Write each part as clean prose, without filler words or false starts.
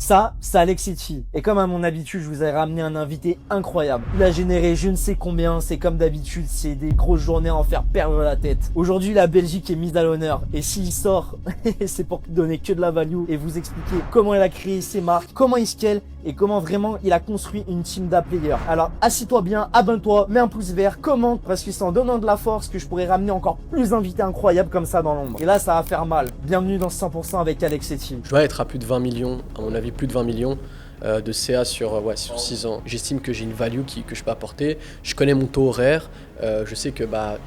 Ça, c'est Alexiti. Et comme à mon habitude, je vous ai ramené un invité incroyable. Il a généré je ne sais combien, c'est comme d'habitude, c'est des grosses journées à en faire perdre la tête. Aujourd'hui, la Belgique est mise à l'honneur. Et s'il sort, c'est pour donner que de la value et vous expliquer comment il a créé ses marques, comment il scale et comment vraiment il a construit une team d'app-players. Alors, assis-toi bien, abonne-toi, mets un pouce vert, commente, parce que c'est en donnant de la force que je pourrais ramener encore plus d'invités incroyables comme ça dans l'ombre. Et là, ça va faire mal. Bienvenue dans 100% avec Alexiti. Je dois être à plus de 20 millions, à mon avis plus de 20 millions de CA sur 6 ans. J'estime que j'ai une value que je peux apporter. Je connais mon taux horaire, je sais que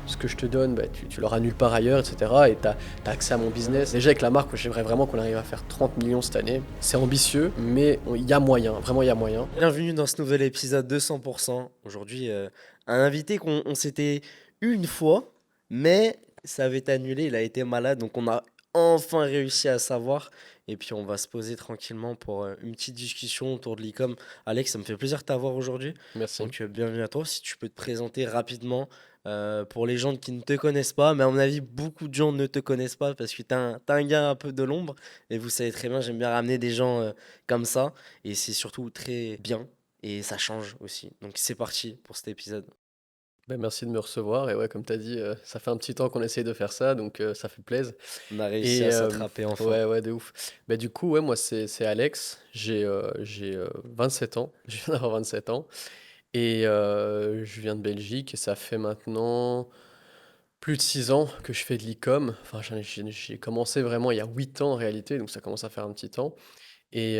ce que je te donne, tu l'auras nulle part ailleurs, etc. Et tu as accès à mon business. Déjà avec la marque, j'aimerais vraiment qu'on arrive à faire 30 millions cette année. C'est ambitieux, mais il y a moyen, vraiment il y a moyen. Bienvenue dans ce nouvel épisode de 100%. Aujourd'hui, un invité qu'on s'était eu une fois, mais ça avait été annulé, il a été malade, donc on a enfin réussi à savoir. Et puis on va se poser tranquillement pour une petite discussion autour de l'e-com. Alex, ça me fait plaisir de t'avoir aujourd'hui. Merci. Donc bienvenue à toi. Si tu peux te présenter rapidement pour les gens qui ne te connaissent pas, mais à mon avis, beaucoup de gens ne te connaissent pas parce que t'as un gars un peu de l'ombre. Et vous savez très bien, j'aime bien ramener des gens comme ça. Et c'est surtout très bien. Et ça change aussi. Donc c'est parti pour cet épisode. Merci de me recevoir. Et ouais, comme tu as dit, ça fait un petit temps qu'on essaye de faire ça, donc ça fait plaisir. On a réussi Et à s'attraper enfin. ouais, de ouf. Du coup, ouais, moi, c'est Alex. J'ai 27 ans. Je viens d'avoir 27 ans. Et je viens de Belgique. Et ça fait maintenant plus de 6 ans que je fais de l'e-com. Enfin, j'ai commencé vraiment il y a 8 ans en réalité. Donc, ça commence à faire un petit temps. Et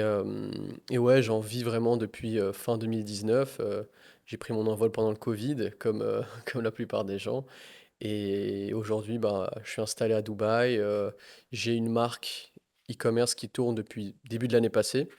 ouais, j'en vis vraiment depuis fin 2019. J'ai pris mon envol pendant le Covid, comme, comme la plupart des gens. Et aujourd'hui, je suis installé à Dubaï. J'ai une marque e-commerce qui tourne depuis début de l'année passée.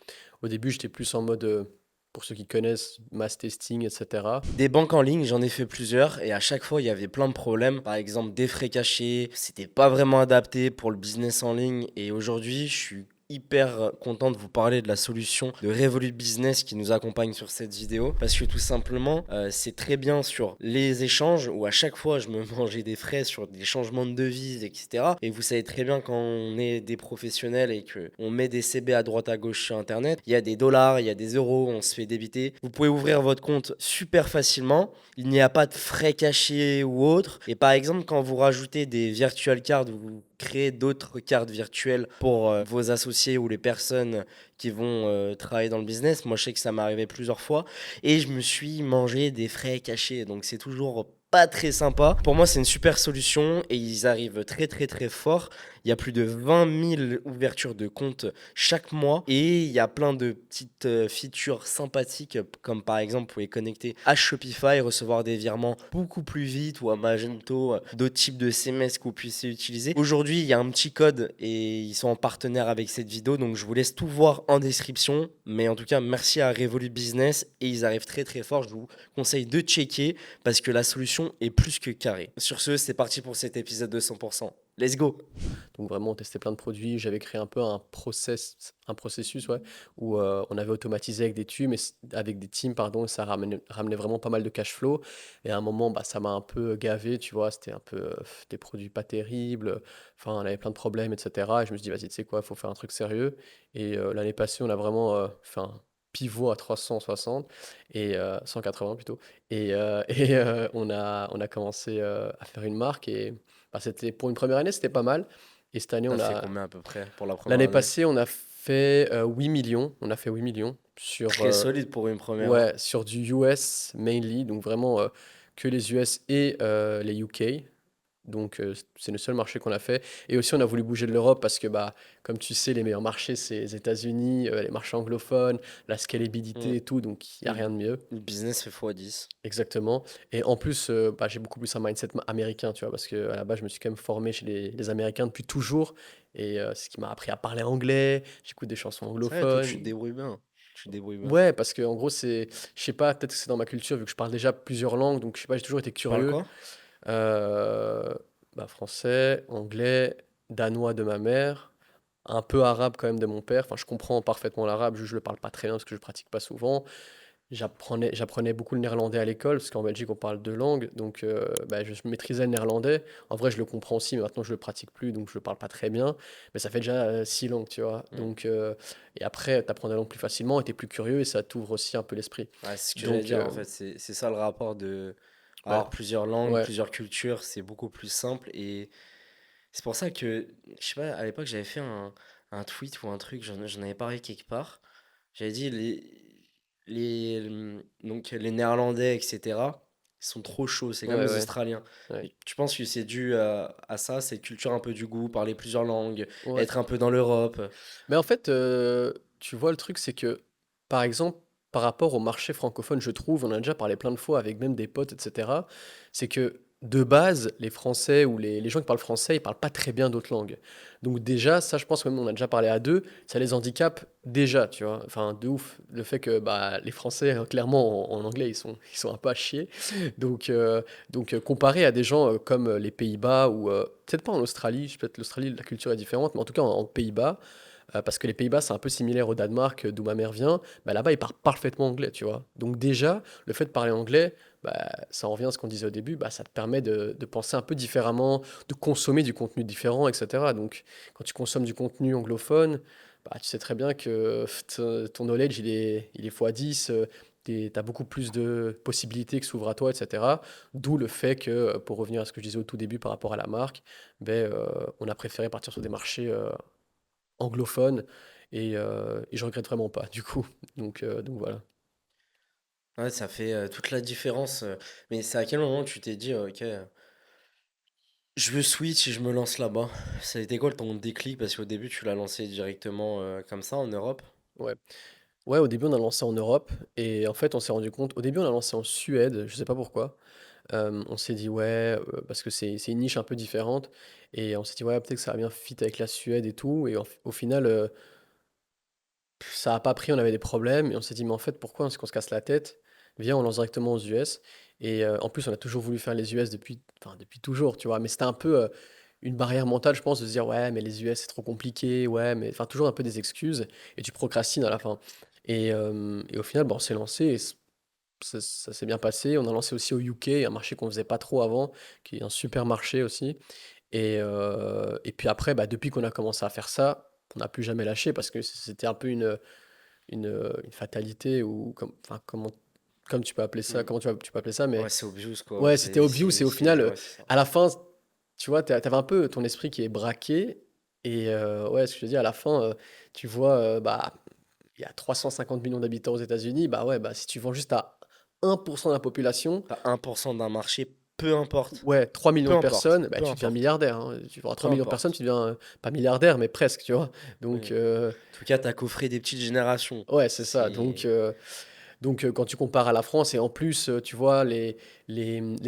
Au début, j'étais plus en mode, pour ceux qui connaissent, mass testing, etc. Des banques en ligne, j'en ai fait plusieurs et à chaque fois il y avait plein de problèmes. Par exemple, des frais cachés, c'était pas vraiment adapté pour le business en ligne. Et aujourd'hui, je suis hyper content de vous parler de la solution de Revolut Business qui nous accompagne sur cette vidéo parce que tout simplement c'est très bien sur les échanges où à chaque fois je me mangeais des frais sur des changements de devises, etc. Et vous savez très bien quand on est des professionnels et que on met des CB à droite à gauche sur internet, il y a des dollars, il y a des euros, on se fait débiter. Vous pouvez ouvrir votre compte super facilement, il n'y a pas de frais cachés ou autre. Et par exemple, quand vous rajoutez des virtual cards, vous créez d'autres cartes virtuelles pour vos associés ou les personnes qui vont travailler dans le business. Moi, je sais que ça m'est arrivé plusieurs fois et je me suis mangé des frais cachés. Donc, c'est toujours pas très sympa. Pour moi, c'est une super solution et ils arrivent très très très fort. Il y a plus de 20 000 ouvertures de comptes chaque mois et il y a plein de petites features sympathiques comme par exemple, vous pouvez connecter à Shopify, recevoir des virements beaucoup plus vite ou à Magento, d'autres types de CMS que vous puissiez utiliser. Aujourd'hui, il y a un petit code et ils sont en partenaire avec cette vidéo, donc je vous laisse tout voir en description. Mais en tout cas, merci à Revolut Business et ils arrivent très très fort. Je vous conseille de checker parce que la solution est plus que carrée. Sur ce, c'est parti pour cet épisode de 100%. Let's go! Donc vraiment, on testait plein de produits. J'avais créé un peu un processus, ouais, où on avait automatisé avec des teams, pardon, et ça ramenait vraiment pas mal de cash flow. Et à un moment, ça m'a un peu gavé, tu vois. C'était un peu des produits pas terribles. Enfin, on avait plein de problèmes, etc. Et je me suis dit, vas-y, tu sais quoi, il faut faire un truc sérieux. Et l'année passée, on a vraiment fait un pivot à 360 et 180 plutôt. On a commencé à faire une marque et c'était pour une première année, c'était pas mal. Et cette année, T'as fait combien à peu près pour la première l'année année? passée, on a fait 8 millions. On a fait 8 millions sur, Très solide pour une première, hein. ouais, sur du US mainly, donc vraiment que les US et les UK. Donc c'est le seul marché qu'on a fait. Et aussi on a voulu bouger de l'Europe parce que comme tu sais, les meilleurs marchés c'est les États-Unis, les marchés anglophones, la Mm. scalabilité et tout, donc il n'y a rien de mieux. Le business fait x10. Exactement. Et en plus, j'ai beaucoup plus un mindset américain, tu vois, parce que à la base, je me suis quand même formé chez les Américains depuis toujours. Et c'est ce qui m'a appris à parler anglais. J'écoute des chansons C'est vrai, toi, tu te anglophones. débrouilles bien. Tu te débrouilles bien. Ouais, parce que en gros, je sais pas, peut-être que c'est dans ma culture, vu que je parle déjà plusieurs langues, donc je sais pas, j'ai toujours été Tu parles curieux. quoi? Euh, Français, anglais, danois de ma mère, un peu arabe quand même de mon père. Enfin, je comprends parfaitement l'arabe, je le parle pas très bien parce que je le pratique pas souvent. j'apprenais beaucoup le néerlandais à l'école, parce qu'en Belgique, on parle deux langues. Donc, bah, je maîtrisais le néerlandais. En vrai, je le comprends aussi, mais maintenant, je le pratique plus, donc je le parle pas très bien. Mais ça fait déjà 6 langues, tu vois. Mm. Donc, et après, tu apprends la langue plus facilement et tu es plus curieux et ça t'ouvre aussi un peu l'esprit. Ouais, c'est ce que j'allais Donc, dire en fait, c'est ça le rapport de ouais, avoir plusieurs langues, ouais, plusieurs cultures, c'est beaucoup plus simple et c'est pour ça que, je sais pas, à l'époque j'avais fait un tweet ou un truc, j'en avais parlé quelque part, j'avais dit donc les Néerlandais, etc., ils sont trop chauds, c'est comme ouais, les ouais, Australiens. ouais. Et tu penses que c'est dû à ça, cette culture un peu du goût, parler plusieurs langues, Ouais. être un peu dans l'Europe? Mais en fait, tu vois, le truc, c'est que, par exemple, par rapport au marché francophone, je trouve, on en a déjà parlé plein de fois avec même des potes, etc., c'est que de base, les Français ou les gens qui parlent français, ils parlent pas très bien d'autres langues. Donc déjà, ça, je pense que même on a déjà parlé à deux, ça les handicape déjà, tu vois. Enfin, de ouf. Le fait que bah, les Français, clairement, en anglais, ils sont un peu à chier. Comparé à des gens comme les Pays-Bas ou peut-être pas en Australie, peut-être l'Australie, la culture est différente, mais en tout cas en Pays-Bas, parce que les Pays-Bas, c'est un peu similaire au Danemark, d'où ma mère vient. Bah, là-bas, ils parlent parfaitement anglais, tu vois. Donc déjà, le fait de parler anglais, bah, ça en revient à ce qu'on disait au début, bah, ça te permet de penser un peu différemment, de consommer du contenu différent, etc. Donc quand tu consommes du contenu anglophone, bah, tu sais très bien que ton knowledge, il est x10. Tu as beaucoup plus de possibilités qui s'ouvrent à toi, etc. D'où le fait que, pour revenir à ce que je disais au tout début par rapport à la marque, ben, on a préféré partir sur des marchés anglophone et je regrette vraiment pas du coup. Donc voilà. Ouais, ça fait toute la différence. Mais c'est à quel moment tu t'es dit, ok, je veux switch et je me lance là-bas. Ça a été quoi ton déclic? Parce qu'au début, tu l'as lancé directement comme ça en Europe. Ouais. Ouais, au début on a lancé en Europe et en fait on s'est rendu compte. Au début on a lancé en Suède, je sais pas pourquoi. On s'est dit ouais, parce que c'est une niche un peu différente et on s'est dit ouais peut-être que ça va bien fit avec la Suède et tout et au final ça a pas pris, on avait des problèmes et on s'est dit mais en fait pourquoi est-ce qu'on se casse la tête? Viens on lance directement aux US et en plus on a toujours voulu faire les US depuis, enfin depuis toujours tu vois, mais c'était un peu une barrière mentale, je pense, de se dire ouais, mais les US c'est trop compliqué, ouais, mais enfin toujours un peu des excuses et tu procrastines à la fin. Et au final, bon, on s'est lancé et ça s'est bien passé. On a lancé aussi au UK, un marché qu'on faisait pas trop avant, qui est un super marché aussi. Et puis après, bah, depuis qu'on a commencé à faire ça, on n'a plus jamais lâché parce que c'était un peu une fatalité ou enfin, comme tu peux appeler ça, Mm. comment tu peux appeler ça, mais Ouais, c'est obvious quoi. ouais, c'était obvious et au final, Ouais, c'est ça. à la fin, tu vois, t'avais un peu ton esprit qui est braqué. Et ouais, ce que je veux dire, à la fin, tu vois, bah, il y a 350 millions d'habitants aux États-Unis. Bah ouais, bah si tu vends juste à 1% de la population, T'as 1% d'un marché, peu importe. ouais, 3 millions Peu de importe. personnes, bah Peu tu deviens importe. milliardaire, hein. Tu vends à Peu 3 millions de personnes, importe. tu deviens pas milliardaire, mais presque, tu vois. Oui. Donc, En tout cas, t'as coffré des petites générations. ouais, c'est ça. Donc, C'est. quand tu compares à la France, et en plus, tu vois, les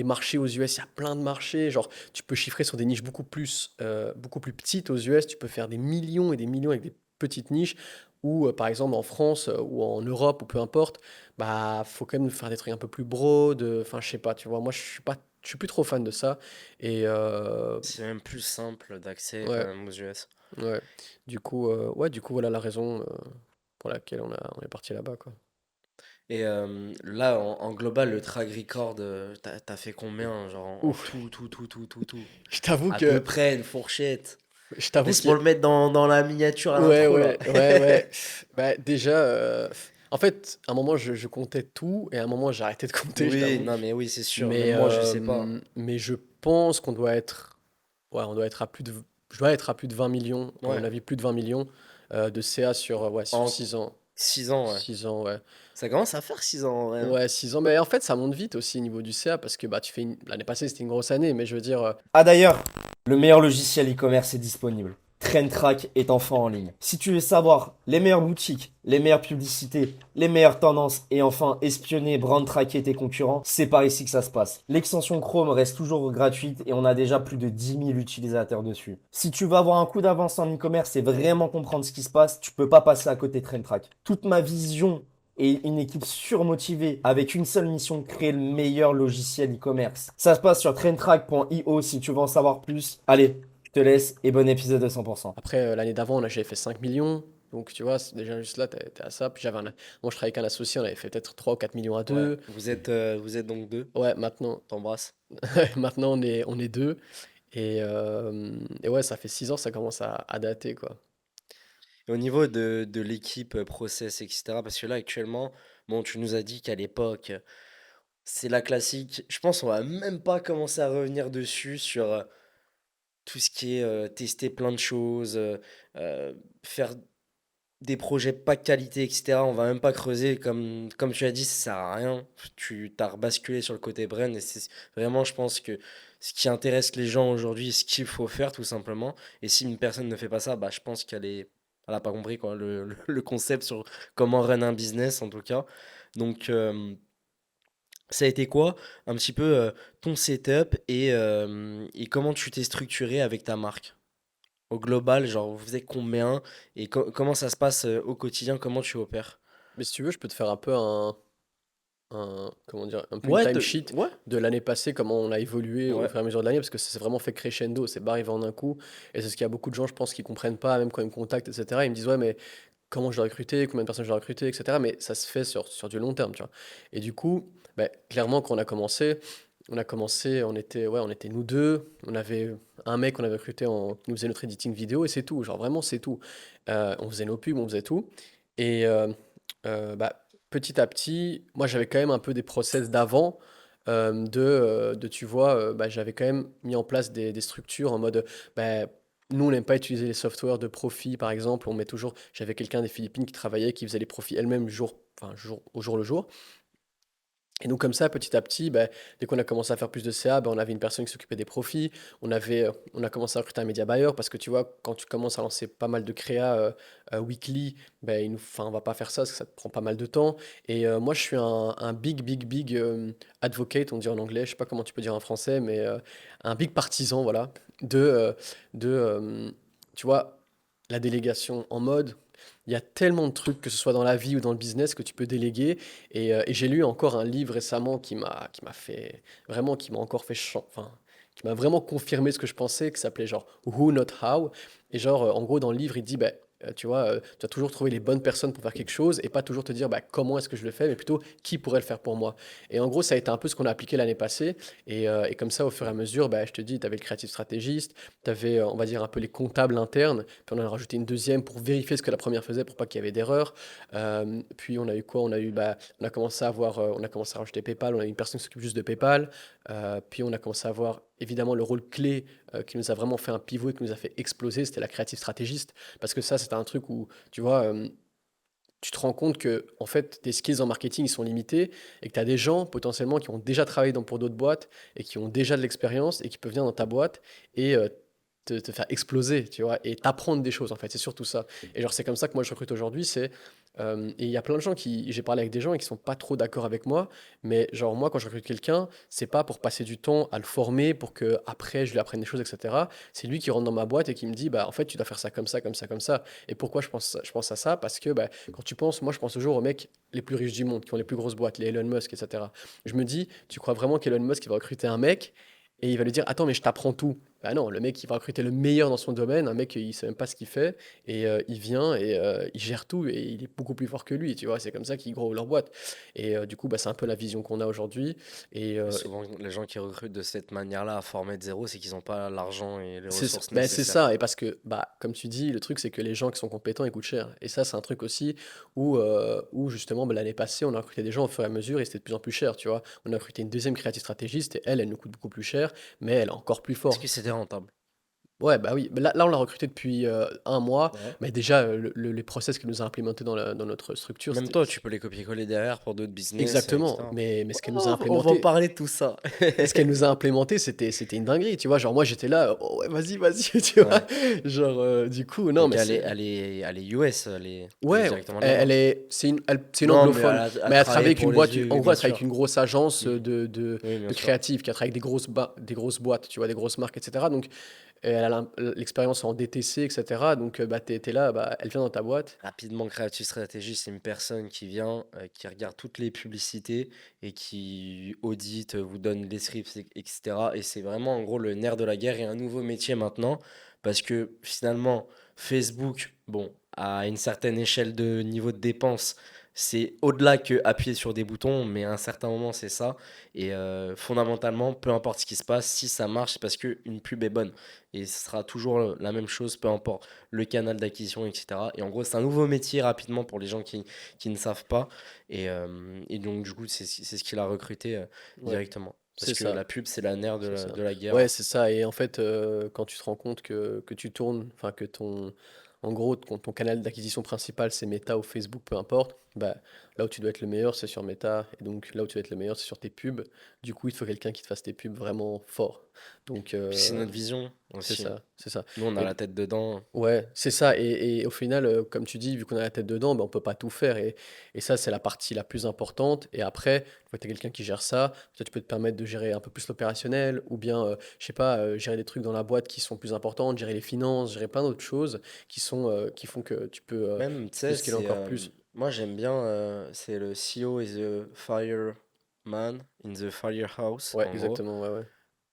marchés aux US, il y a plein de marchés. Genre, tu peux chiffrer sur des niches beaucoup plus petites aux US. Tu peux faire des millions et des millions avec des petites niches. Ou, par exemple, en France ou en Europe, ou peu importe, bah, faut quand même faire des trucs un peu plus broad. Enfin, je sais pas, tu vois. Moi, je suis plus trop fan de ça. Et C'est même plus simple d'accès quand ouais, même aux US. ouais. Du coup, voilà la raison pour laquelle on est parti là-bas, quoi. Et là, en global, le track record, t'as fait combien? Genre en Ouf, tout. je t'avoue À peu que, près une fourchette. je t'avoue Laisse-moi que le mettre dans la miniature à Ouais, l'intro là. ouais, ouais, ouais. Bah, déjà, en fait, à un moment, je comptais tout, et à un moment, j'ai arrêté de compter, je Oui, t'avoue. non mais oui, c'est sûr. Même Mais, moi, je sais pas. mais je pense qu'on doit être, ouais, on doit être à plus de, je dois être à plus de 20 millions, à mon Ouais. avis, plus de 20 millions de CA sur En 6 ans. 6 ans, ouais. 6 ans, ouais. Ça commence à faire 6 ans en vrai, hein. Ouais, 6 ans. Mais en fait, ça monte vite aussi au niveau du CA, parce que bah, l'année passée, c'était une grosse année, mais je veux dire, Ah d'ailleurs, le meilleur logiciel e-commerce est disponible. TrendTrack est enfin en ligne. Si tu veux savoir les meilleures boutiques, les meilleures publicités, les meilleures tendances et enfin espionner, brand tracker tes concurrents, c'est par ici que ça se passe. L'extension Chrome reste toujours gratuite et on a déjà plus de 10 000 utilisateurs dessus. Si tu veux avoir un coup d'avance en e-commerce et vraiment comprendre ce qui se passe, tu peux pas passer à côté de TrendTrack. Toute ma vision et une équipe surmotivée avec une seule mission, créer le meilleur logiciel e-commerce. Ça se passe sur trendtrack.io si tu veux en savoir plus. Allez, je te laisse et bon épisode de 100%. après, l'année d'avant, j'avais fait 5 millions. Donc, tu vois, déjà juste là, t'es à ça. Puis moi, je travaillais avec un associé, on avait fait peut-être 3 ou 4 millions à Ouais. deux. Vous êtes donc deux. Ouais, maintenant, T'embrasses. maintenant on est deux. Et ouais, ça fait 6 ans, ça commence à dater, quoi. Et au niveau de l'équipe, process, etc., parce que là, actuellement, bon, tu nous as dit qu'à l'époque, c'est la classique. Je pense qu'on va même pas commencer à revenir dessus sur tout ce qui est tester plein de choses, faire des projets pas de qualité, etc. On va même pas creuser. Comme tu as dit, ça sert à rien. Tu t'as rebasculé sur le côté brand et c'est vraiment, je pense que ce qui intéresse les gens aujourd'hui, ce qu'il faut faire tout simplement. Et si une personne ne fait pas ça, bah, je pense elle a pas compris quoi, le concept sur comment run un business en tout cas. Donc, ça a été quoi un petit peu ton setup et comment tu t'es structuré avec ta marque? Au global, genre, vous faisiez combien et comment ça se passe au quotidien? Comment tu opères? Mais si tu veux, je peux te faire un peu comment dire, un peu une Ouais, timesheet ouais, de l'année passée, comment on a évolué au ouais, fur et à mesure de l'année, parce que ça s'est vraiment fait crescendo, c'est pas arrivé en un coup. Et c'est ce qu'il y a beaucoup de gens, je pense, qui comprennent pas, même quand ils me contactent, etc. Ils me disent, ouais, mais comment je dois recruter, combien de personnes je dois recruter, etc. Mais ça se fait sur du long terme, tu vois. Et du coup, bah, clairement, quand on était nous deux, on avait un mec qu'on avait recruté qui nous faisait notre editing vidéo, et c'est tout, genre vraiment, c'est tout. On faisait nos pubs, on faisait tout. Et bah, petit à petit, moi j'avais quand même un peu des process d'avant, tu vois, bah, j'avais quand même mis en place des structures en mode, bah, nous on n'aime pas utiliser les softwares de profit par exemple, j'avais quelqu'un des Philippines qui travaillait, qui faisait les profits elle-même au jour le jour. Et donc comme ça, petit à petit, bah, dès qu'on a commencé à faire plus de CA, bah, on avait une personne qui s'occupait des profits. On a commencé à recruter un média buyer parce que tu vois, quand tu commences à lancer pas mal de créa weekly, bah, on va pas faire ça parce que ça te prend pas mal de temps. Et moi, je suis un big, big, big advocate, on dit en anglais, je sais pas comment tu peux dire en français, mais un big partisan, voilà, de, euh, tu vois, la délégation en mode. Il y a tellement de trucs, que ce soit dans la vie ou dans le business, que tu peux déléguer. Et j'ai lu encore un livre récemment qui m'a fait vraiment, qui m'a encore fait enfin, qui m'a vraiment confirmé ce que je pensais, qui s'appelait genre Who Not How. Et genre, en gros, dans le livre, il dit, bah, tu vois, tu dois toujours trouver les bonnes personnes pour faire quelque chose et pas toujours te dire bah, comment est-ce que je le fais, mais plutôt qui pourrait le faire pour moi. Et en gros, ça a été un peu ce qu'on a appliqué l'année passée. Et comme ça, au fur et à mesure, bah, je te dis, tu avais le créatif stratégiste, tu avais, on va dire, un peu les comptables internes, puis on en a rajouté une deuxième pour vérifier ce que la première faisait pour pas qu'il y avait d'erreur. Puis on a eu quoi? On a commencé à avoir, on a commencé à rajouter PayPal, on a eu une personne qui s'occupe juste de PayPal. Puis on a commencé à avoir évidemment le rôle clé qui nous a vraiment fait un pivot et qui nous a fait exploser, c'était la créative stratégiste. Parce que ça, c'était un truc où, tu vois, tu te rends compte que en fait, tes skills en marketing ils sont limités et que tu as des gens potentiellement qui ont déjà travaillé pour d'autres boîtes et qui ont déjà de l'expérience et qui peuvent venir dans ta boîte et te faire exploser, tu vois, et t'apprendre des choses en fait, c'est surtout ça. Et genre, c'est comme ça que moi je recrute aujourd'hui, et il y a plein de gens j'ai parlé avec des gens et qui sont pas trop d'accord avec moi, mais genre, moi quand je recrute quelqu'un, c'est pas pour passer du temps à le former, pour que après je lui apprenne des choses, etc. C'est lui qui rentre dans ma boîte et qui me dit, bah en fait, tu dois faire ça comme ça, comme ça, comme ça. Et pourquoi je pense à ça? Parce que bah, quand tu penses, moi je pense toujours aux mecs les plus riches du monde, qui ont les plus grosses boîtes, les Elon Musk, etc. Je me dis, tu crois vraiment qu'Elon Musk il va recruter un mec et il va lui dire, attends, mais je t'apprends tout. Bah non, le mec, il va recruter le meilleur dans son domaine, un mec, il sait même pas ce qu'il fait, et il vient et il gère tout, et il est beaucoup plus fort que lui, tu vois, c'est comme ça qu'ils grow leur boîte. Et du coup, bah, c'est un peu la vision qu'on a aujourd'hui. Et Et souvent, les gens qui recrutent de cette manière-là à former de zéro, c'est qu'ils n'ont pas l'argent et les c'est ressources bah, c'est nécessaires. ça, et parce que, bah, comme tu dis, le truc, c'est que les gens qui sont compétents, ils coûtent cher. Et ça, c'est un truc aussi où justement, bah, l'année passée, on a recruté des gens au fur et à mesure, et c'était de plus en plus cher, tu vois. On a recruté une deuxième créative stratégiste, et elle nous coûte beaucoup plus cher, mais elle est encore plus Est-ce forte. que c'était rentable? Ouais, bah oui. Bah là, on l'a recruté depuis un mois. Ouais. Mais déjà, les process qu'il nous a implémentés dans notre structure, Même toi, tu peux les copier-coller derrière pour d'autres business, exactement. etc. Mais ce qu'elle nous a On va en implémenté, parler de tout ça. mais ce qu'elle nous a implémenté, c'était une dinguerie. Tu vois, genre, moi, j'étais là, oh ouais, vas-y, vas-y, tu vois. Ouais. Genre, du coup, non, Donc mais c'est. elle est US, elle est Ouais, directement elle là-bas. c'est une Non, mais anglophone, elle mais elle travaille travaille avec une pour les boîte, yeux, en oui, gros, bien elle travaille avec sûr. une grosse agence Mm. Oui, bien de sûr. créatifs qui a travaillé avec des grosses boîtes, tu vois, des grosses marques, etc. Donc, elle a l'expérience en DTC, etc. Donc, bah, t'es là, bah, elle vient dans ta boîte. Rapidement, Creative Strategy, c'est une personne qui vient, qui regarde toutes les publicités et qui audite, vous donne des scripts, etc. Et c'est vraiment en gros le nerf de la guerre et un nouveau métier maintenant parce que finalement, Facebook, bon, à une certaine échelle de niveau de dépense, c'est au-delà que appuyer sur des boutons, mais à un certain moment, c'est ça. Et fondamentalement, peu importe ce qui se passe, si ça marche, c'est parce qu'une pub est bonne. Et ce sera toujours la même chose, peu importe le canal d'acquisition, etc. Et en gros, c'est un nouveau métier rapidement pour les gens qui ne savent pas. Et donc, du coup, c'est ce qu'il a recruté Ouais, directement. Parce c'est que ça. la pub, c'est la nerf de C'est la, ça. de la Ouais, guerre. c'est ça. Et en fait, quand tu te rends compte que tu tournes, enfin que en gros, ton canal d'acquisition principal, c'est Meta ou Facebook, peu importe, bah, là où tu dois être le meilleur, c'est sur Meta. Et donc là où tu dois être le meilleur, c'est sur tes pubs. Du coup, il te faut quelqu'un qui te fasse tes pubs vraiment fort. Donc, Puis c'est notre vision c'est aussi. ça, c'est ça. Nous, on a Et la tête dedans. ouais, c'est ça. Et au final, comme tu dis, vu qu'on a la tête dedans, ben, on peut pas tout faire. Et ça, c'est la partie la plus importante. Et après, une fois que tu as quelqu'un qui gère ça, peut-être tu peux te permettre de gérer un peu plus l'opérationnel, ou bien, je sais pas, gérer des trucs dans la boîte qui sont plus importantes, gérer les finances, gérer plein d'autres choses qui font que Même, tu tu peux sais, scaler encore plus. moi j'aime bien, c'est le CEO is a fireman in the firehouse, Ouais, en gros. exactement, ouais, ouais.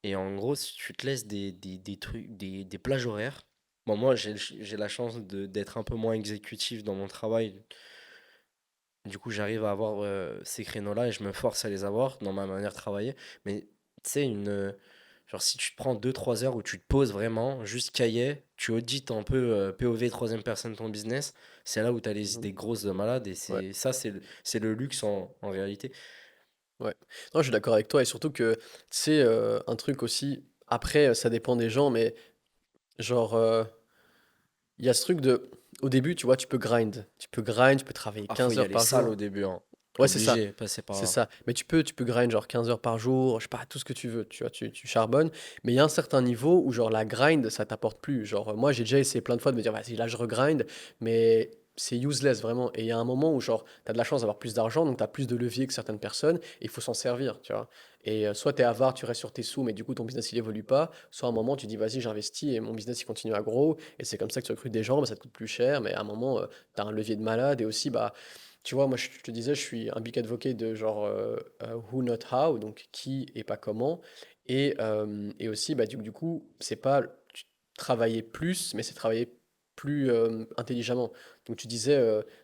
Et en gros, si tu te laisses des trucs, des plages horaires, bon, moi j'ai la chance d'être un peu moins exécutif dans mon travail. Du coup, j'arrive à avoir ces créneaux-là et je me force à les avoir dans ma manière de travailler. Mais tu sais, genre si tu te prends 2 3 heures où tu te poses vraiment, juste cahier, tu audites un peu POV troisième personne ton business, c'est là où tu as les Mhm. idées grosses de malade et Ouais, c'est le luxe en réalité. ouais. Non, je suis d'accord avec toi. Et surtout que, tu sais, un truc aussi, après, ça dépend des gens, mais genre. Il y a ce truc de, au début, tu vois, tu peux grind. Tu peux travailler Ah, faut 15 y heures aller par sale jour. au début, hein. Ouais, c'est ça. Obligé, passer par C'est là. ça. Mais tu peux grind genre 15 heures par jour, je sais pas, tout ce que tu veux, tu vois, tu charbonnes. Mais il y a un certain niveau où genre la grind, ça t'apporte plus. Genre, moi, j'ai déjà essayé plein de fois de me dire, vas-y, là, je regrind, mais c'est useless vraiment. Et il y a un moment où genre, t'as de la chance d'avoir plus d'argent, donc t'as plus de levier que certaines personnes, et il faut s'en servir, tu vois. Et soit t'es avare, tu restes sur tes sous, mais du coup, ton business, il évolue pas. Soit à un moment, tu dis, vas-y, j'investis, et mon business, il continue à grow. Et c'est comme ça que tu recrutes des gens, bah, ça te coûte plus cher, mais à un moment, t'as un levier de malade, et aussi, bah, tu vois, moi je te disais, je suis un big advocate de genre who not how, donc qui et pas comment. Et aussi, bah, du coup, c'est pas travailler plus, mais c'est travailler plus intelligemment. Donc tu disais,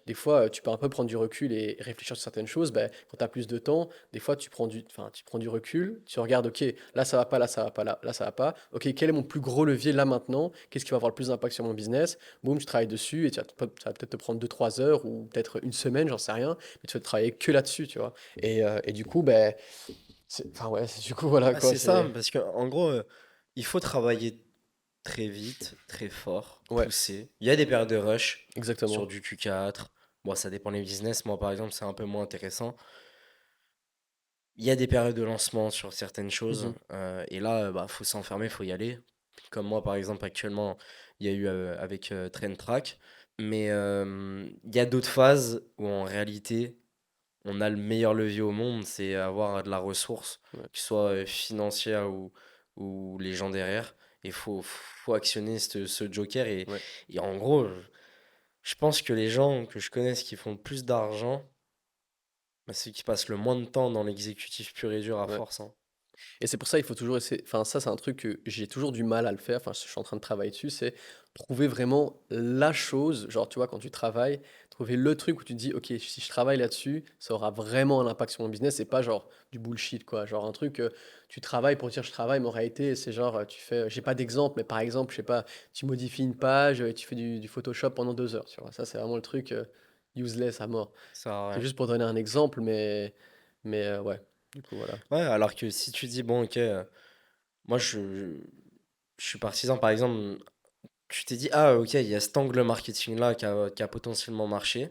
des fois, tu peux un peu prendre du recul et réfléchir sur certaines choses. Bah, quand tu as plus de temps, des fois, tu prends du recul, tu regardes, ok, là ça va pas, là ça va pas, là ça va pas. Ok, quel est mon plus gros levier là maintenant? Qu'est-ce qui va avoir le plus d'impact sur mon business? Boum, tu travailles dessus et ça va peut-être te prendre 2 3 heures ou peut-être une semaine, j'en sais rien, mais tu vas travailler que là-dessus, tu vois. Et du coup, ben, enfin ouais, du coup, voilà Ah, quoi, c'est ça, c'est. parce que en gros, il faut travailler très vite, très fort, Ouais, pousser. Il y a des périodes de rush sur exactement. du Q4. Bon, ça dépend des business. Moi, par exemple, c'est un peu moins intéressant. Il y a des périodes de lancement sur certaines choses. Mhm. Et là, bah, faut s'enfermer, faut y aller. Comme moi, par exemple, actuellement, il y a eu avec Train Track. Mais il y a d'autres phases où en réalité, on a le meilleur levier au monde, c'est avoir de la ressource, Ouais, que ce soit financière ou les gens derrière. Il faut actionner ce joker. ouais. Et en gros, je pense que les gens que je connaisse qui font le plus d'argent, bah, c'est ceux qui passent le moins de temps dans l'exécutif pur et dur à Ouais. force, hein. Et c'est pour ça il faut toujours essayer. Enfin, ça, c'est un truc que j'ai toujours du mal à le faire. Enfin, je suis en train de travailler dessus. C'est trouver vraiment la chose. Genre, tu vois, quand tu travailles, trouver le truc où tu te dis, ok, si je travaille là-dessus, ça aura vraiment un impact sur mon business. C'est pas genre du bullshit, quoi. Genre un truc, tu travailles pour dire je travaille, mais en réalité, c'est genre, tu fais, j'ai pas d'exemple, mais par exemple, je sais pas, tu modifies une page et tu fais du Photoshop pendant 2 heures. Tu vois, ça, c'est vraiment le truc useless à mort. Ça sert à C'est rien. juste pour donner un exemple, mais ouais. Du coup, voilà. Ouais, alors que si tu dis, bon, ok, moi je suis partisan, par exemple, tu t'es dit, ah, ok, il y a cet angle marketing-là qui a potentiellement marché.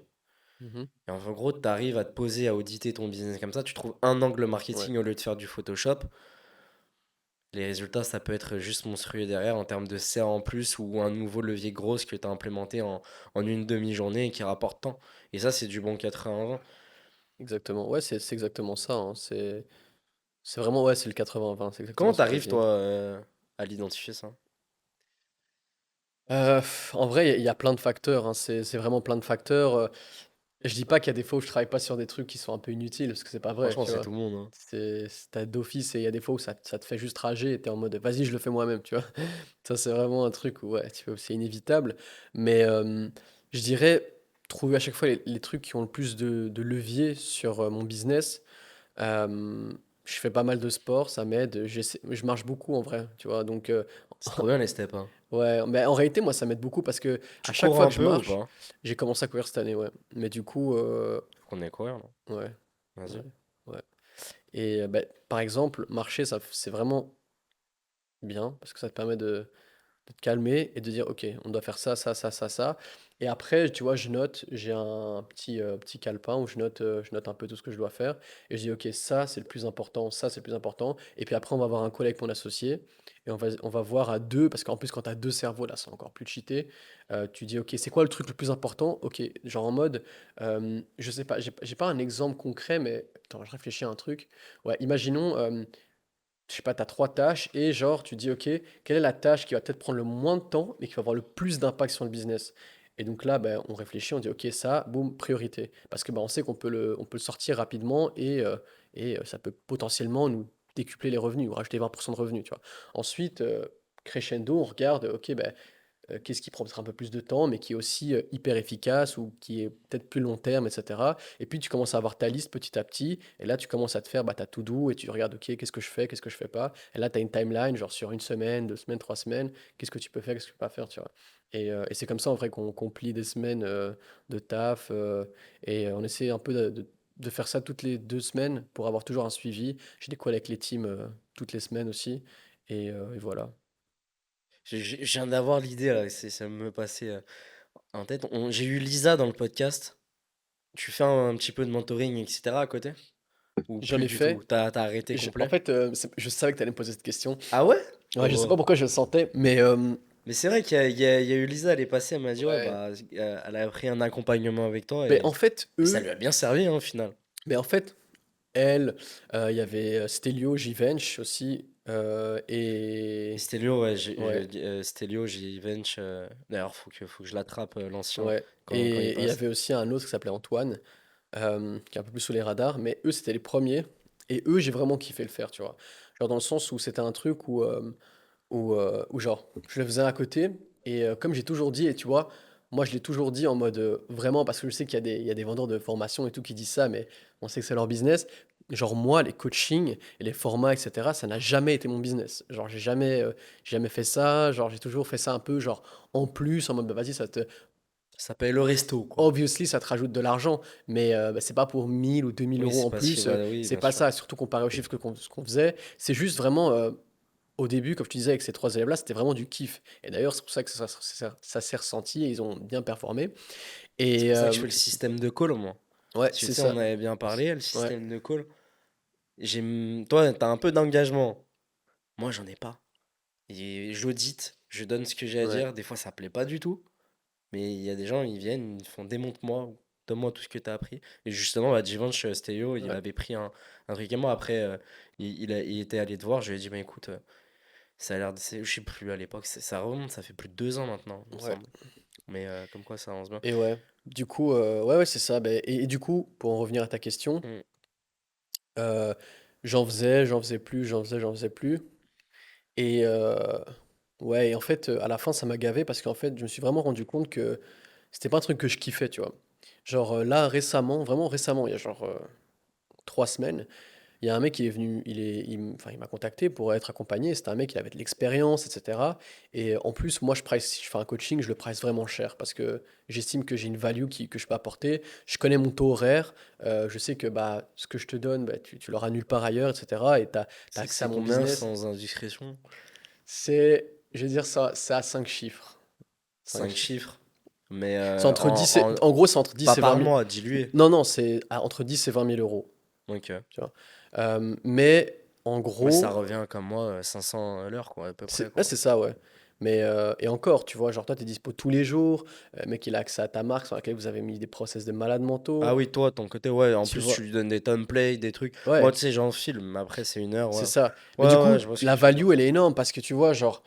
Mhm. Et en gros, tu arrives à te poser, à auditer ton business comme ça, tu trouves un angle Ouais. marketing au lieu de faire du Photoshop. Les résultats, ça peut être juste monstrueux derrière en termes de CA en plus ou un nouveau levier gros que tu as implémenté en une demi-journée et qui rapporte tant. Et ça, c'est du bon 80-20. Exactement. Ouais, c'est exactement ça, hein. C'est vraiment, ouais, c'est le 80-20, c'est exactement Comment ce que tu as t'arrives, dit. toi, à l'identifier ça? En vrai, il y a plein de facteurs, hein. C'est vraiment plein de facteurs. Je dis pas qu'il y a des fois où je travaille pas sur des trucs qui sont un peu inutiles, parce que c'est pas vrai, Franchement, tu c'est vois. tout le monde, hein. T'as d'office et il y a des fois où ça te fait juste rager et t'es en mode vas-y, je le fais moi-même, tu vois. Ça, c'est vraiment un truc où ouais, c'est inévitable. Mais Je dirais trouver à chaque fois les trucs qui ont le plus de levier sur mon business. Euh, je fais pas mal de sport, ça m'aide. Je marche beaucoup en vrai, tu vois. Donc, C'est trop bien les steps, hein. ouais, mais en réalité, moi, ça m'aide beaucoup parce que à Tu chaque cours fois un que je peu ou marche, pas? j'ai commencé à courir cette année, ouais. Mais du coup, Faut qu'on aille courir, là. ouais, ouais, Vas-y. ouais. Et bah, par exemple, marcher, ça, c'est vraiment bien parce que ça te permet de te calmer et de dire, ok, on doit faire ça, ça, ça, ça, ça. Et après, tu vois, je note, j'ai un petit calepin où je note un peu tout ce que je dois faire. Et je dis, ok, ça, c'est le plus important, ça, c'est le plus important. Et puis après, on va avoir un collègue, mon associé, et on va voir à deux, parce qu'en plus, quand tu as deux cerveaux, là, c'est encore plus cheaté. Tu dis, ok, c'est quoi le truc le plus important? Ok, genre en mode, je sais pas, j'ai pas un exemple concret, mais attends, je réfléchis à un truc. Ouais, imaginons, je sais pas, tu as trois tâches et genre tu dis ok, quelle est la tâche qui va peut-être prendre le moins de temps mais qui va avoir le plus d'impact sur le business. Et donc là, ben, on réfléchit, on dit ok, ça, boum, priorité. Parce que ben, on sait on peut le sortir rapidement et ça peut potentiellement nous décupler les revenus ou rajouter 20% de revenus, tu vois. Ensuite, crescendo, on regarde, ok, ben, qu'est-ce qui prend peut-être un peu plus de temps, mais qui est aussi hyper efficace ou qui est peut-être plus long terme, etc. Et puis tu commences à avoir ta liste petit à petit, et là tu commences à te faire bah, ta to-do, et tu regardes, ok, qu'est-ce que je fais pas. Et là tu as une timeline, genre sur une semaine, 2 semaines, 3 semaines, qu'est-ce que tu peux faire, qu'est-ce que tu peux pas faire, tu vois. Et c'est comme ça en vrai qu'on plie des semaines de taf, et on essaie un peu de faire ça toutes les 2 semaines pour avoir toujours un suivi. J'ai des calls avec les teams toutes les semaines aussi, et voilà. Je viens d'avoir l'idée là, ça me passait en tête. J'ai eu Lisa dans le podcast. Tu fais un petit peu de mentoring, etc. à côté? Ou J'en plus ai du tout? fait. T'as arrêté En complet? fait, je savais que tu allais me poser cette question. Ah ouais? Ouais, je sais Oh. pas pourquoi je le sentais, mais Mais c'est vrai qu'il y a eu Lisa, elle est passée, elle m'a dit, ouais, ouais. bah, elle a pris un accompagnement avec toi Mais en fait, et ça lui a bien servi, hein, au final. mais en fait, elle, il y avait Stelio, Givenchy aussi, Et et Stelio, ouais, ouais, Stelio, j'ai Bench. D'ailleurs, faut que je l'attrape, l'ancien, ouais, quand il et il y passe. avait aussi un autre qui s'appelait Antoine, qui est un peu plus sous les radars, mais eux, c'était les premiers, et eux, j'ai vraiment kiffé le faire, tu vois. Genre dans le sens où c'était un truc où genre, je le faisais à côté, et comme j'ai toujours dit, et tu vois, moi je l'ai toujours dit en mode vraiment, parce que je sais il y a des vendeurs de formation et tout qui disent ça, mais on sait que c'est leur business. Genre moi, les coachings et les formats, etc., ça n'a jamais été mon business. Genre j'ai jamais fait ça, genre j'ai toujours fait ça un peu genre en plus, en mode bah, vas-y, Ça s'appelle le resto, quoi. obviously ça te rajoute de l'argent, mais bah, c'est pas pour 1000 ou 2000 Oui, euros c'est en pas si, plus, ouais, oui, c'est bien pas sûr. ça, surtout comparé aux chiffres ce qu'on faisait. C'est juste vraiment au début, comme je te disais, avec ces trois élèves-là, c'était vraiment du kiff. Et d'ailleurs, c'est pour ça que ça s'est ressenti et ils ont bien performé. C'est Et pour ça que je fais le système de call, moi. ouais, Parce que, tu c'est sais, on ça. avait bien parlé, le Ouais. système de call. Toi, t'as un peu d'engagement. Moi, j'en ai pas. Et j'audite, je donne ce que j'ai à Ouais. dire. Des fois, ça plaît pas du tout. Mais il y a des gens, ils viennent, ils font démonte-moi, donne-moi tout ce que tu as appris. Et justement, bah, Givenchy Stelio, il Ouais. m'avait pris un truc à moi. Après, il était allé te voir. Je lui ai dit, bah écoute, ça a l'air de. Je sais plus à l'époque, ça remonte, ça fait plus de 2 ans maintenant, il me Ouais. semble. Mais comme quoi, ça avance bien. Et ouais. Du coup, ouais, ouais, c'est ça. Ben, et du coup, pour en revenir à ta question, Mm. euh, j'en faisais plus, j'en faisais plus. Et ouais, et en fait, à la fin, ça m'a gavé parce qu'en fait, je me suis vraiment rendu compte que c'était pas un truc que je kiffais, tu vois. Genre là, récemment, vraiment récemment, il y a genre 3 semaines, il y a un mec qui est venu, enfin, il m'a contacté pour être accompagné. C'était un mec qui avait de l'expérience, etc. Et en plus, moi, si je fais un coaching, je le price vraiment cher parce que j'estime que j'ai une value que je peux apporter. Je connais mon taux horaire. Je sais que bah, ce que je te donne, bah, tu l'auras nulle part ailleurs, etc. Et tu as accès à C'est mon combien business. sans indiscrétion? Je vais dire ça, c'est à 5 chiffres. 5 5 chiffres. chiffres. Mais C'est entre 10 en gros, c'est entre pas 10 et 20 par 000. mois, dilué. Non, non, entre 10 et 20 000 euros. Ok. Tu vois. Mais en Ouais, ça gros, revient comme moi, 500 à l'heure, quoi, à peu près, ouais, quoi. c'est ça, ouais. Mais et encore, tu vois, genre toi, t'es dispo tous les jours, mec, il a accès à ta marque sur laquelle vous avez mis des process de malades Ah mentaux, oui, toi, ton côté, ouais, en tu plus, tu vois. lui donnes des templates, des trucs. Moi, Ouais, tu sais, j'en filme, mais après, c'est 1 heure, ouais. c'est ça. Mais du Ouais, ouais, coup, je vois ce que la tu veux dire. value, elle est énorme parce que tu vois, genre,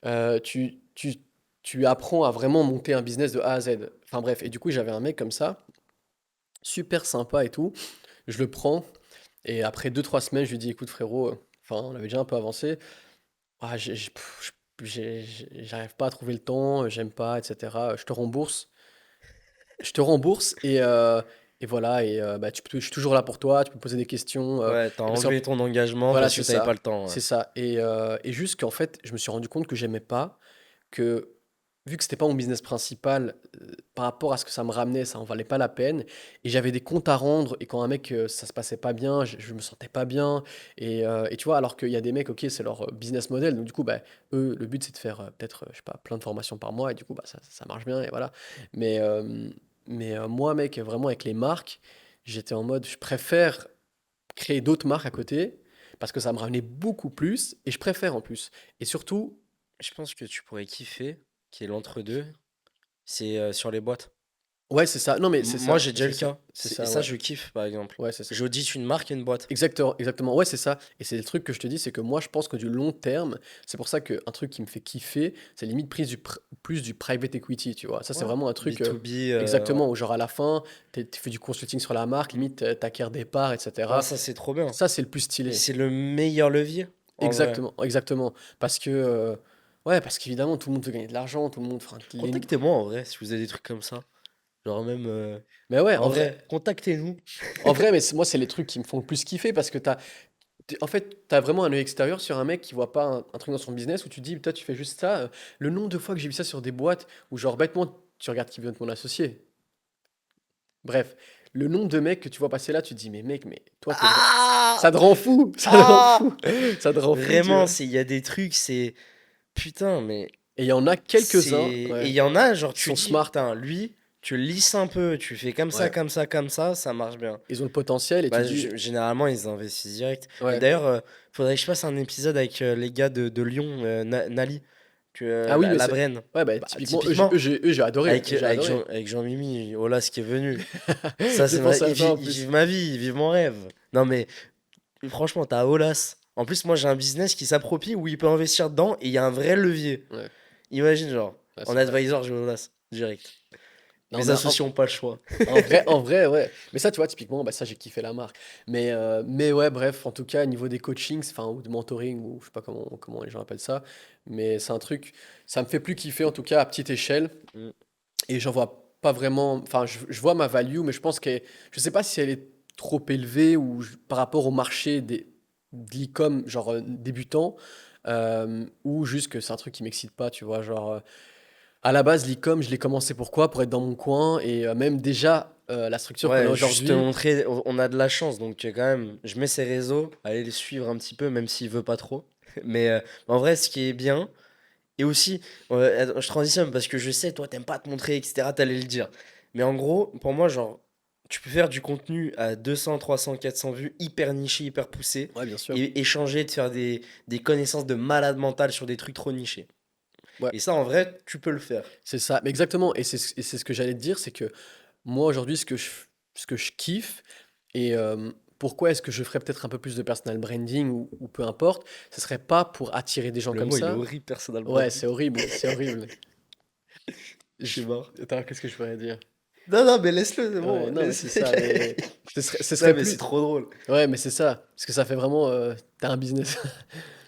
euh, tu, tu, tu apprends à vraiment monter un business de A à Z. Enfin bref, et du coup, j'avais un mec comme ça, super sympa et tout. Je le prends, et après 2 3 semaines, je lui dis, écoute frérot, enfin, on avait déjà un peu avancé. Ah, j'arrive pas à trouver le temps, j'aime pas, etc. Je te rembourse. je te rembourse et voilà. Et bah, je suis toujours là pour toi. Tu peux poser des questions. Ouais, t'as Et parce qu'en- enlevé ton engagement voilà, parce que c'est t'avais pas ça. le temps. Ouais. C'est ça. Et juste qu'en fait, je me suis rendu compte que j'aimais pas que, vu que c'était pas mon business principal, par rapport à ce que ça me ramenait, ça en valait pas la peine. Et j'avais des comptes à rendre. Et quand un mec, ça se passait pas bien, je me sentais pas bien. Et tu vois, alors qu'il y a des mecs, ok, c'est leur business model. Donc du coup, bah, eux, le but, c'est de faire peut-être, je sais pas, plein de formations par mois. Et du coup, bah, ça marche bien. Et voilà. Mais, moi, mec, vraiment avec les marques, j'étais en mode, je préfère créer d'autres marques à côté parce que ça me ramenait beaucoup plus et je préfère en plus. Et surtout, Je pense que tu pourrais kiffer, qui est l'entre-deux, c'est sur les boîtes. ouais, c'est ça. Non, mais c'est Moi, ça, j'ai déjà eu c'est le ça, cas. c'est Et ça, ça, ouais. je kiffe, par exemple. Ouais, c'est ça. J'audite une marque et une boîte. Exactement, exactement. Ouais, c'est ça. Et c'est le truc que je te dis, c'est que moi, je pense que du long terme, c'est pour ça qu'un truc qui me fait kiffer, c'est limite plus du private equity, tu vois. Ça, c'est Ouais. vraiment un truc, B2B, ouais. exactement, où genre à la fin, tu fais du consulting sur la marque, limite, t'acquiers des parts, Ah, etc. ça, c'est trop bien. Ça, c'est le plus stylé. C'est le meilleur levier, en vrai. Exactement, exactement. Parce que, ouais, parce qu'évidemment, tout le monde veut gagner de l'argent, tout le monde. Enfin, Contactez-moi, en vrai, si vous avez des trucs comme ça. Genre même... mais ouais, en vrai, contactez-nous. mais moi, c'est les trucs qui me font le plus kiffer parce que en fait, t'as vraiment un œil extérieur sur un mec qui voit pas un truc dans son business où tu te dis, toi, tu fais juste ça. Le nombre de fois que j'ai vu ça sur des boîtes où, genre, bêtement, tu regardes qui veut être mon associé. Bref, le nombre de mecs que tu vois passer là, tu te dis, mais mec, mais toi, t'es vrai. Ah! Ça te rend fou, ça te rend Ah! fou, ça te rend fou, tu Vraiment, vois. il y a des trucs, c'est... Putain, mais... Et il y en a C'est... quelques-uns, Et ouais, il y en a, genre, qui tu sont dis, smart, putain, lui, tu le lisses un peu, tu fais comme ça, ouais. comme ça, comme ça marche bien. Ils ont le potentiel et tu Bah, te dis, généralement, ils investissent direct. Mais ouais. d'ailleurs, faudrait que je fasse un épisode avec les gars de Lyon, Nali, Ah oui, mais la c'est. Brenne. Ouais, bah, Bah, typiquement, typiquement, eux, j'ai adoré. avec, J'ai adoré. Avec Jean-Mimi, Olas qui est venu. Ça, J'ai c'est pensé à ils, ça en ils vivent plus. ma vie, ils vivent mon rêve. Non, mais franchement, t'as Olas. En plus, moi, j'ai un business qui s'approprie où il peut investir dedans et il y a un vrai levier. Ouais, Imagine, genre, ouais, en c'est vrai. advisor, j'ai Olas, direct. Non, Mes mais associés ont pas le choix. en vrai, ouais. Mais ça, tu vois, typiquement, bah, ça, j'ai kiffé la marque. Mais ouais, bref, en tout cas, au niveau des coachings, enfin, ou de mentoring, ou je sais pas comment les gens appellent ça, mais c'est un truc, ça me fait plus kiffer, en tout cas, à petite échelle. Mm. Et j'en vois pas vraiment, enfin, je vois ma value, mais je pense que, je sais pas si elle est trop élevée ou par rapport au marché de l'e-com, genre débutant, ou juste que c'est un truc qui m'excite pas, tu vois, genre. À la base, l'e-com, je l'ai commencé pourquoi? Pour être dans mon coin et même déjà la structure qu'on a Ouais, juste te aujourd'hui. montrer, on a de la chance, donc quand même, je mets ses réseaux, allez les suivre un petit peu, même s'il veut pas trop. Mais en vrai, ce qui est bien, et aussi, je transitionne parce que je sais, toi, t'aimes pas te montrer, etc., t'allais le dire. Mais en gros, pour moi, genre, tu peux faire du contenu à 200, 300, 400 vues, hyper niché, hyper poussé, Ouais, bien sûr. et échanger, de faire des connaissances de malade mental sur des trucs trop nichés. Ouais, Et ça, en vrai, tu peux le faire. c'est ça. Mais exactement. Et c'est ce que j'allais te dire, c'est que moi aujourd'hui, ce que je kiffe et pourquoi est-ce que je ferais peut-être un peu plus de personal branding ou peu importe, ce serait pas pour attirer des gens Le comme mot, il est ça. horrible, personal Ouais, branding. c'est horrible, c'est horrible. Je suis Je- mort. Attends, qu'est-ce que je pourrais dire? Non, non, mais laisse-le, c'est Ouais, bon, non, mais c'est laisse-le. ça. Mais ce Non, serait mais c'est plus. trop drôle. Ouais, mais c'est ça. Parce que ça fait vraiment. T'as un business.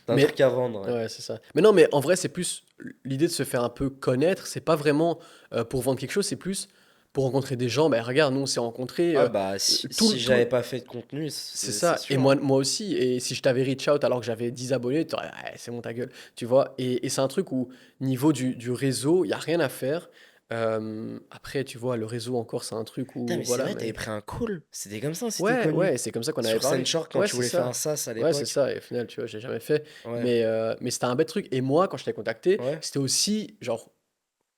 T'as un Mais truc à vendre, ouais. ouais, c'est ça. Mais non, mais en vrai, c'est plus l'idée de se faire un peu connaître. C'est pas vraiment pour vendre quelque chose, c'est plus pour rencontrer des gens. Ben regarde, nous, on s'est rencontrés. Ah bah, si, Tout, si tout, j'avais pas fait de contenu, c'est c'est ça. Et sûr, moi, hein. moi aussi. Et si je t'avais reach out alors que j'avais 10 abonnés, tu aurais, ouais, c'est bon ta gueule. Tu vois. Et c'est un truc où, niveau du réseau, il n'y a rien à faire. Après, tu vois, le réseau encore, c'est un truc Putain, où, mais c'est voilà. vrai, t'avais Mais pris un call. C'était comme ça, c'était ouais, connu. ouais, c'est comme ça qu'on avait Sur parlé. Sendshore, quand Ouais, tu c'est voulais faire ça. un SaaS à Ouais, c'est l'époque. ça. Et au final, tu vois, j'ai jamais fait. Ouais, Mais c'était un bête truc. Et moi, quand je t'ai contacté, ouais, c'était aussi, genre,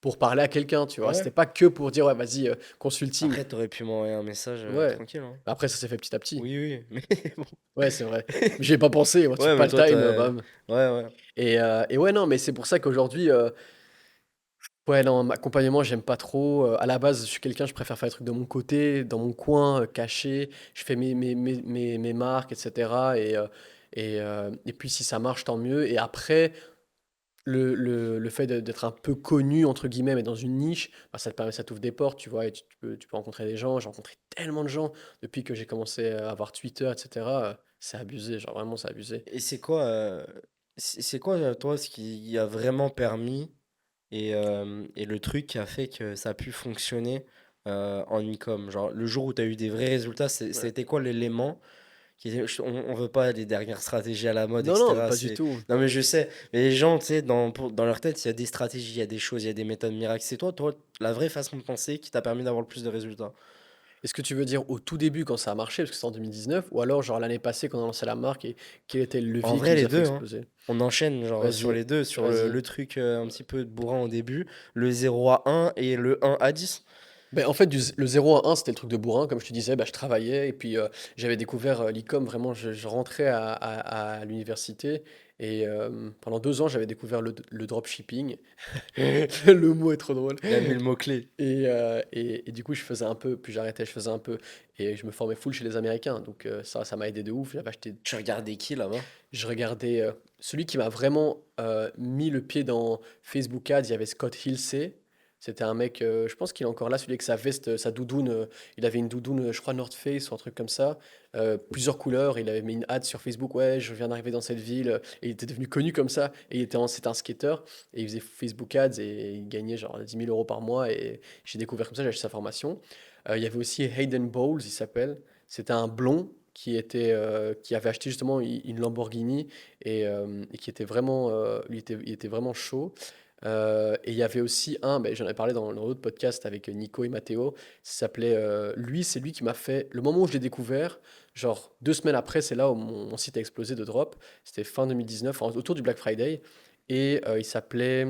pour parler à quelqu'un, tu vois. ouais. C'était pas que pour dire, ouais, vas-y, consulting. Après, t'aurais pu m'envoyer un message Ouais. tranquille, hein. Après, ça s'est fait petit à petit. Oui, oui, mais bon. Ouais, c'est vrai. J'y ai pas pensé, moi, Ouais, pas mais le toi, time, t'as... bam. Ouais, ouais. Et ouais, non, mais c'est pour ça qu'aujourd'hui, ouais, non, l'accompagnement, j'aime pas trop. À la base, je suis quelqu'un, je préfère faire des trucs de mon côté, dans mon coin, caché. Je fais mes marques, etc. Et puis, si ça marche, tant mieux. Et après, le fait d'être un peu connu, entre guillemets, mais dans une niche, bah, ça te permet, ça t'ouvre des portes, tu vois, et tu peux rencontrer des gens. J'ai rencontré tellement de gens depuis que j'ai commencé à avoir Twitter, etc. C'est abusé, genre vraiment, c'est abusé. Et c'est quoi, toi, ce qui a vraiment permis et le truc qui a fait que ça a pu fonctionner en e-com? Genre, le jour où tu as eu des vrais résultats, Ouais. c'était quoi l'élément on veut pas les dernières stratégies à la mode, Non, non, mais etc. pas du tout. Non, mais je sais. Mais les gens, tu sais, dans leur tête, il y a des stratégies, il y a des choses, il y a des méthodes miracles. C'est toi, la vraie façon de penser qui t'a permis d'avoir le plus de résultats. Est-ce que tu veux dire au tout début quand ça a marché, parce que c'est en 2019, ou alors genre l'année passée quand on a lancé la marque et quel était le En levier qui vrai, nous les a fait deux, hein. exploser? On enchaîne genre sur Vas-y, les deux, sur vas-y. le truc un petit peu de bourrin au début, le 0 à 1 et le 1 à 10. Ben, en fait, le 0 à 1, c'était le truc de bourrin. Comme je te disais, ben, je travaillais et puis j'avais découvert l'e-com. Vraiment, je rentrais à l'université et pendant 2 ans, j'avais découvert le dropshipping. Le mot est trop drôle. Il a mis le mot-clé. Et du coup, je faisais un peu, puis j'arrêtais, je faisais un peu. Et je me formais full chez les Américains. Donc ça m'a aidé de ouf. J'avais acheté, Tu regardais qui là-bas? je regardais celui qui m'a vraiment mis le pied dans Facebook Ads. Il y avait Scott Hilsey. C'était un mec, je pense qu'il est encore là, celui avec sa veste, sa doudoune. Il avait une doudoune, je crois, North Face ou un truc comme ça. Plusieurs couleurs. Il avait mis une ad sur Facebook. Ouais, je viens d'arriver dans cette ville. Et il était devenu connu comme ça. Et c'était un skater. Et il faisait Facebook Ads et il gagnait genre 10 000 euros par mois. Et j'ai découvert comme ça, j'ai acheté sa formation. Il y avait aussi Hayden Bowles, il s'appelle. C'était un blond qui avait acheté justement une Lamborghini et qui était vraiment, il était vraiment chaud. Et il y avait aussi ben, j'en ai parlé dans l'autre podcast avec Nico et Matteo, ça s'appelait, lui, c'est lui qui m'a fait, le moment où je l'ai découvert, genre 2 semaines après, c'est là où mon site a explosé de drop, c'était fin 2019, autour du Black Friday, et il s'appelait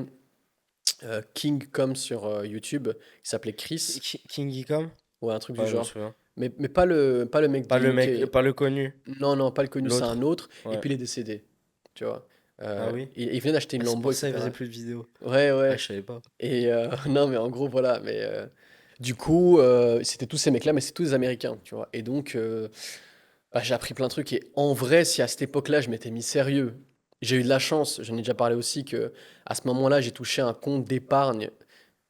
King Com sur YouTube, il s'appelait Chris, King Ecom? ouais, un truc du Ouais, je me genre. souviens. Mais pas le mec Pas du le mec, UK. pas le connu, Non, non, pas le connu, c'est un l'autre. autre. Et Ouais. puis il est décédé, tu vois. Ah oui? Il venait d'acheter une Ah, c'est Lambo, pour ça qu'il faisait etc. plus de vidéos. Ouais, Ah, ouais. je savais pas. Et non, mais en gros, voilà. Mais du coup, c'était tous ces mecs-là, mais c'est tous des Américains, tu vois. Et donc, bah, j'ai appris plein de trucs. Et en vrai, si à cette époque-là, je m'étais mis sérieux, j'ai eu de la chance. J'en ai déjà parlé aussi que à ce moment-là, j'ai touché un compte d'épargne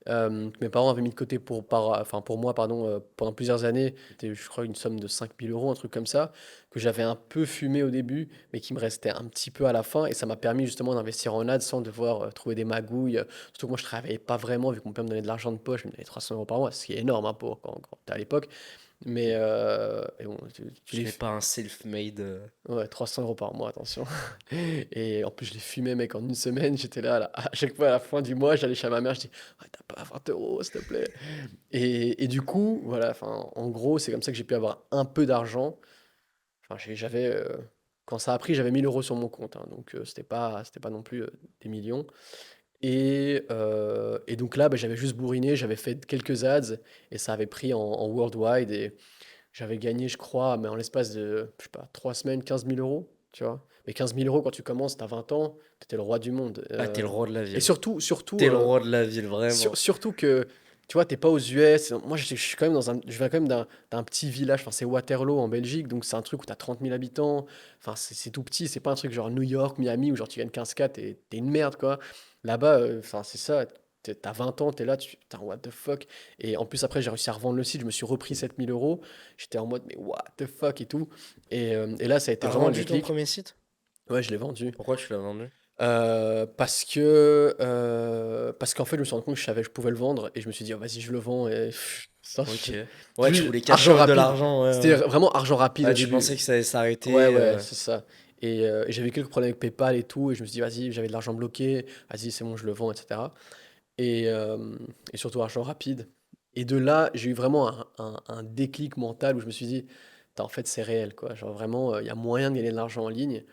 que mes parents avaient mis de côté enfin, pour moi, pardon, pendant plusieurs années. C'était, je crois, une somme de 5 000 euros, un truc comme ça, que j'avais un peu fumé au début, mais qui me restait un petit peu à la fin. Et ça m'a permis justement d'investir en ads sans devoir trouver des magouilles. Surtout que moi, je travaillais pas vraiment, vu qu'on peut me donner de l'argent de poche, je me donnait 300 euros par mois, ce qui est énorme hein, pour quand t'es à l'époque. Mais et bon, Je n'ai pas un self-made. Ouais, 300 euros par mois, attention. Et en plus, je les fumais, mec, en une semaine. J'étais là, à chaque fois, à la fin du mois, j'allais chez ma mère, je dis, ouais, t'as pas 20 euros, s'il te plaît. Et du coup, voilà, enfin, en gros, c'est comme ça que j'ai pu avoir un peu d'argent. Enfin, quand ça a pris, j'avais 1 000 euros sur mon compte, hein, donc c'était pas non plus des millions. Et donc là, bah, j'avais juste bourriné, j'avais fait quelques ads, et ça avait pris en worldwide, et j'avais gagné, je crois, mais en l'espace de, je sais pas, 3 semaines, 15 000 euros, tu vois. Mais 15 000 euros, quand tu commences, t'as 20 ans, t'étais le roi du monde. Ah, t'es le roi de la Et ville. surtout, T'es le roi de la ville, vraiment. surtout que, tu vois, t'es pas aux US. Moi, je suis quand même je viens quand même d'un petit village. Enfin, c'est Waterloo en Belgique, donc c'est un truc où t'as 30 000 habitants. Enfin, c'est tout petit. C'est pas un truc genre New York, Miami, où genre tu gagnes 15K, t'es une merde, quoi. Là-bas, enfin, c'est ça. T'as 20 ans, t'es là, putain, what the fuck. Et en plus, après, j'ai réussi à revendre le site. Je me suis repris 7 000 euros. J'étais en mode, mais what the fuck et tout. Et là, ça a été T'as vraiment le vendu ton déclic. premier site? Ouais, je l'ai vendu. Pourquoi tu l'as vendu? Parce qu'en fait, je me suis rendu compte que je pouvais le vendre et je me suis dit, oh, vas-y, je le vends. Et ça, Ok. Ouais, tu voulais cacher argent de rapide. l'argent, ouais, C'était ouais. vraiment argent rapide Ouais, au tu début. pensais que ça allait s'arrêter. Ouais, ouais, c'est ça. Et j'avais eu quelques problèmes avec PayPal et tout. Et je me suis dit, vas-y, j'avais de l'argent bloqué. Vas-y, c'est bon, je le vends, etc. Et surtout, argent rapide. Et de là, j'ai eu vraiment un déclic mental où je me suis dit, putain, en fait, c'est réel, quoi. Genre vraiment, il y a moyen de gagner de l'argent en ligne.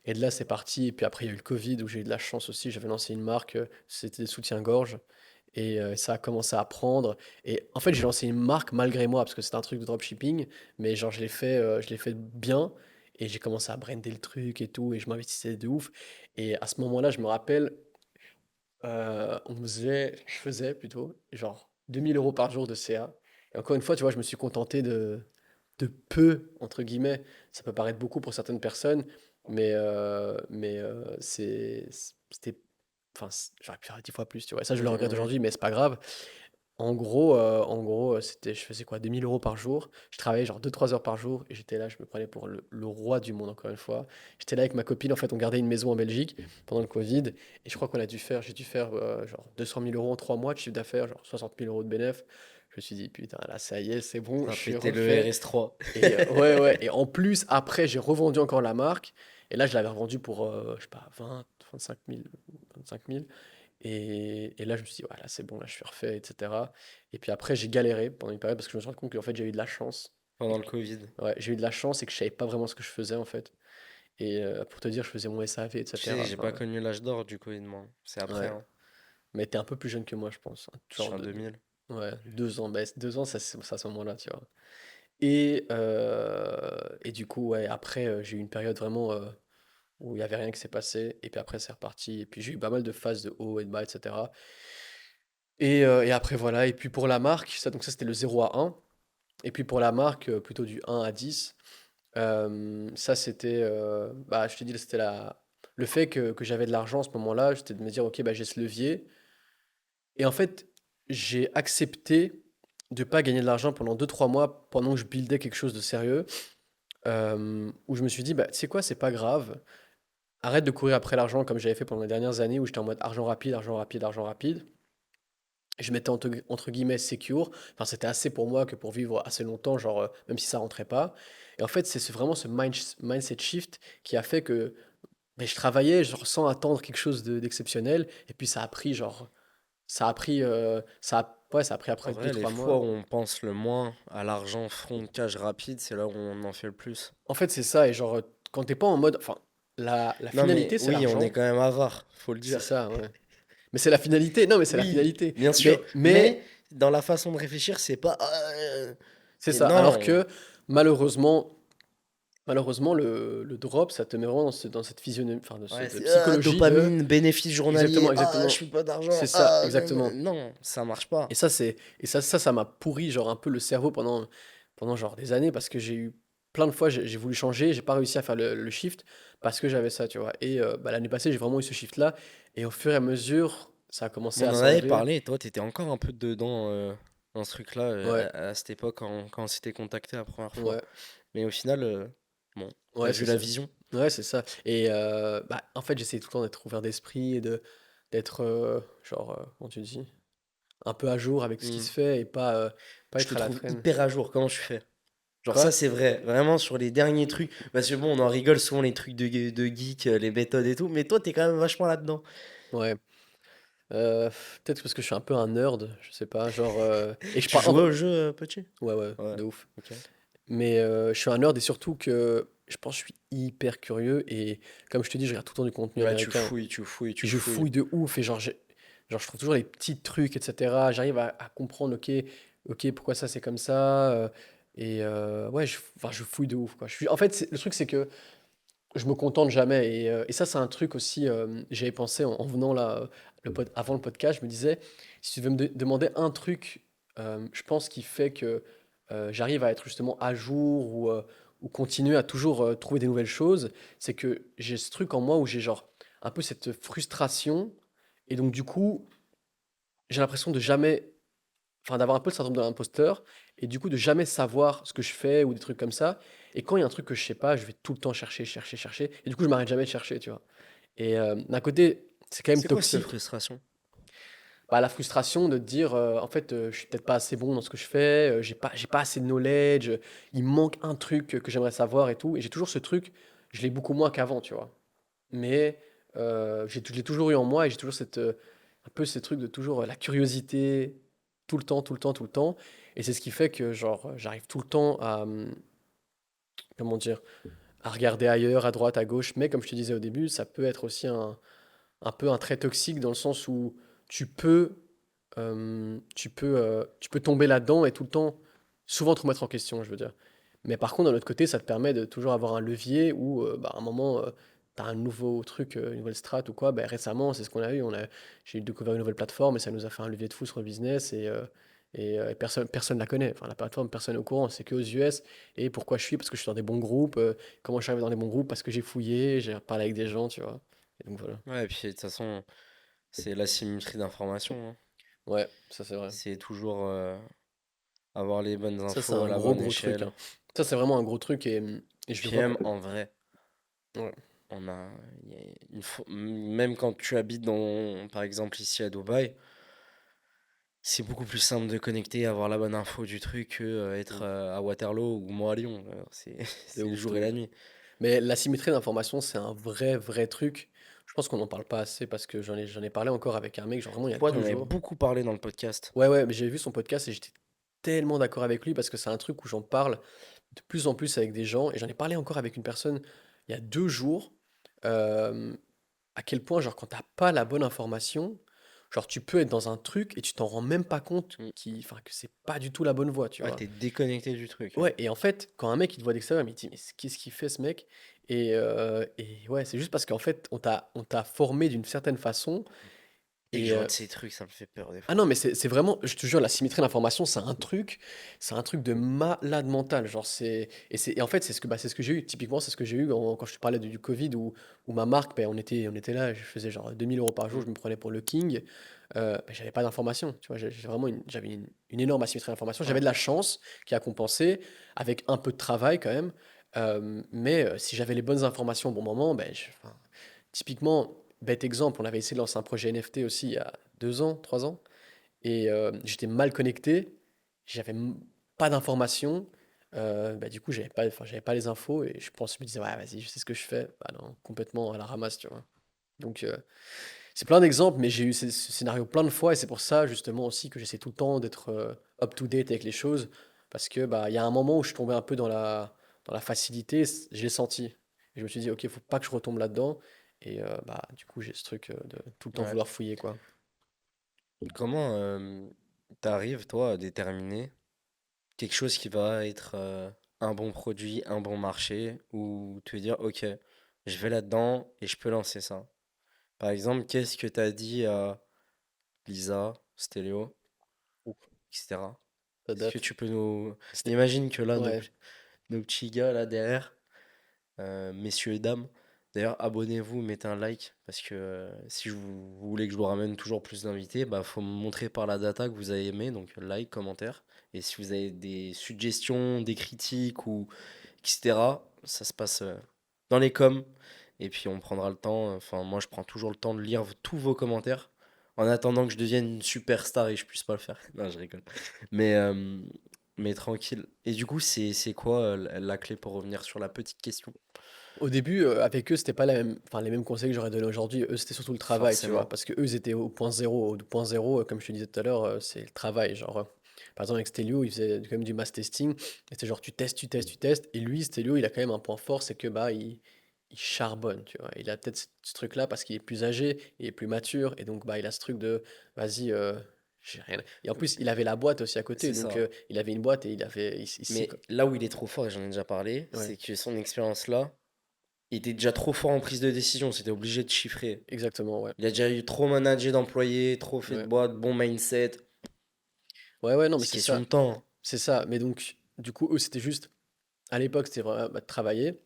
Et de là, c'est parti. Et puis après, il y a eu le Covid où j'ai eu de la chance aussi. J'avais lancé une marque, c'était des soutiens-gorge. Et ça a commencé à prendre. Et en fait, j'ai lancé une marque malgré moi, parce que c'était un truc de dropshipping. Mais genre, je l'ai fait bien. Et j'ai commencé à brander le truc et tout. Et je m'investissais de ouf. Et à ce moment-là, je me rappelle, je faisais plutôt, genre 2 000 euros par jour de CA. Et encore une fois, tu vois, je me suis contenté de peu, entre guillemets. Ça peut paraître beaucoup pour certaines personnes, mais c'était. Enfin, j'aurais pu faire 10 fois plus, tu vois. Et ça, je le regrette Mhm. aujourd'hui, mais c'est pas grave. En gros, je faisais quoi, 2 000 euros par jour. Je travaillais genre 2 3 heures par jour et j'étais là, je me prenais pour le roi du monde, encore une fois. J'étais là avec ma copine, en fait, on gardait une maison en Belgique pendant le Covid et je crois j'ai dû faire genre 200 000 euros en 3 mois de chiffre d'affaires, genre 60 000 euros de bénéf. Je me suis dit, putain, là, ça y est, c'est bon, Ça a je suis pété le refait. RS3. Et ouais. Et en plus, après, j'ai revendu encore la marque. Et là, je l'avais revendu pour, je sais pas, 20, 25 000, 25 000. Et là, je me suis dit, ouais, là, c'est bon, là, je suis refait, etc. Et puis après, j'ai galéré pendant une période parce que je me suis rendu compte qu'en fait, j'ai eu de la chance. Et Pendant le que- Covid. ouais, j'ai eu de la chance et que je savais pas vraiment ce que je faisais, en fait. Et pour te dire, je faisais mon SAV, Tu sais, etc. j'ai pas Enfin, connu l'âge d'or du Covid, moi. C'est après, ouais. hein. Mais t'es un peu plus jeune que moi, je pense. Je suis Genre en 2000. ouais, 2 ans. Bah, 2 ans, c'est à ce moment-là, tu vois. Et du coup, ouais, après, j'ai eu une période vraiment où il n'y avait rien qui s'est passé. Et puis après, c'est reparti. Et puis j'ai eu pas mal de phases de haut et de bas, etc. Et après, voilà. Et puis pour la marque, donc ça, c'était le 0 à 1. Et puis pour la marque, plutôt du 1 à 10. Ça, c'était, bah, je te dis, c'était le fait que j'avais de l'argent à ce moment-là, c'était de me dire, ok, bah, j'ai ce levier. Et en fait, j'ai accepté de pas gagner de l'argent pendant 2 3 mois pendant que je buildais quelque chose de sérieux, où je me suis dit, bah, tu sais quoi, c'est pas grave. Arrête de courir après l'argent comme j'avais fait pendant les dernières années où j'étais en mode argent rapide, argent rapide, argent rapide. Je m'étais entre guillemets secure. Enfin, c'était assez pour moi que pour vivre assez longtemps, genre, même si ça rentrait pas. Et en fait, c'est vraiment ce mindset shift qui a fait que ben, je travaillais genre, sans attendre quelque chose d'exceptionnel. Et puis ça a pris, genre, ouais, ça a pris En après deux vrai, les trois fois mois. où on pense le moins à l'argent front cash rapide, c'est là où on en fait le plus. En fait, c'est ça. Et genre, quand t'es pas en mode. Enfin, la Non, mais finalité, c'est oui, on est l'argent. quand même avare, faut le C'est dire. ça, ouais. Mais c'est la finalité. Non, mais c'est la Oui, finalité. bien sûr. Mais Mais dans la façon de réfléchir, c'est pas. c'est Et ça. Alors non. que, malheureusement, malheureusement le drop, ça te met vraiment dans cette physionomie, enfin, de Ouais, cette c'est psychologie de. dopamine, bénéfice journalier. Exactement, Ah, je exactement. fais pas d'argent. C'est ça, Ah, non, non, exactement. non, ça marche pas. Et ça m'a pourri, genre, un peu le cerveau pendant genre, des années parce que j'ai eu plein de fois, j'ai voulu changer, j'ai pas réussi à faire le shift parce que j'avais ça, tu vois. Et bah, l'année passée, j'ai vraiment eu ce shift-là. Et au fur et à mesure, ça a commencé On à en avait s'enlever. parlé, et toi, t'étais encore un peu dedans dans ce truc-là Ouais, à cette époque quand on s'était contacté la première fois. ouais, Mais au final, bon, t'as ouais, vu c'est la ça. vision. Ouais, c'est ça. Et bah, en fait, j'essayais tout le temps d'être ouvert d'esprit et d'être, genre, comment tu dis, un peu à jour avec ce qui Hmm. se fait et pas Je te être à la trouve traîne. hyper à jour, comment je fais? Genre Quoi? ça c'est vrai, vraiment sur les derniers trucs. Parce que bon, on en rigole souvent les trucs de geek, les méthodes et tout, mais toi t'es quand même vachement là-dedans. Ouais. Peut-être parce que je suis un peu un nerd, je sais pas, genre, et je Tu parle jouais au jeu, petit? ouais, ouais, Ouais, de ouf. ok. Mais je suis un nerd et surtout que je pense que je suis hyper curieux et comme je te dis, je regarde tout le temps du contenu Ouais, tu américain fouilles, tu fouilles, et tu je fouilles. fouille de ouf et genre je trouve toujours les petits trucs, etc. J'arrive à comprendre, ok, pourquoi ça c'est comme ça. Et ouais, enfin, je fouille de ouf, quoi. En fait, le truc c'est que je me contente jamais. Et ça, c'est un truc aussi, j'avais pensé en venant là, avant le podcast, je me disais, si tu veux demander un truc, je pense qui fait que j'arrive à être justement à jour ou continuer à toujours trouver des nouvelles choses, c'est que j'ai ce truc en moi où j'ai genre un peu cette frustration. Et donc, du coup, j'ai l'impression de jamais, enfin, d'avoir un peu le syndrome de l'imposteur et du coup de jamais savoir ce que je fais ou des trucs comme ça. Et quand il y a un truc que je sais pas, je vais tout le temps chercher, chercher, chercher. Et du coup, je m'arrête jamais de chercher, tu vois. Et d'un côté, c'est quand même C'est quoi cette toxique. frustration? Bah, la frustration de te dire, en fait, je suis peut-être pas assez bon dans ce que je fais, j'ai pas assez de knowledge, il me manque un truc que j'aimerais savoir et tout. Et j'ai toujours ce truc, je l'ai beaucoup moins qu'avant, tu vois. Mais je l'ai toujours eu en moi et j'ai toujours un peu ces trucs de toujours la curiosité, tout le temps, tout le temps, tout le temps. Et c'est ce qui fait que genre, j'arrive tout le temps à, comment dire, à regarder ailleurs, à droite, à gauche. Mais comme je te disais au début, ça peut être aussi un peu un trait toxique dans le sens où tu peux, tu peux tomber là-dedans et tout le temps, souvent te remettre en question, je veux dire. Mais par contre, d'un autre côté, ça te permet de toujours avoir un levier où, bah, à un moment, tu as un nouveau truc, une nouvelle strat ou quoi. Bah, récemment, c'est ce qu'on a eu. J'ai découvert une nouvelle plateforme et ça nous a fait un levier de fou sur le business et personne ne la connaît. Enfin, la plateforme, personne n'est au courant. C'est que aux US. Et pourquoi je suis? Parce que je suis dans des bons groupes. Comment je suis arrivé dans des bons groupes? Parce que j'ai fouillé, j'ai parlé avec des gens, tu vois. Et donc voilà. Ouais, et puis de toute façon, c'est la symétrie d'information, hein. Ouais, ça c'est vrai. C'est toujours avoir les bonnes Ça, c'est infos à un la gros, bonne gros truc, échelle. hein. Ça, c'est vraiment un gros truc et je le Puis vois. même en vrai, Ouais. on a, il y a même quand tu habites dans, par exemple ici à Dubaï, C'est beaucoup plus simple de connecter, avoir la bonne info du truc que être Mm. à Waterloo ou moi à Lyon. C'est De c'est le ouf, jour de et la ouf. nuit. Mais la symétrie d'information, c'est un vrai, vrai truc. Je pense qu'on n'en parle pas assez parce que j'en ai parlé encore avec un mec, genre vraiment il y a Fouad, on deux avait jours. beaucoup parlé dans le podcast. Ouais, ouais, mais j'ai vu son podcast et j'étais tellement d'accord avec lui parce que c'est un truc où j'en parle de plus en plus avec des gens et j'en ai parlé encore avec une personne il y a 2 jours. euh, à quel point, genre, quand t'as pas la bonne information, genre, tu peux être dans un truc et tu t'en rends même pas compte Mm. enfin, que c'est pas du tout la bonne voie, tu Ouais, vois. t'es déconnecté du truc, hein. Ouais, et en fait, quand un mec il te voit d'extérieur, il me dit, mais qu'est-ce qu'il fait ce mec? Et ouais, c'est juste parce qu'en fait, on t'a formé d'une certaine façon. Dès que Et je vois de ces trucs, ça me fait peur des ah fois. non, mais c'est vraiment, je te jure, la symétrie d'information, c'est un truc de malade mental. Genre, et en fait, c'est ce que j'ai eu. Typiquement, c'est ce que j'ai eu quand je te parlais du Covid, où ma marque, ben, on était là, je faisais genre 2 000 € par jour, Mm. je me prenais pour le king. Ben, j'avais pas d'information. Tu vois, j'avais une énorme asymétrie d'information. J'avais Ouais. de la chance qui a compensé avec un peu de travail quand même. Mais si j'avais les bonnes informations au bon moment, ben, enfin, typiquement, bête exemple, on avait essayé de lancer un projet NFT aussi il y a 2 ans, 3 ans. Et j'étais mal connecté, j'avais pas d'informations. Bah, du coup, j'avais pas les infos et je me disais, ouais, vas-y, je sais ce que je fais. Bah non, complètement à la ramasse, tu vois. Donc, c'est plein d'exemples, mais j'ai eu ce scénario plein de fois et c'est pour ça, justement, aussi que j'essaie tout le temps d'être up-to-date avec les choses parce que bah, il y a un moment où je suis tombé un peu dans la facilité, je l'ai senti. Et je me suis dit, ok, faut pas que je retombe là-dedans. Et bah, du coup, j'ai ce truc de tout le temps Ouais. vouloir fouiller, quoi. Comment t'arrives, toi, à déterminer quelque chose qui va être un bon produit, un bon marché, ou te dire, ok, je vais là-dedans et je peux lancer ça. Par exemple, qu'est-ce que t'as dit à Lisa, Stelio, Ouf, etc. ça Est-ce que date. tu peux nous... C'était. Imagine que là, Ouais. nos petits gars là derrière, messieurs et dames, d'ailleurs, abonnez-vous, mettez un like, parce que si vous voulez que je vous ramène toujours plus d'invités, bah faut me montrer par la data que vous avez aimé, donc like, commentaire. Et si vous avez des suggestions, des critiques ou etc., ça se passe dans les coms. Et puis on prendra le temps, enfin moi je prends toujours le temps de lire tous vos commentaires, en attendant que je devienne une superstar et je puisse pas le faire. Non, je rigole. Mais, euh, mais tranquille. Et du coup, c'est quoi la clé pour revenir sur la petite question? Au début, avec eux, c'était pas enfin, les mêmes conseils que j'aurais donné aujourd'hui. Eux, c'était surtout le travail, tu vois. Forcément. Parce que eux, ils étaient au point zéro. Au point zéro, comme je te disais tout à l'heure, c'est le travail. Genre, par exemple, avec Stelio, il faisait quand même du mass testing. Et c'est genre, tu testes, tu testes, tu testes. Et lui, Stelio, il a quand même un point fort, c'est que bah, il charbonne, tu vois. Il a peut-être ce truc-là parce qu'il est plus âgé, il est plus mature. Et donc, bah, il a ce truc de, vas-y, j'ai rien. Et en plus, il avait la boîte aussi à côté. C'est Donc, ça. il avait une boîte et Mais là où il est trop fort, et j'en ai déjà parlé, Ouais, c'est que son expérience-là, il était déjà trop fort en prise de décision, c'était obligé de chiffrer. exactement, ouais. Il a déjà eu trop managé d'employés, trop fait de Ouais, boîte, bon mindset. ouais, ouais, non, mais C'est c'est question ça. de temps, hein. C'est ça, mais donc, du coup, eux, c'était juste, à l'époque, c'était vraiment bah, de travailler.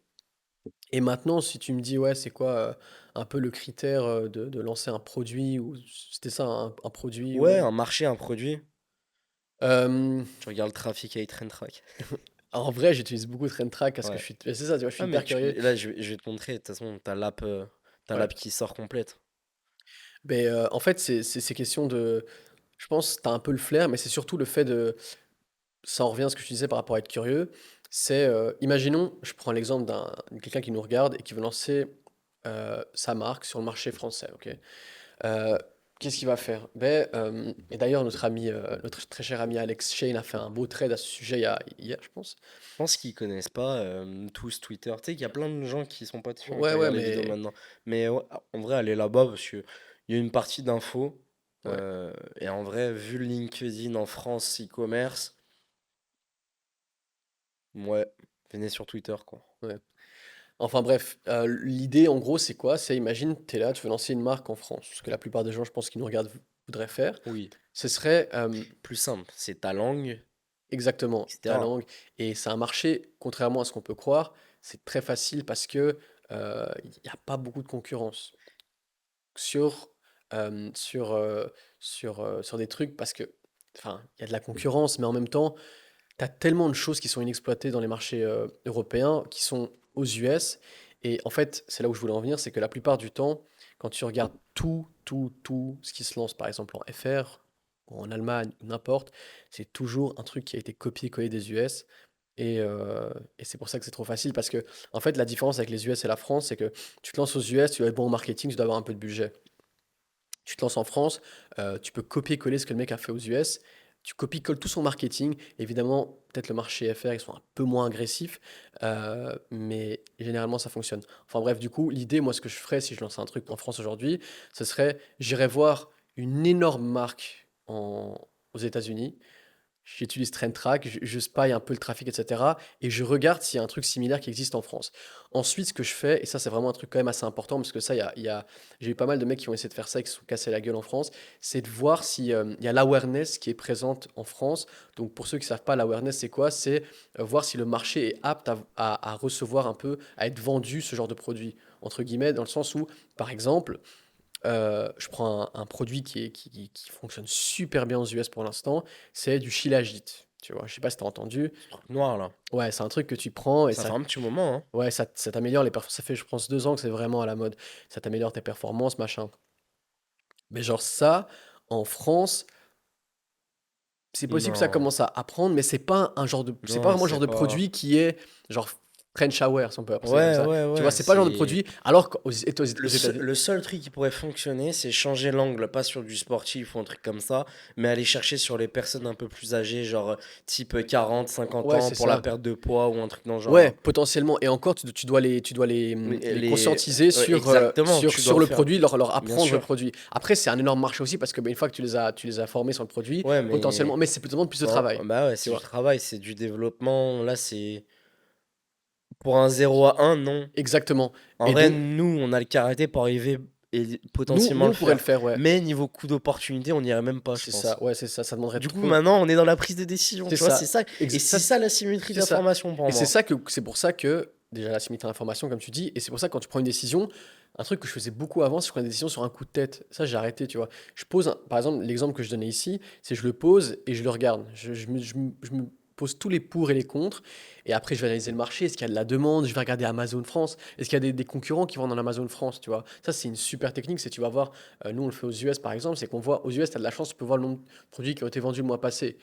Et maintenant, si tu me dis, ouais, c'est quoi un peu le critère de lancer un produit, ou c'était ça, un produit, Ouais, ou... un marché, un produit. Euh, Tu regardes le trafic avec Train Track. En vrai, j'utilise beaucoup Traintrack parce que Ouais. je suis... C'est ça, tu vois, je suis Ah, mais hyper curieux. là, je vais te montrer. De toute façon, t'as Ouais. l'app qui sort complète. Mais en fait, c'est question de... Je pense que tu as un peu le flair, mais c'est surtout le fait de... Ça en revient à ce que je disais par rapport à être curieux. C'est, imaginons, je prends l'exemple quelqu'un qui nous regarde et qui veut lancer sa marque sur le marché français, ok? Euh, Qu'est-ce qu'il va faire? Et d'ailleurs, notre très cher ami Alex Shane a fait un beau trade à ce sujet hier, je pense. Je pense qu'ils connaissent pas tous Twitter. Tu sais qu'il y a plein de gens qui sont pas dessus, hein, Ouais, qui ouais, regardent les vidéos mais maintenant. Mais ouais, en vrai, allez là-bas parce que il y a une partie d'infos. ouais, Et en vrai, vu le LinkedIn en France e-commerce, ouais, venez sur Twitter, quoi. ouais. Enfin bref, l'idée en gros, c'est quoi? C'est imagine, tu es là, tu veux lancer une marque en France. Ce que la plupart des gens, je pense, qui nous regardent voudraient faire. Oui, Ce serait plus simple, c'est ta langue, exactement ta etc. langue. Et c'est un marché, contrairement à ce qu'on peut croire, c'est très facile parce que il n'y a pas beaucoup de concurrence sur, euh, sur, euh, sur des trucs parce que, enfin, il y a de la concurrence, mais en même temps, tu as tellement de choses qui sont inexploitées dans les marchés européens, qui sont aux US. Et en fait, c'est là où je voulais en venir, c'est que la plupart du temps, quand tu regardes tout ce qui se lance, par exemple en FR, en Allemagne, n'importe, c'est toujours un truc qui a été copié-collé des US. Et c'est pour ça que c'est trop facile parce que, en fait, la différence avec les US et la France, c'est que tu te lances aux US, tu dois être bon en marketing, tu dois avoir un peu de budget. Tu te lances en France, tu peux copier-coller ce que le mec a fait aux US. Tu copies-colles tout son marketing. Évidemment, peut-être le marché FR, ils sont un peu moins agressifs, mais généralement, ça fonctionne. Enfin bref, du coup, l'idée, moi, ce que je ferais si je lançais un truc en France aujourd'hui, ce serait, j'irais voir une énorme marque aux États-Unis. J'utilise TrendTrack, je spy un peu le trafic, etc. Et je regarde s'il y a un truc similaire qui existe en France. Ensuite, ce que je fais, et ça c'est vraiment un truc quand même assez important, parce que ça, j'ai eu pas mal de mecs qui ont essayé de faire ça et qui se sont cassés la gueule en France, c'est de voir s'il y a l'awareness qui est présente en France. Donc pour ceux qui ne savent pas, l'awareness c'est quoi? C'est voir si le marché est apte à recevoir un peu, à être vendu ce genre de produit, entre guillemets, dans le sens où, par exemple, je prends un produit qui fonctionne super bien aux US pour l'instant, c'est du Shilajit. Tu vois, je sais pas si tu as entendu. Truc noir là. Ouais, c'est un truc que tu prends et Ça fait ça, un petit moment, hein. ouais, ça t'améliore les performances. Ça fait, je pense, 2 ans que c'est vraiment à la mode. Ça t'améliore tes performances, machin. Mais genre ça, en France, c'est possible que ça Non, commence à prendre, mais c'est pas non, vraiment le genre c'est de pas. produit qui est genre French Hour, si on peut appeler ça comme Ouais, ça. ouais, Tu vois, ouais. c'est pas le genre de C'est. produit. Alors qu'aux États-Unis, Le seul truc qui pourrait fonctionner, c'est changer l'angle, pas sur du sportif ou un truc comme ça, mais aller chercher sur les personnes un peu plus âgées, genre type 40, 50 ouais, ans c'est pour la ça. perte de poids ou un truc dans le genre Ouais, là. potentiellement. Et encore, tu dois les conscientiser Ouais, sur, exactement, tu dois sur le faire. produit, leur Bien apprendre le sûr. produit. Après, c'est un énorme marché aussi parce que une fois que tu les as formés sur le produit, Ouais, potentiellement, mais. mais c'est plutôt plus de travail. Bah ouais, Tu c'est du vois. travail, c'est du développement. Là, c'est. Pour un 0 à 1 non. Exactement. En Et vrai, donc, nous, on a le karaté pour arriver et nous potentiellement on le pourrait le faire. faire, ouais. Mais niveau coût d'opportunité, on n'irait même pas, je C'est ça, pense. ouais, c'est ça. Ça demanderait Du coup, trop. maintenant, on est dans la prise de décision, C'est tu vois, c'est ça. ça. Et Ça, c'est ça la symétrie c'est ça. d'information pour Et moi. c'est pour ça que, déjà, la symétrie d'information, comme tu dis, et c'est pour ça que quand tu prends une décision, un truc que je faisais beaucoup avant, c'est que je prenais des décisions sur un coup de tête. Ça, j'ai arrêté, tu vois. Par exemple, l'exemple que je donnais ici, c'est je le pose et je le regarde. Je me pose tous les pour et les contre, et après, je vais analyser le marché. Est-ce qu'il y a de la demande? Je vais regarder Amazon France. Est-ce qu'il y a des concurrents qui vendent en Amazon France, tu vois? Ça, c'est une super technique. C'est, tu vas voir, nous, on le fait aux US, par exemple, c'est qu'on voit aux US, tu as de la chance, tu peux voir le nombre de produits qui ont été vendus le mois passé.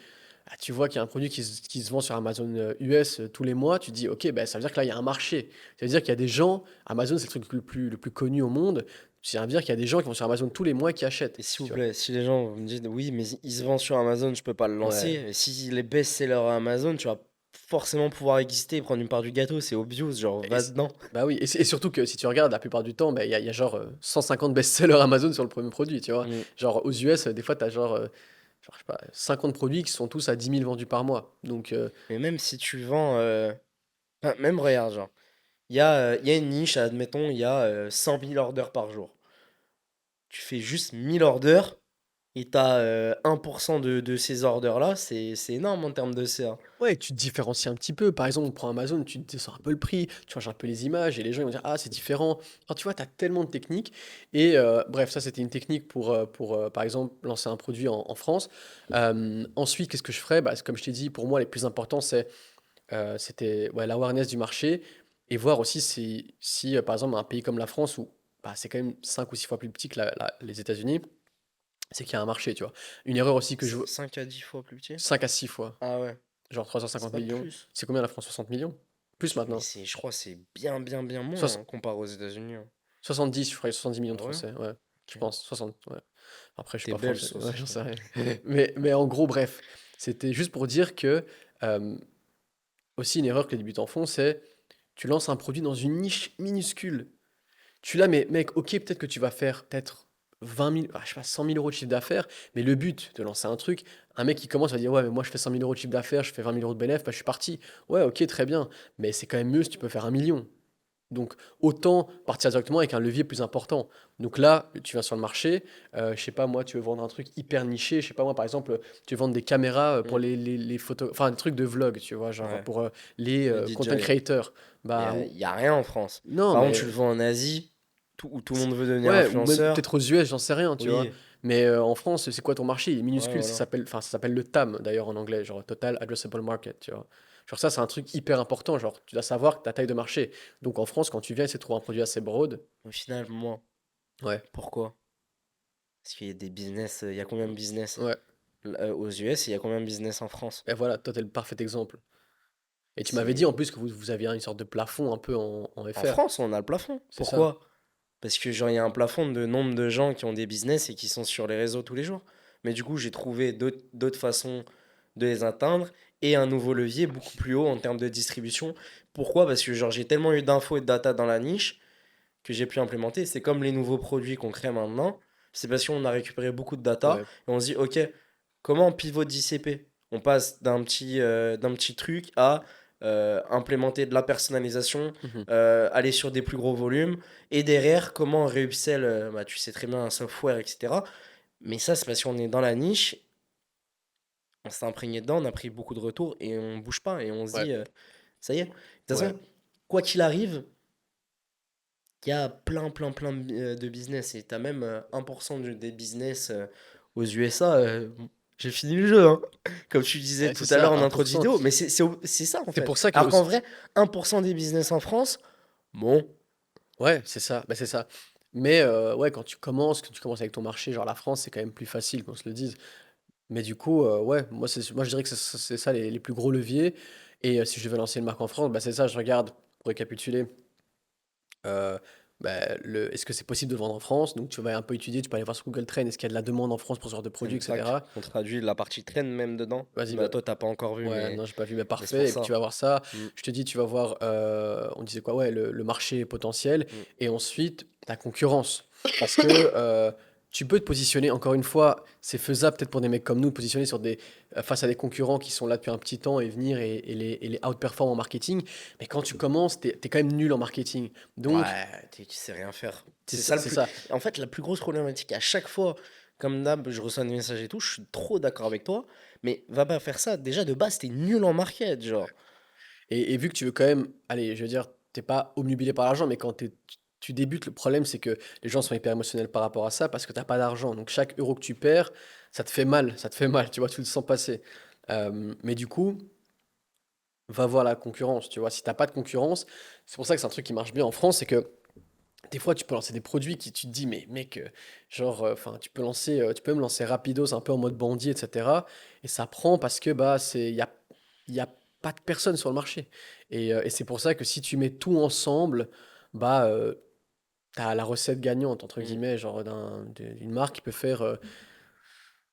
Ah, tu vois qu'il y a un produit qui se vend sur Amazon US tous les mois, tu dis, ok, ben, ça veut dire que là, il y a un marché. Ça veut dire qu'il y a des gens, Amazon, c'est le truc le plus connu au monde, ça veut dire qu'il y a des gens qui vont sur Amazon tous les mois et qui achètent. Et s'il vous Tu vois. plaît, si les gens me disent oui, mais il se vend sur Amazon, je peux pas le lancer. Ouais. Et si les best-sellers à Amazon, tu vas forcément pouvoir exister et prendre une part du gâteau, c'est obvious, genre Et va dedans. bah oui, et surtout que si tu regardes, la plupart du temps, ben, il y a genre 150 best-sellers Amazon sur le premier produit, tu vois. Mm. Genre aux US, des fois, tu as genre, je sais pas, 50 produits qui sont tous à 10 000 vendus par mois. Donc, Mais même si tu vends, enfin, même regarde, genre, il y a une niche, admettons, il y a 100 000 orders par jour. Tu fais juste 1000 orders et t'as 1% de ces orders-là, c'est énorme en termes de CA. ouais, tu te différencies un petit peu. Par exemple, on prend Amazon, tu descends un peu le prix, tu changes un peu les images et les gens ils vont dire, ah, c'est différent. Alors, tu vois, tu as tellement de techniques. Et bref, ça, c'était une technique pour par exemple, lancer un produit en France. Ensuite, qu'est-ce que je ferais? Bah, comme je t'ai dit, pour moi, les plus importants, c'était ouais, l'awareness du marché et voir aussi si par exemple, un pays comme la France, où bah, c'est quand même 5 ou 6 fois plus petit que les États-Unis, c'est qu'il y a un marché, tu vois. Une erreur aussi que je vois, 5 à 10 fois plus petit? 5 à 6 fois. Ah ouais, Genre c'est 350 pas millions. plus. C'est combien la France? 60 millions? Plus Mais maintenant. c'est, je crois, c'est bien, bien, bien moins Soix- hein, comparé aux États-Unis, hein. 70, je crois, 70 millions Ah de ouais? Français, ouais. Je Ok. pense, 60, ouais. Après, je suis T'es pas belge, français, ça ouais, aussi, j'en je sais crois. rien. Mais en gros, bref, c'était juste pour dire que euh, aussi une erreur que les débutants font, c'est tu lances un produit dans une niche minuscule. Tu l'as, mais mec, ok, peut-être que tu vas faire peut-être 20 000, je sais pas, 100 000 euros de chiffre d'affaires, mais le but de lancer un truc, un mec qui commence va dire, ouais, mais moi je fais 100 000 euros de chiffre d'affaires, je fais 20 000 euros de bénéfice, bah, je suis parti. Ouais, ok, très bien, mais c'est quand même mieux si tu peux faire 1 million. Donc, autant partir directement avec un levier plus important. Donc là, tu viens sur le marché, je sais pas moi, tu veux vendre un truc hyper niché, je sais pas moi, par exemple, tu veux vendre des caméras pour Mm. les photos, enfin un truc de vlog, tu vois, genre Ouais, pour les les content DJI. creators. Mais Bah il y a rien en France. non, Par contre, tu le mais vends en Asie, où tout le c'est- monde veut devenir ouais, ou même influenceur. peut-être aux US, j'en sais rien, tu vois. Oui, Mais en France, c'est quoi ton marché? Il est ouais, minuscule, voilà. ça s'appelle le TAM d'ailleurs en anglais, genre Total Addressable Market, tu vois. Genre ça, c'est un truc hyper important, genre tu dois savoir ta taille de marché. Donc en France, quand tu viens essayer de trouver un produit assez broad, Au final, moi, ouais, pourquoi? Parce qu'il y a des business, il y a combien de business? ouais. aux US, il y a combien de business en France? Et voilà, toi, t'es le parfait exemple. Et tu m'avais dit en C'est... plus que vous aviez une sorte de plafond un peu en En FR. France, on a le plafond. C'est ça. Pourquoi? Parce que genre, il y a un plafond de nombre de gens qui ont des business et qui sont sur les réseaux tous les jours. Mais du coup, j'ai trouvé d'autres façons de les atteindre et un nouveau levier beaucoup plus haut en termes de distribution. Pourquoi? Parce que genre, j'ai tellement eu d'infos et de data dans la niche que j'ai pu implémenter. C'est comme les nouveaux produits qu'on crée maintenant. C'est parce qu'on a récupéré beaucoup de data Ouais. et on se dit, OK, comment on pivote d'ICP? On passe d'un petit truc à implémenter de la personnalisation, Mhm. aller sur des plus gros volumes. Et derrière, comment on réupsell, bah, tu sais très bien, un software, etc. Mais ça, c'est parce qu'on est dans la niche, on s'est imprégné dedans, on a pris beaucoup de retours et on bouge pas. Et on se Ouais. dit, ça y est. De toute Ouais. façon, quoi qu'il arrive, il y a plein de business. Et tu as même 1% des business aux USA. J'ai fini le jeu, hein. Comme tu disais Ouais, tout c'est à l'heure ça, en intro de 1%. vidéo. Mais c'est ça, en C'est fait. pour ça que Alors qu'en aussi. vrai, 1% des business en France, bon, Ouais, c'est ça. Bah, c'est ça. Mais ouais, quand tu commences avec ton marché, genre la France, c'est quand même plus facile qu'on se le dise. Mais du coup, ouais, moi je dirais que c'est ça les plus gros leviers. Et si je devais lancer une marque en France, bah, c'est ça, je regarde, pour récapituler, euh, bah, est-ce que c'est possible de vendre en France? Donc tu vas un peu étudier, tu peux aller voir sur Google Trend, est-ce qu'il y a de la demande en France pour ce genre de produit, exact. etc. On traduit la partie traîne même dedans. Vas-y, Bah, toi, t'as pas encore vu, ouais, non, j'ai pas vu, mais mais c'est pour parfait. Et puis tu ça. vas voir ça. Mm, Je te dis, tu vas voir, on disait quoi? Ouais, le marché potentiel. mm. Et ensuite, ta concurrence. Parce que tu peux te positionner, encore une fois, c'est faisable peut-être pour des mecs comme nous, de positionner face à des concurrents qui sont là depuis un petit temps et venir et les outperform en marketing. Mais quand tu commences, t'es quand même nul en marketing. Donc, Ouais, tu sais rien faire. c'est C'est ça. ça le c'est plus. ça. En fait, la plus grosse problématique, à chaque fois, comme d'hab, je reçois des messages et tout, je suis trop d'accord avec toi, mais va pas faire ça. Déjà, de base, t'es nul en market, genre. Et vu que tu veux quand même, allez, je veux dire, t'es pas obnubilé par l'argent, mais quand tu débutes, le problème c'est que les gens sont hyper émotionnels par rapport à ça parce que t'as pas d'argent. Donc chaque euro que tu perds, ça te fait mal, tu vois, tu le sens passer. Mais du coup, va voir la concurrence, tu vois. Si t'as pas de concurrence, c'est pour ça que c'est un truc qui marche bien en France, c'est que des fois tu peux lancer des produits qui tu te dis, mais mec, genre, enfin, tu peux me lancer rapidos un peu en mode bandit, etc. Et ça prend parce que bah il y a pas de personne sur le marché. Et c'est pour ça que si tu mets tout ensemble, bah t'as la recette gagnante entre Mm. guillemets, genre d'une marque qui peut faire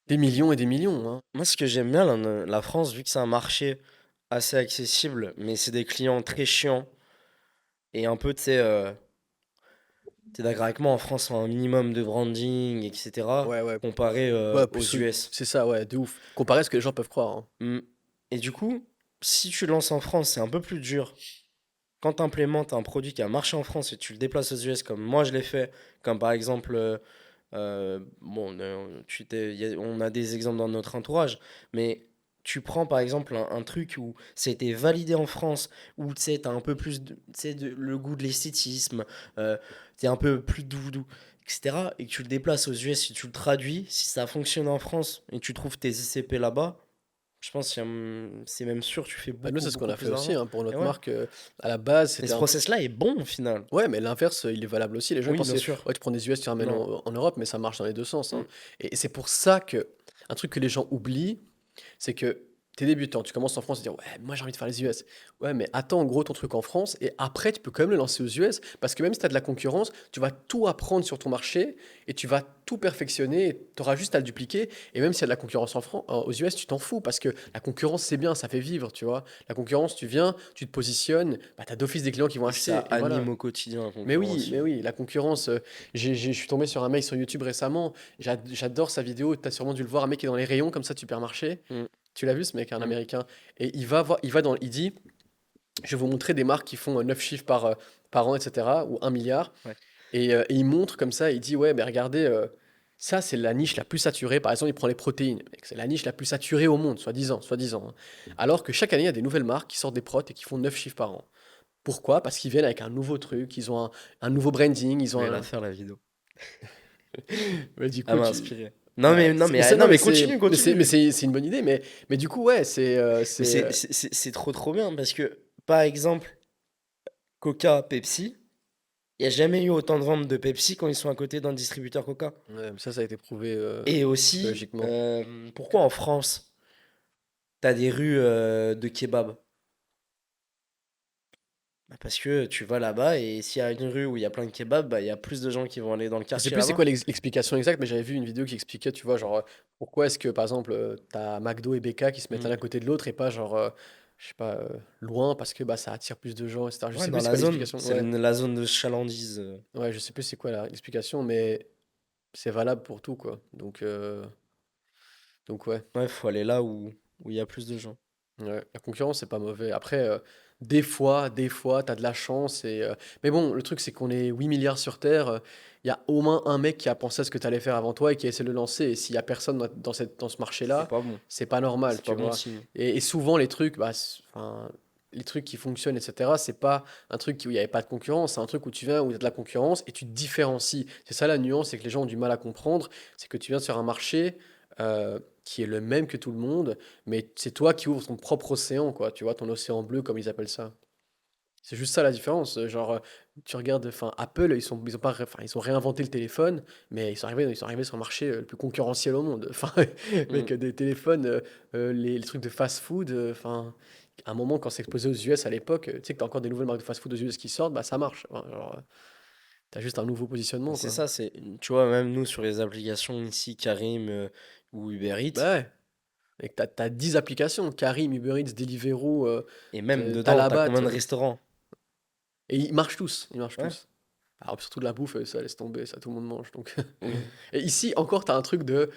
des millions et des millions, hein. Moi, ce que j'aime bien, la France, vu que c'est un marché assez accessible, mais c'est des clients très chiants, et un peu, tu sais, t'es d'accord avec moi, en France, on a un minimum de branding, etc., Ouais, ouais, comparé ouais, aux plus, US. c'est ça, ouais, de ouf. Comparé à ce que les gens peuvent croire, hein. Mm. Et du coup, si tu lances en France, c'est un peu plus dur. Quand tu implémentes un produit qui a marché en France et tu le déplaces aux US comme moi je l'ai fait, comme par exemple, bon, on a des exemples dans notre entourage, mais tu prends par exemple un truc où c'était validé en France, où tu sais, t'as un peu plus tu sais, le goût de l'esthétisme, t'es un peu plus doudou, etc. Et que tu le déplaces aux US, si tu le traduis, si ça fonctionne en France et tu trouves tes ICP là-bas, je pense que c'est même sûr, tu fais Bah, nous, c'est ce qu'on beaucoup a fait plus aussi d'argent. hein, pour Et notre ouais. marque. À la base, Et c'était ce un. process-là est bon au final. Ouais, mais l'inverse, il est valable aussi. Les gens ils Oui, bien pensaient, sûr. ouais, tu prends des US, tu ramènes Non. en Europe, mais ça marche dans les deux sens, hein. Mm. Et c'est pour ça que, un truc que les gens oublient, c'est que t'es débutant, tu commences en France et dire, ouais, moi j'ai envie de faire les US. Ouais, mais attends, en gros, ton truc en France, et après, tu peux quand même le lancer aux US, parce que même si tu as de la concurrence, tu vas tout apprendre sur ton marché, et tu vas tout perfectionner, tu auras juste à le dupliquer, et même s'il y a de la concurrence aux US, tu t'en fous, parce que la concurrence, c'est bien, ça fait vivre, tu vois. La concurrence, tu viens, tu te positionnes, bah, tu as d'office des clients qui vont Et ça acheter, et anime voilà. au quotidien la concurrence. Mais oui, la concurrence. Je suis tombé sur un mec sur YouTube récemment. J'adore sa vidéo. Tu as sûrement dû le voir. Un mec qui est dans les rayons comme ça de supermarché. Mm. Tu l'as vu, ce mec, un Mm. américain. Et il dit, je vais vous montrer des marques qui font 9 chiffres par an, etc. Ou 1 milliard. Ouais. Et il montre comme ça. Il dit, ouais, mais regardez, ça, c'est la niche la plus saturée. Par exemple, il prend les protéines. Mec, c'est la niche la plus saturée au monde, soi-disant, hein. Alors que chaque année, il y a des nouvelles marques qui sortent des protes et qui font 9 chiffres par an. Pourquoi? Parce qu'ils viennent avec un nouveau truc, ils ont un nouveau branding, ils Je ont vais la un. faire la vidéo. Ouais, du Elle coup, m'a tu. inspiré. Ouais, Non, mais continue, continue. c'est une bonne idée, mais du coup, ouais, Mais c'est trop bien parce que, par exemple, Coca, Pepsi, Il n'y a jamais eu autant de ventes de Pepsi quand ils sont à côté d'un distributeur Coca. Ouais, mais ça a été prouvé Et aussi, logiquement. pourquoi en France, t'as des rues de kebab? Bah, parce que tu vas là-bas et s'il y a une rue où il y a plein de kebabs, bah, il y a plus de gens qui vont aller dans le Je sais quartier plus c'est là-bas. quoi l'explication exacte, mais j'avais vu une vidéo qui expliquait, tu vois, genre, pourquoi est-ce que, par exemple, t'as McDo et BK qui se mettent Mm. l'un à côté de l'autre et pas, genre, je sais pas, loin parce que bah, ça attire plus de gens, etc. Je Ouais, sais dans plus c'est la quoi zone. l'explication. C'est Ouais, la zone de chalandise. ouais, je sais plus c'est quoi l'explication, mais c'est valable pour tout, quoi. Donc ouais. Ouais, faut aller là où il y a plus de gens. Ouais, la concurrence, c'est pas mauvais. Après, des fois, t'as de la chance. Mais bon, le truc, c'est qu'on est 8 milliards sur Terre. Il y a au moins un mec qui a pensé à ce que t'allais faire avant toi et qui a essayé de le lancer. Et s'il y a personne dans ce C'est marché-là, pas bon. c'est pas normal, C'est tu pas bon vois. signe. Et souvent, les trucs, bah, enfin, les trucs qui fonctionnent, etc., c'est pas un truc où il n'y avait pas de concurrence. C'est un truc où tu viens, où il y a de la concurrence et tu te différencies. C'est ça la nuance, c'est que les gens ont du mal à comprendre. C'est que tu viens sur un marché qui est le même que tout le monde. Mais c'est toi qui ouvres ton propre océan, quoi. Tu vois, ton océan bleu, comme ils appellent ça. C'est juste ça la différence. Genre, tu regardes, enfin, Apple, ils ont pas, enfin, ils ont réinventé le téléphone, mais ils sont arrivés sur le marché le plus concurrentiel au monde. Enfin, Mm. mec, des téléphones, les trucs de fast-food, enfin, à un moment, quand c'est exposé aux US à l'époque, tu sais que t'as encore des nouvelles marques de fast-food aux US qui sortent, bah ça marche. Enfin, genre, t'as juste un nouveau positionnement, C'est quoi. ça, tu vois, même nous sur les applications ici, Karim ou Uber Eats, Bah ouais. Et que t'as 10 applications, Carim, Uber Eats, Deliveroo, et même dedans, t'as Talabat. combien de restaurants? Et ils marchent tous, ils marchent Ouais. tous. Alors, surtout de la bouffe, ça laisse tomber, ça tout le monde mange. Donc. Mm. Et ici, encore, t'as un truc de.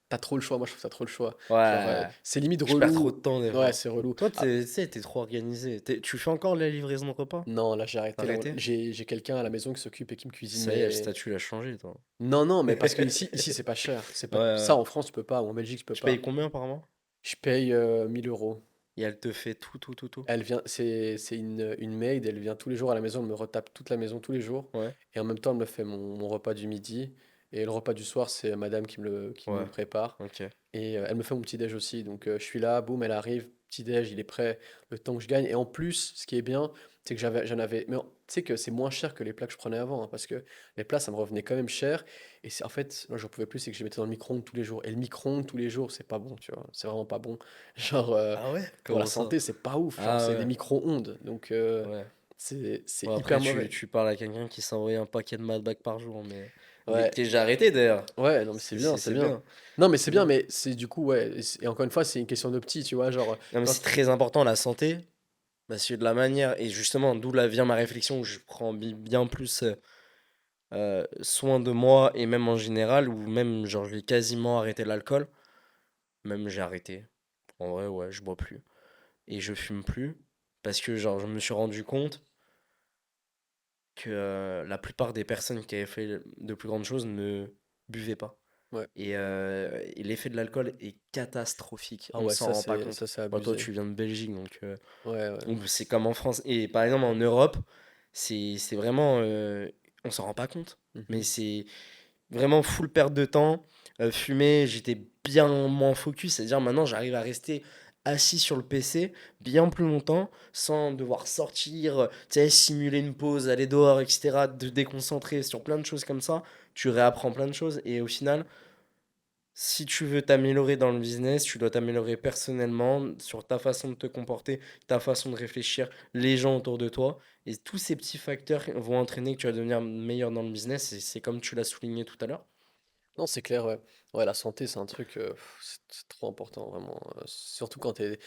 T'as trop le choix, moi je trouve ça trop le choix. Genre, Ouais. c'est limite Je perds trop relou. de temps des Ouais, fois. c'est relou. Toi, Ah, tu sais, t'es trop organisé. Tu fais encore la livraison de repas? non, là j'ai T'as arrêté. Là, arrêté? j'ai quelqu'un à la maison qui s'occupe et qui me cuisine. Ça y est, le Mais. statut l'a changé, toi. Non, non, mais parce que ici c'est pas cher. C'est Ouais, pas... Ça ouais. en France, tu peux pas, ou en Belgique, tu peux Tu payes pas. combien par mois? Je paye 1000 euros. Et elle te fait tout, tout, tout, tout. Elle vient, c'est une maid, elle vient tous les jours à la maison, elle me retape toute la maison tous les jours. Ouais, Et en même temps, elle me fait mon repas du midi. Et le repas du soir, c'est madame qui me ouais, le prépare. ok. Et elle me fait mon petit déj aussi. Donc je suis là, boum, elle arrive, petit déj, il est prêt, le temps que je gagne. Et en plus, ce qui est bien, c'est que j'en avais. Mais tu sais que c'est moins cher que les plats que je prenais avant, hein, parce que les plats, ça me revenait quand même cher. Et c'est en fait, moi, j'en pouvais plus, c'est que je les mettais dans le micro-ondes tous les jours. Et le micro-ondes tous les jours, c'est pas bon, tu vois. C'est vraiment pas bon. Genre, Ah ouais? pour la Comment ça? santé, c'est pas ouf. Genre, Ah c'est des ouais, micro-ondes. Donc ouais. c'est Bon, après, hyper tu, mauvais. tu parles à quelqu'un qui s'envoie un paquet de Mad Bag par jour, mais Ouais, que j'ai arrêté d'ailleurs. ouais, non, mais c'est C'est bien, c'est- c'est c'est bien. bien, Non, mais c'est c'est bien, bien. mais c'est du coup, ouais. Et encore une fois, c'est une question de petit, tu vois. Genre, Non, mais quand c'est très important la santé, parce que de la manière, et justement, d'où là vient ma réflexion, où je prends bien plus soin de moi, et même en général, ou même, genre, j'ai quasiment arrêté l'alcool. Même j'ai arrêté. En vrai, ouais, je bois plus. Et je fume plus, parce que, genre, je me suis rendu compte que la plupart des personnes qui avaient fait de plus grandes choses ne buvaient pas. ouais. Et l'effet de l'alcool est catastrophique. Ah On ouais, s'en rend pas compte. ça c'est Bon, toi, abusé. tu viens de Belgique, donc Ouais, ouais. c'est comme en France. Et par exemple, en Europe, c'est vraiment. On s'en rend pas compte. Mais Mhm. c'est vraiment full perte de temps. Fumer, j'étais bien moins focus. C'est-à-dire, maintenant, j'arrive à rester assis sur le PC bien plus longtemps sans devoir sortir, tu sais, simuler une pause, aller dehors, etc. De déconcentrer sur plein de choses comme ça. Tu réapprends plein de choses. Et au final, si tu veux t'améliorer dans le business, tu dois t'améliorer personnellement sur ta façon de te comporter, ta façon de réfléchir, les gens autour de toi. Et tous ces petits facteurs vont entraîner que tu vas devenir meilleur dans le business. Et c'est comme tu l'as souligné tout à l'heure. Non, c'est clair, ouais. Ouais, la santé, c'est un truc, c'est trop important, vraiment. Surtout quand t'es.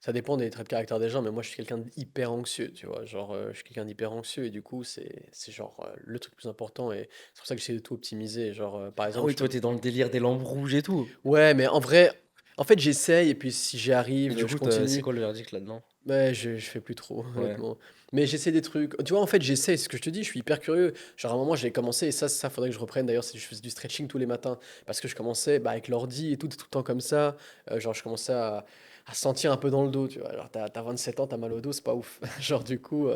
Ça dépend des traits de caractère des gens, mais moi, je suis quelqu'un d'hyper anxieux, tu vois. Genre, je suis quelqu'un d'hyper anxieux et du coup, c'est genre le truc le plus important et c'est pour ça que j'essaie de tout optimiser. Genre, par Ah exemple, oui, toi, t'es dans le délire des lampes rouges et tout. Ouais, mais en vrai, en fait, j'essaye et puis si j'y Et arrive, du je coup, c'est continue. quoi le verdict là-dedans? Ouais, je fais plus trop, Ouais. honnêtement. Mais j'essaie des trucs. Tu vois, en fait, j'essaie, c'est ce que je te dis, je suis hyper curieux. Genre, à un moment, j'ai commencé, et ça, faudrait que je reprenne d'ailleurs, si je faisais du stretching tous les matins. Parce que je commençais bah, avec l'ordi et tout le temps comme ça. Genre, je commençais à sentir un peu dans le dos, tu vois. Alors, t'as 27 ans, t'as mal au dos, c'est pas ouf. Genre, du coup,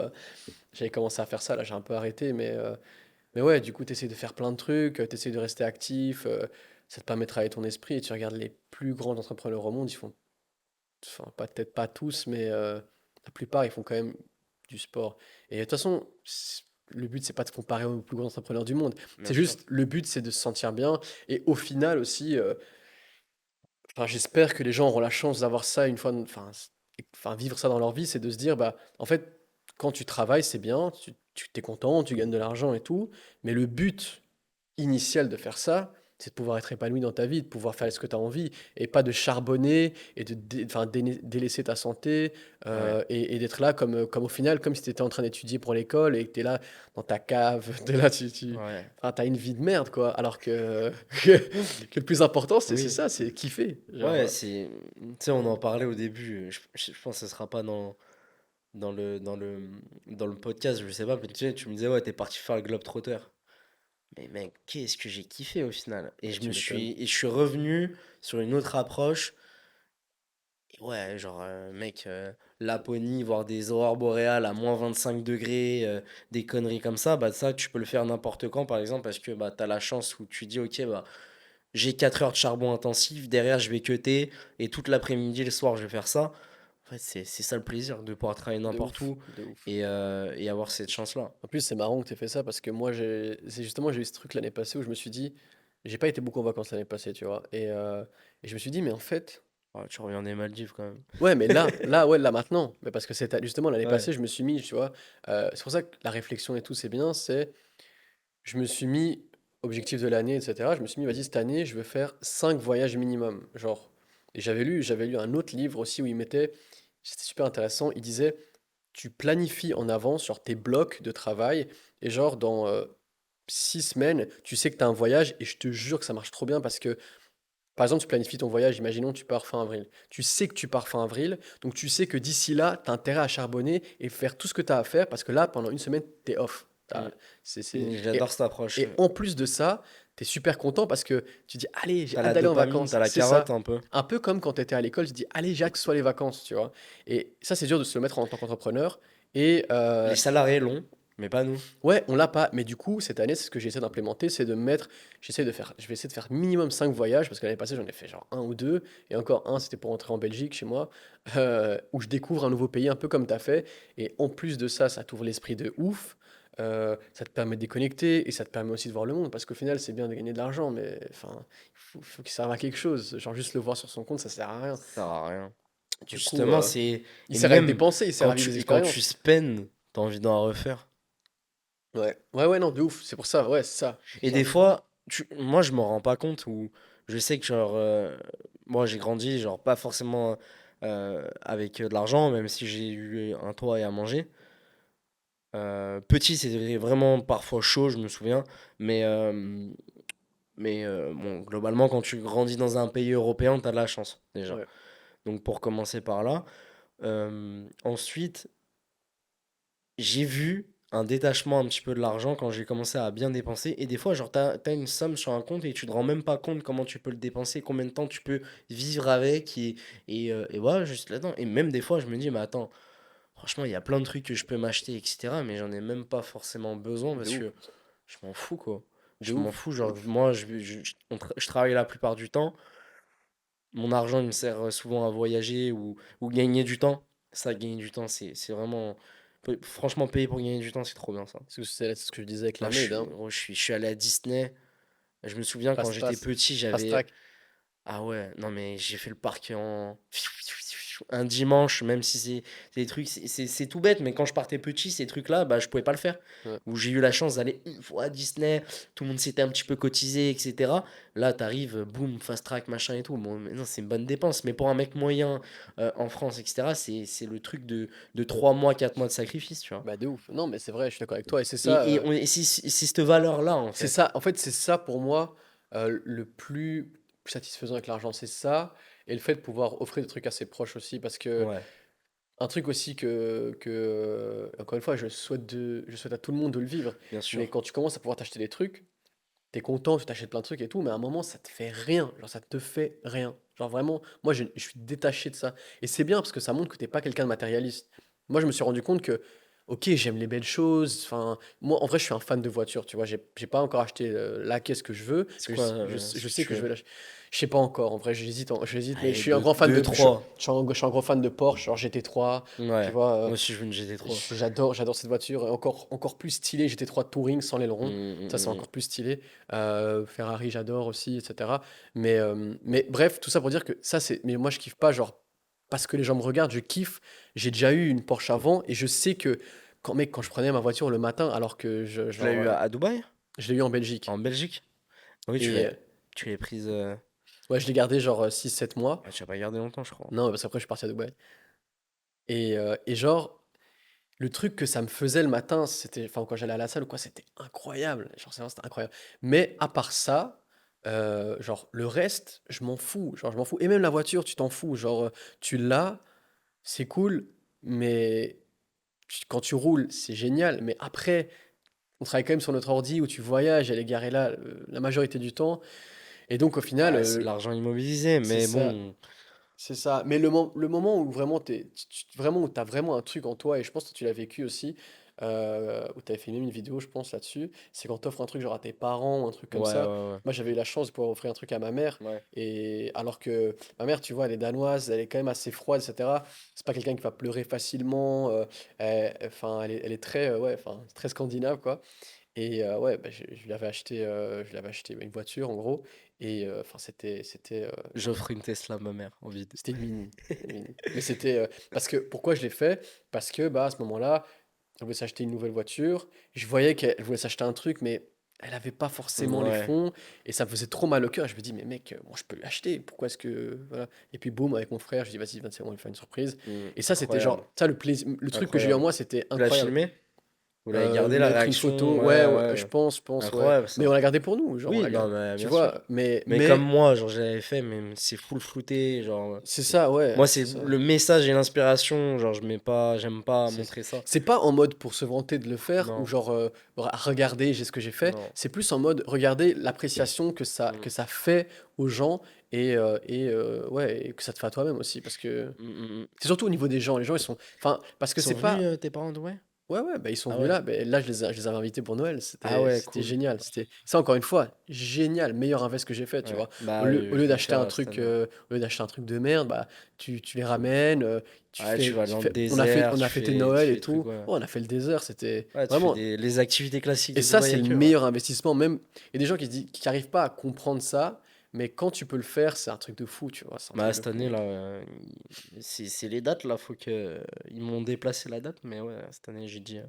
j'avais commencé à faire ça, là, j'ai un peu arrêté. Mais ouais, du coup, t'essaies de faire plein de trucs, t'essaies de rester actif. Ça te permet de travailler ton esprit. Et tu regardes les plus grands entrepreneurs au monde, ils font enfin, peut-être pas tous, mais la plupart, ils font quand même du sport. Et de toute façon, le but, c'est pas de comparer aux plus grands entrepreneurs du monde. Bien C'est sûr. juste, le but, c'est de se sentir bien. Et au final aussi, enfin, j'espère que les gens auront la chance d'avoir ça une fois, enfin, vivre ça dans leur vie, c'est de se dire, bah, en fait, quand tu travailles, c'est bien, tu t'es content, tu gagnes de l'argent et tout, mais le but initial de faire ça, c'est de pouvoir être épanoui dans ta vie, de pouvoir faire ce que tu as envie, et pas de charbonner et de enfin, délaisser ta santé, Ouais. et d'être là comme au final, comme si tu étais en train d'étudier pour l'école et que tu es là dans ta cave, tu es là, Ouais. enfin, t'as une vie de merde, quoi. Alors que le plus important, c'est Oui. ça, c'est kiffer. Genre, Ouais, c'est. Tu sais, on en parlait au début. Je pense que ce sera pas dans le podcast, je sais pas. Mais tu me disais, ouais, t'es parti faire le Globetrotter. Mais mec, qu'est-ce que j'ai kiffé au final. tu m'étonnes. Et je suis revenu sur une autre approche. Et ouais, genre, mec, Laponie, voir des aurores boréales à -25 degrés, des conneries comme ça, ça, tu peux le faire n'importe quand, par exemple, parce que bah, t'as la chance où tu dis, ok, bah, j'ai 4 heures de charbon intensif, derrière, je vais cutter, et toute l'après-midi, le soir, je vais faire ça. En fait, c'est ça le plaisir, de pouvoir travailler De n'importe ouf, où de ouf. et avoir cette chance-là. En plus, c'est marrant que tu aies fait ça parce que moi, c'est justement, j'ai eu ce truc l'année passée où je me suis dit, j'ai pas été beaucoup en vacances l'année passée, tu vois. Et je me suis dit, mais en fait, Ouais, tu reviens des Maldives quand même. ouais, mais là, ouais, là maintenant. Mais parce que c'est justement l'année Ouais. passée, je me suis mis, tu vois. C'est pour ça que la réflexion et tout, c'est bien. Je me suis mis, objectif de l'année, etc. Je me suis mis, vas-y, cette année, je veux faire 5 voyages minimum. Genre, et j'avais lu un autre livre aussi où il mettait, c'était super intéressant, il disait, tu planifies en avance, genre tes blocs de travail, et genre dans 6 semaines, tu sais que tu as un voyage, et je te jure que ça marche trop bien parce que, par exemple, tu planifies ton voyage, imaginons tu pars fin avril. Tu sais que tu pars fin avril, donc tu sais que d'ici là, tu as intérêt à charbonner et faire tout ce que tu as à faire parce que là, pendant une semaine, tu es off. Mm. Et, J'adore cette approche. et en plus de ça, tu es super content parce que tu dis, allez, j'ai T'as hâte la d'aller en dopamine, vacances. t'as la C'est carotte ça. un peu. Un peu comme quand tu étais à l'école, tu dis, allez, j'ai hâte que ce soit les vacances, tu vois. Et ça, c'est dur de se le mettre en tant qu'entrepreneur. Et, Les salariés l'ont, mais pas nous. ouais, on l'a pas, mais du coup, cette année, c'est ce que j'essaie d'implémenter, c'est de mettre, je vais essayer de faire minimum 5 voyages, parce que l'année passée, j'en ai fait genre un ou deux, et encore un, c'était pour rentrer en Belgique chez moi, où je découvre un nouveau pays, un peu comme tu as fait, et en plus de ça, ça t'ouvre l'esprit de ouf, ça te permet de déconnecter, et ça te permet aussi de voir le monde, parce qu'au final, c'est bien de gagner de l'argent, mais enfin, faut qu'il serve à quelque chose, genre juste le voir sur son compte, ça sert à rien. Ça sert à rien. Du coup, Justement, c'est. il Et sert à être même dépensé, il sert à vivre des quand tu expériences. spends, t'as envie d'en refaire. Ouais, ouais, ouais, non, de ouf, c'est pour ça, ouais, c'est ça. Et des Genre, fois, moi, je m'en rends pas compte ou je sais que, genre, moi, j'ai grandi, genre, pas forcément avec de l'argent, même si j'ai eu un toit et à manger. Petit, c'était vraiment parfois chaud, je me souviens. Mais, bon, globalement, quand tu grandis dans un pays européen, t'as de la chance, déjà. ouais. Donc, pour commencer par là. Ensuite, j'ai vu un détachement un petit peu de l'argent quand j'ai commencé à bien dépenser. Et des fois, genre, t'as une somme sur un compte et tu te rends même pas compte comment tu peux le dépenser, combien de temps tu peux vivre avec. Et voilà, juste là-dedans. Et même des fois, je me dis, mais attends, franchement, il y a plein de trucs que je peux m'acheter, etc. Mais j'en ai même pas forcément besoin De parce ouf, que je m'en fous, quoi. de Je m'en ouf, fous. de Genre, ouf. moi, je travaille la plupart du temps. Mon argent, il me sert souvent à voyager ou gagner du temps. Ça, gagner du temps, c'est vraiment. Franchement, payer pour gagner du temps, c'est trop bien ça. C'est ce que je disais avec la Moi, maid, hein. je suis allé à Disney. Je me souviens quand Fast j'étais pass, petit, fast j'avais. track. Ah ouais, non mais j'ai fait le parc en. Un dimanche, même si c'est des trucs. C'est tout bête, mais quand je partais petit, ces trucs-là, bah, je pouvais pas le faire. Ouais. Où j'ai eu la chance d'aller une fois à Disney, tout le monde s'était un petit peu cotisé, etc. Là, t'arrives, boum, fast track, machin et tout. Bon, mais non, c'est une bonne dépense. Mais pour un mec moyen en France, etc., c'est le truc de 3 mois, 4 mois de sacrifice, tu vois. Bah de ouf. Non, mais c'est vrai, je suis d'accord avec toi. Et c'est ça, Et c'est cette valeur-là, en c'est fait. ça. En fait, c'est ça pour moi le plus satisfaisant avec l'argent. C'est ça. Et le fait de pouvoir offrir des trucs à ses proches aussi. Parce que Ouais, un truc aussi encore une fois, je souhaite à tout le monde de le vivre. bien Mais sûr. quand tu commences à pouvoir t'acheter des trucs, t'es content, tu t'achètes plein de trucs et tout, mais à un moment, ça te fait rien. Genre, ça te fait rien. Genre, vraiment, moi, je suis détaché de ça. Et c'est bien parce que ça montre que t'es pas quelqu'un de matérialiste. Moi, je me suis rendu compte que, ok, j'aime les belles choses. Enfin, moi, en vrai, je suis un fan de voitures, tu vois. J'ai pas encore acheté la caisse que je veux. C'est Mais quoi je ce que sais tu que je veux? vais l'acheter. Je sais pas encore, en vrai, j'hésite, mais je Allez, suis un grand fan de. Je, 2-3. je suis un gros fan de Porsche, genre GT3, tu Ouais. vois. Moi aussi, je veux une GT3. J'adore cette voiture. Et encore plus stylé, GT3 Touring sans l'aileron. Ça, c'est Mm. encore plus stylé. Ferrari, j'adore aussi, etc. Mais bref, tout ça pour dire que ça, c'est. Mais moi, je kiffe pas, genre, parce que les gens me regardent, je kiffe. J'ai déjà eu une Porsche avant et je sais que quand je prenais ma voiture le matin, alors que Tu l'as eu à Dubaï? je l'ai eu en Belgique. En Belgique? Oui, Et tu l'as prise. ouais, je l'ai gardé genre 6 7 mois. Ah, tu l'as pas gardé longtemps, je crois. Non, parce qu'après, je suis parti à Dubaï. Et genre, le truc que ça me faisait le matin, c'était, enfin, quand j'allais à la salle ou quoi, c'était incroyable. Genre, c'était incroyable. Mais à part ça, genre, le reste, je m'en fous. Genre, je m'en fous. Et même la voiture, tu t'en fous. Genre, tu l'as, c'est cool, mais quand tu roules, c'est génial. Mais après, on travaille quand même sur notre ordi où tu voyages, elle est garée là la majorité du temps. Et donc, au final, Ouais, c'est de l'argent immobilisé, c'est mais ça. bon. C'est ça. Mais le moment où vraiment vraiment où t'as vraiment un truc en toi, et je pense que tu l'as vécu aussi, où tu avais fait même une vidéo, je pense, là-dessus, c'est quand t'offres un truc genre à tes parents ou un truc comme Ouais, ça. ouais, Moi, j'avais eu la chance de pouvoir offrir un truc à ma mère, ouais. Ouais. et alors que ma mère, tu vois, elle est danoise, elle est quand même assez froide, etc. C'est pas quelqu'un qui va pleurer facilement. Enfin, elle est très, ouais, enfin, très scandinave, quoi. Et ouais, bah, je lui avais acheté une voiture, en gros. Et enfin, J'offre une Tesla à ma mère en vide. c'était une mini. C'était une mini. Mais c'était parce que pourquoi je l'ai fait? Parce que bah à ce moment-là, elle voulait s'acheter une nouvelle voiture. Je voyais qu'elle voulait s'acheter un truc, mais elle avait pas forcément les Ouais, fonds et ça me faisait trop mal au cœur. Je me dis mais mec, moi je peux l'acheter. Pourquoi est-ce que voilà? Et puis boum avec mon frère, je dis vas-y, c'est bon, on lui fait une surprise. Et ça c'était incroyable. genre ça le plaisir, le truc que j'ai eu en Incroyable. moi, c'était Tu l'as incroyable. filmé? Vous l'avez gardé la Mettre une réaction? photo, Ouais, ouais, ouais, ouais. je pense, ouais. Incroyable Mais ça. on l'a gardé pour nous, genre on Oui, l'a non, gardé. mais Tu bien sûr. vois, mais Mais comme moi, genre, j'avais fait, mais c'est full flouté. Genre, c'est ça, ouais, moi, c'est c'est ça. le message et l'inspiration. Genre, j'aime pas C'est montrer ça. c'est pas en mode pour se vanter de le faire ou Non, genre regardez j'ai ce que j'ai fait. non. C'est plus en mode regardez l'appréciation Mm. que ça fait aux gens ouais et que ça te fait à toi-même aussi parce que Mm, mm, mm. c'est surtout au niveau des gens. Les gens ils sont enfin parce que Ils sont c'est venus, pas tes parents, de ouais? ouais ouais bah ils sont Ah venus ouais. là. Là je les avais invités pour Noël. Ah ouais, C'était cool. génial. C'était ça encore une fois génial meilleur invest que j'ai fait tu Ouais. vois. Bah, Au je lieu vais le d'acheter faire un cette truc année. au lieu d'acheter un truc de merde bah tu les ramènes. Ouais, tu vas Tu dans le fais, désert, on a fêté tu Noël fais et des trucs, tout. ouais. Oh, on a fait le désert, c'était Ouais, tu fais vraiment. les activités classiques Et de ça, Dubaï c'est le avec eux, ouais. meilleur investissement. Même, il y a des gens qui arrivent pas à comprendre ça, mais quand tu peux le faire, c'est un truc de fou, tu vois. C'est un Bah, truc de cette fou. année, là, c'est les dates, là, faut que. Ils m'ont déplacé la date, mais ouais, cette année, j'ai dit,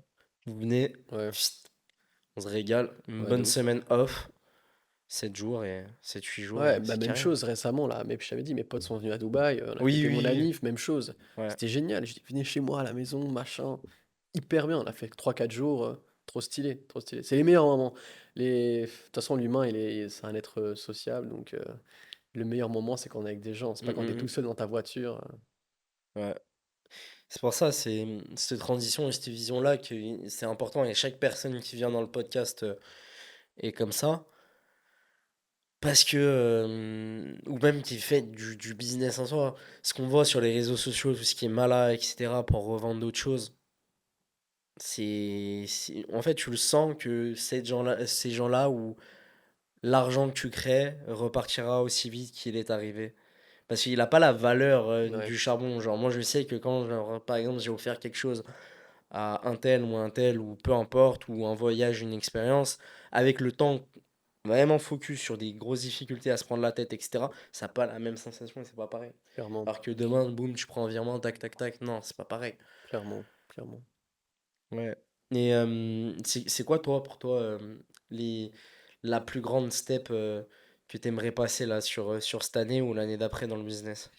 vous venez, Ouais, pfft, on se régale, une ouais, de bonne ouf. semaine off, 7 jours et 7 8 jours, Ouais, et bah c'est même carré, hein. chose récemment là. Mais je t'avais dit, mes potes sont venus à Dubaï, on a Oui, fêté oui, mon oui. anniv, même chose. Ouais. C'était génial. J'ai dit, venez chez moi à la maison, machin. Hyper bien. On a fait 3 4 jours, trop stylé, trop stylé. C'est les meilleurs moments. De toute façon, l'humain, c'est un être sociable, donc le meilleur moment, c'est quand on est avec des gens. C'est Mm, pas quand t'es mm, tout seul dans ta voiture. ouais. C'est pour ça, c'est cette transition et cette vision-là que c'est important. Et chaque personne qui vient dans le podcast est comme ça. Parce que, ou même qui fait du business en soi, ce qu'on voit sur les réseaux sociaux, tout ce qui est mala, etc., pour revendre d'autres choses, en fait, tu le sens que ces gens-là, où l'argent que tu crées repartira aussi vite qu'il est arrivé. Parce qu'il n'a pas la valeur Ouais. du charbon. Genre, moi, je sais que quand, genre, par exemple, j'ai offert quelque chose à un tel, ou peu importe, ou un voyage, une expérience, avec le temps vraiment focus sur des grosses difficultés à se prendre la tête, etc., ça n'a pas la même sensation et c'est pas pareil. Clairement, Alors que demain, boum, tu prends un virement, tac, tac, tac, non, c'est pas pareil. clairement, clairement. Ouais. Et c'est quoi, toi, pour toi, les, la plus grande step que tu aimerais passer là sur cette année ou l'année d'après dans le business?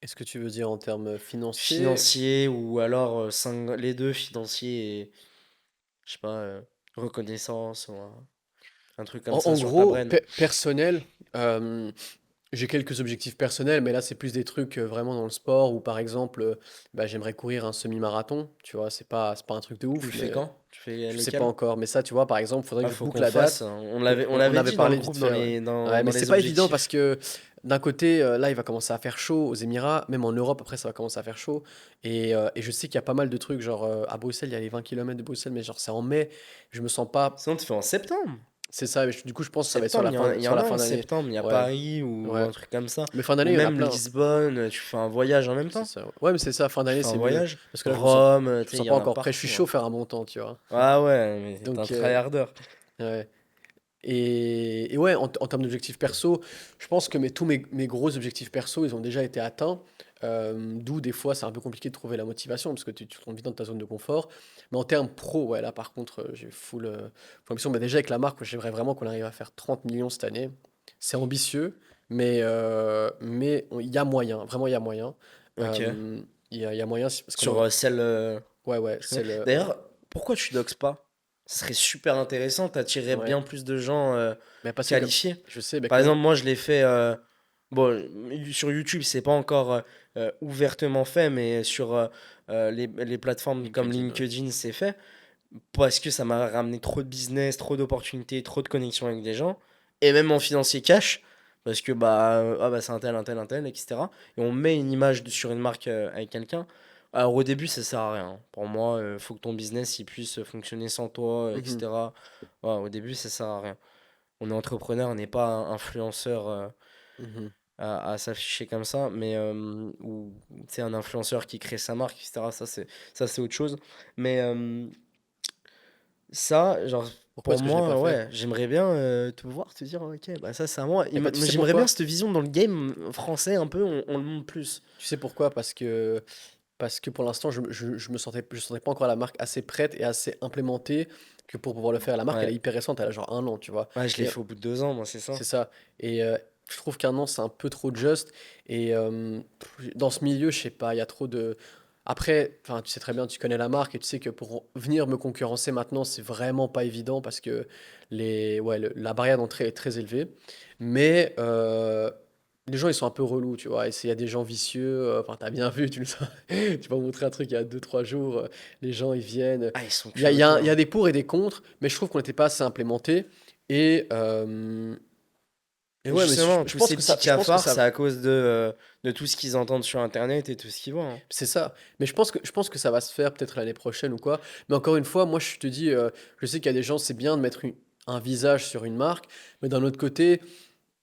Est-ce que tu veux dire en termes financiers? Financier ou alors les deux, financier et, je sais pas, reconnaissance ou un truc comme ça En sur ta gros, brain. personnel, euh, j'ai quelques objectifs personnels, mais là, c'est plus des trucs vraiment dans le sport où, par exemple, bah, j'aimerais courir un semi-marathon. Tu vois, c'est pas un truc de Tu le ouf, fais mais quand? Tu fais je sais pas lequel? encore. Mais ça, tu vois, par exemple, faudrait Ah, que je faut book qu'on la fasse, date. hein. On, On on l'avait avait dit dans le parlé vite groupe fait, ouais. Ouais, dans mais c'est les pas évident parce objectifs. que d'un côté, là, il va commencer à faire chaud aux Émirats, même en Europe, après, ça va commencer à faire chaud. Et je sais qu'il y a pas mal de trucs, genre à Bruxelles, il y a les 20 km de Bruxelles, mais genre c'est en mai, je me sens pas. Sinon, tu fais en septembre. C'est ça, mais du coup, je pense que ça va être Septembre, il y sur en la a fin en d'année. septembre. Il y a Ouais, Paris ou ouais. un truc comme ça. Mais fin Ou d'année, il y en a même plein. Lisbonne, tu fais un voyage en même C'est temps. ça. Ouais, mais c'est ça, fin Tu d'année, fais un c'est mieux. voyage. Parce que là, Rome, je tu me sais, sens il y pas en a encore prêt. Je suis partout, chaud hein. faire un bon temps, tu vois. Ah ouais, mais t'es un Donc, tryharder. ouais. Et ouais, en termes d'objectifs perso, je pense que tous mes gros objectifs perso, ils ont déjà été atteints. D'où des fois, c'est un peu compliqué de trouver la motivation parce que tu tombes vite dans ta zone de confort. Mais en termes pro, ouais, là par contre, j'ai full ambition. Mais déjà avec la marque, j'aimerais vraiment qu'on arrive à faire 30 millions cette année. C'est ambitieux, mais il y a moyen, vraiment il y a moyen. Ok. Euh, il y a moyen parce qu'on Sur a. celle. Ouais, ouais, Je connais. c'est le. D'ailleurs, pourquoi tu doxes pas? Ce serait super intéressant, t'attirerais Ouais. bien plus de gens Mais parce que comme. qualifiés. Je sais, mais Par comme. exemple, moi je l'ai fait. Bon, sur YouTube, c'est pas encore ouvertement fait, mais sur les plateformes comme LinkedIn, ouais. LinkedIn, c'est fait. Parce que ça m'a ramené trop de business, trop d'opportunités, trop de connexions avec des gens. Et même en financier cash. Parce que ah bah c'est un tel, etc. Et on met une image sur une marque avec quelqu'un. Alors au début, ça sert à rien. Pour moi, il faut que ton business il puisse fonctionner sans toi, Mhm, etc. Ouais, au début, ça sert à rien. On est entrepreneur, on n'est pas influenceur mhm. à s'afficher comme ça, mais ou tu sais, un influenceur qui crée sa marque, etc. Ça, c'est autre chose. Mais ça, genre, Pourquoi pour est-ce que je l'ai pas moi, fait? ouais, j'aimerais bien te voir, te dire, ok, bah ça, c'est à moi. Tu sais J'aimerais bien pourquoi? cette vision dans le game français, un peu, on le montre plus. Tu sais pourquoi? Parce que pour l'instant, je sentais pas encore la marque assez prête et assez implémentée que pour pouvoir le faire. La marque, elle est Ouais, hyper récente, elle a genre 1 an, tu vois. ouais, je l'ai Et fait au bout de 2 ans, moi, c'est ça. c'est ça. Et je trouve qu'1 an, c'est un peu trop juste. Et dans ce milieu, je sais pas, il y a trop de. Après, enfin, tu sais très bien, tu connais la marque et tu sais que pour venir me concurrencer maintenant, c'est vraiment pas évident parce que la barrière d'entrée est très élevée. Mais les gens, ils sont un peu relous, tu vois. Et s'il y a des gens vicieux, enfin, t'as bien vu, tu le sais. Tu vas montrer un truc il y a 2, 3 jours, les gens, ils viennent. Ah, ils sont Il y a, il y a un- il y curieux. a des pour et des contre, mais je trouve qu'on n'était pas assez implémenté. Et, et Et ouais, mais justement, je tous pense ces que ça, petits je pense que cafards, ça, c'est à cause de tout ce qu'ils entendent sur Internet et tout ce qu'ils voient, hein. c'est ça. Mais je pense que ça va se faire peut-être l'année prochaine ou quoi. Mais encore une fois, moi, je te dis, je sais qu'il y a des gens, c'est bien de mettre un visage sur une marque, mais d'un autre côté,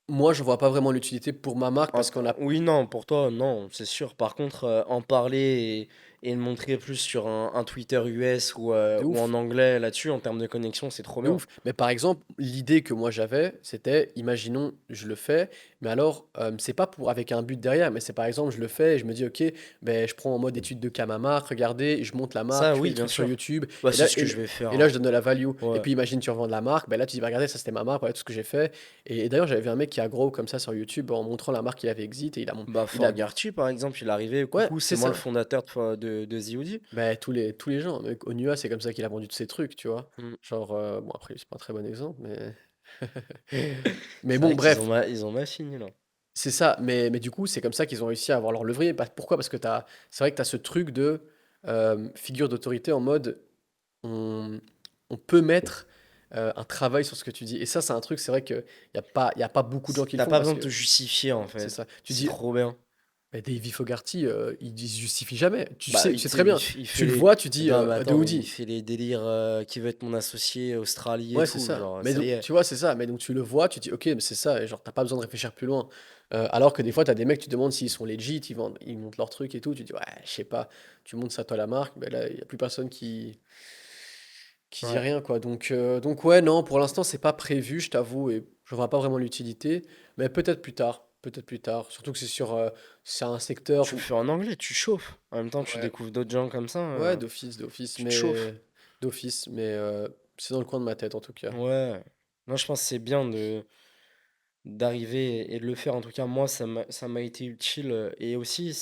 moi, je vois pas vraiment l'utilité pour ma marque parce qu'on a Oui, non, pour toi, non, c'est sûr. Par contre, en parler et le montrer plus sur un Twitter US de ou en ouf. anglais là-dessus, en termes de connexion, c'est trop De bien. ouf. Mais par exemple, l'idée que moi j'avais, c'était, imaginons, je le fais, mais alors, c'est pas pour avec un but derrière, mais c'est par exemple, je le fais et je me dis, ok, ben, je prends en mode étude de cas ma marque, regardez, je monte la marque, Ça, je fais oui, des bien trucs sur sûr. YouTube, Bah, et c'est là, ce que et, je vais faire, et là, hein. je donne de la value. Et Ouais. puis imagine, tu revends de la marque, ben là, tu dis, bah, regardez, ça c'était ma marque, voilà tout ce que j'ai fait. Et d'ailleurs, j'avais vu un mec qui a grow comme ça sur YouTube en montrant la marque qu'il avait exit, et Bah, il a, Forgarty, par exemple, il est arrivé. ouais, Coucou, c'est c'est moi le ça. fondateur de The Hoodie. Ben, tous les gens. Mec, Onua, c'est comme ça qu'il a vendu tous ses trucs, tu vois. Mm. Genre, bon, après, c'est pas un très bon exemple, mais. Mais C'est bon, vrai qu'ils bref, ils ont mal fini, là. c'est ça, mais du coup, c'est comme ça qu'ils ont réussi à avoir leur levier. Pourquoi? Parce que c'est vrai que tu as ce truc de figure d'autorité en mode on, on peut mettre un travail sur ce que tu dis. Et ça, c'est un truc, c'est vrai qu'il n'y a pas beaucoup de gens qui le T'as font pas parce besoin de que te justifier, en c'est fait. ça. Tu C'est dis, trop bien. bah, Davey Fogarty, il se justifie jamais. Tu Bah, sais, tu sais très bien. il fait Tu le les. vois, tu dis Non, mais de attends, il Hoodie. fait les délires qui veut être mon associé, Australie et Ouais, c'est tout. ça. Genre, Mais ça donc, y est. tu vois, c'est ça. Mais donc, tu le vois, tu dis, ok, mais c'est ça. Et genre, t'as pas besoin de réfléchir plus loin. Alors que des fois, t'as des mecs, tu te demandes s'ils sont legit, ils montent leur truc et tout. Tu dis, ouais, je sais pas. Tu montes ça toi la marque. Ben là, il y a plus personne qui dit Ouais. rien, quoi. Donc ouais, non, pour l'instant, c'est pas prévu, je t'avoue. Et je vois pas vraiment l'utilité. Mais peut-être plus tard. Peut-être plus tard. Surtout que c'est un secteur Tu le où. fais en anglais, tu chauffes. En même temps, tu Ouais, découvres d'autres gens comme ça, ouais, d'office, tu te chauffes. mais. D'office, mais c'est dans le coin de ma tête, en tout cas. Ouais. Moi, je pense que c'est bien d'arriver et de le faire. En tout cas, moi, ça m'a été utile. Et aussi,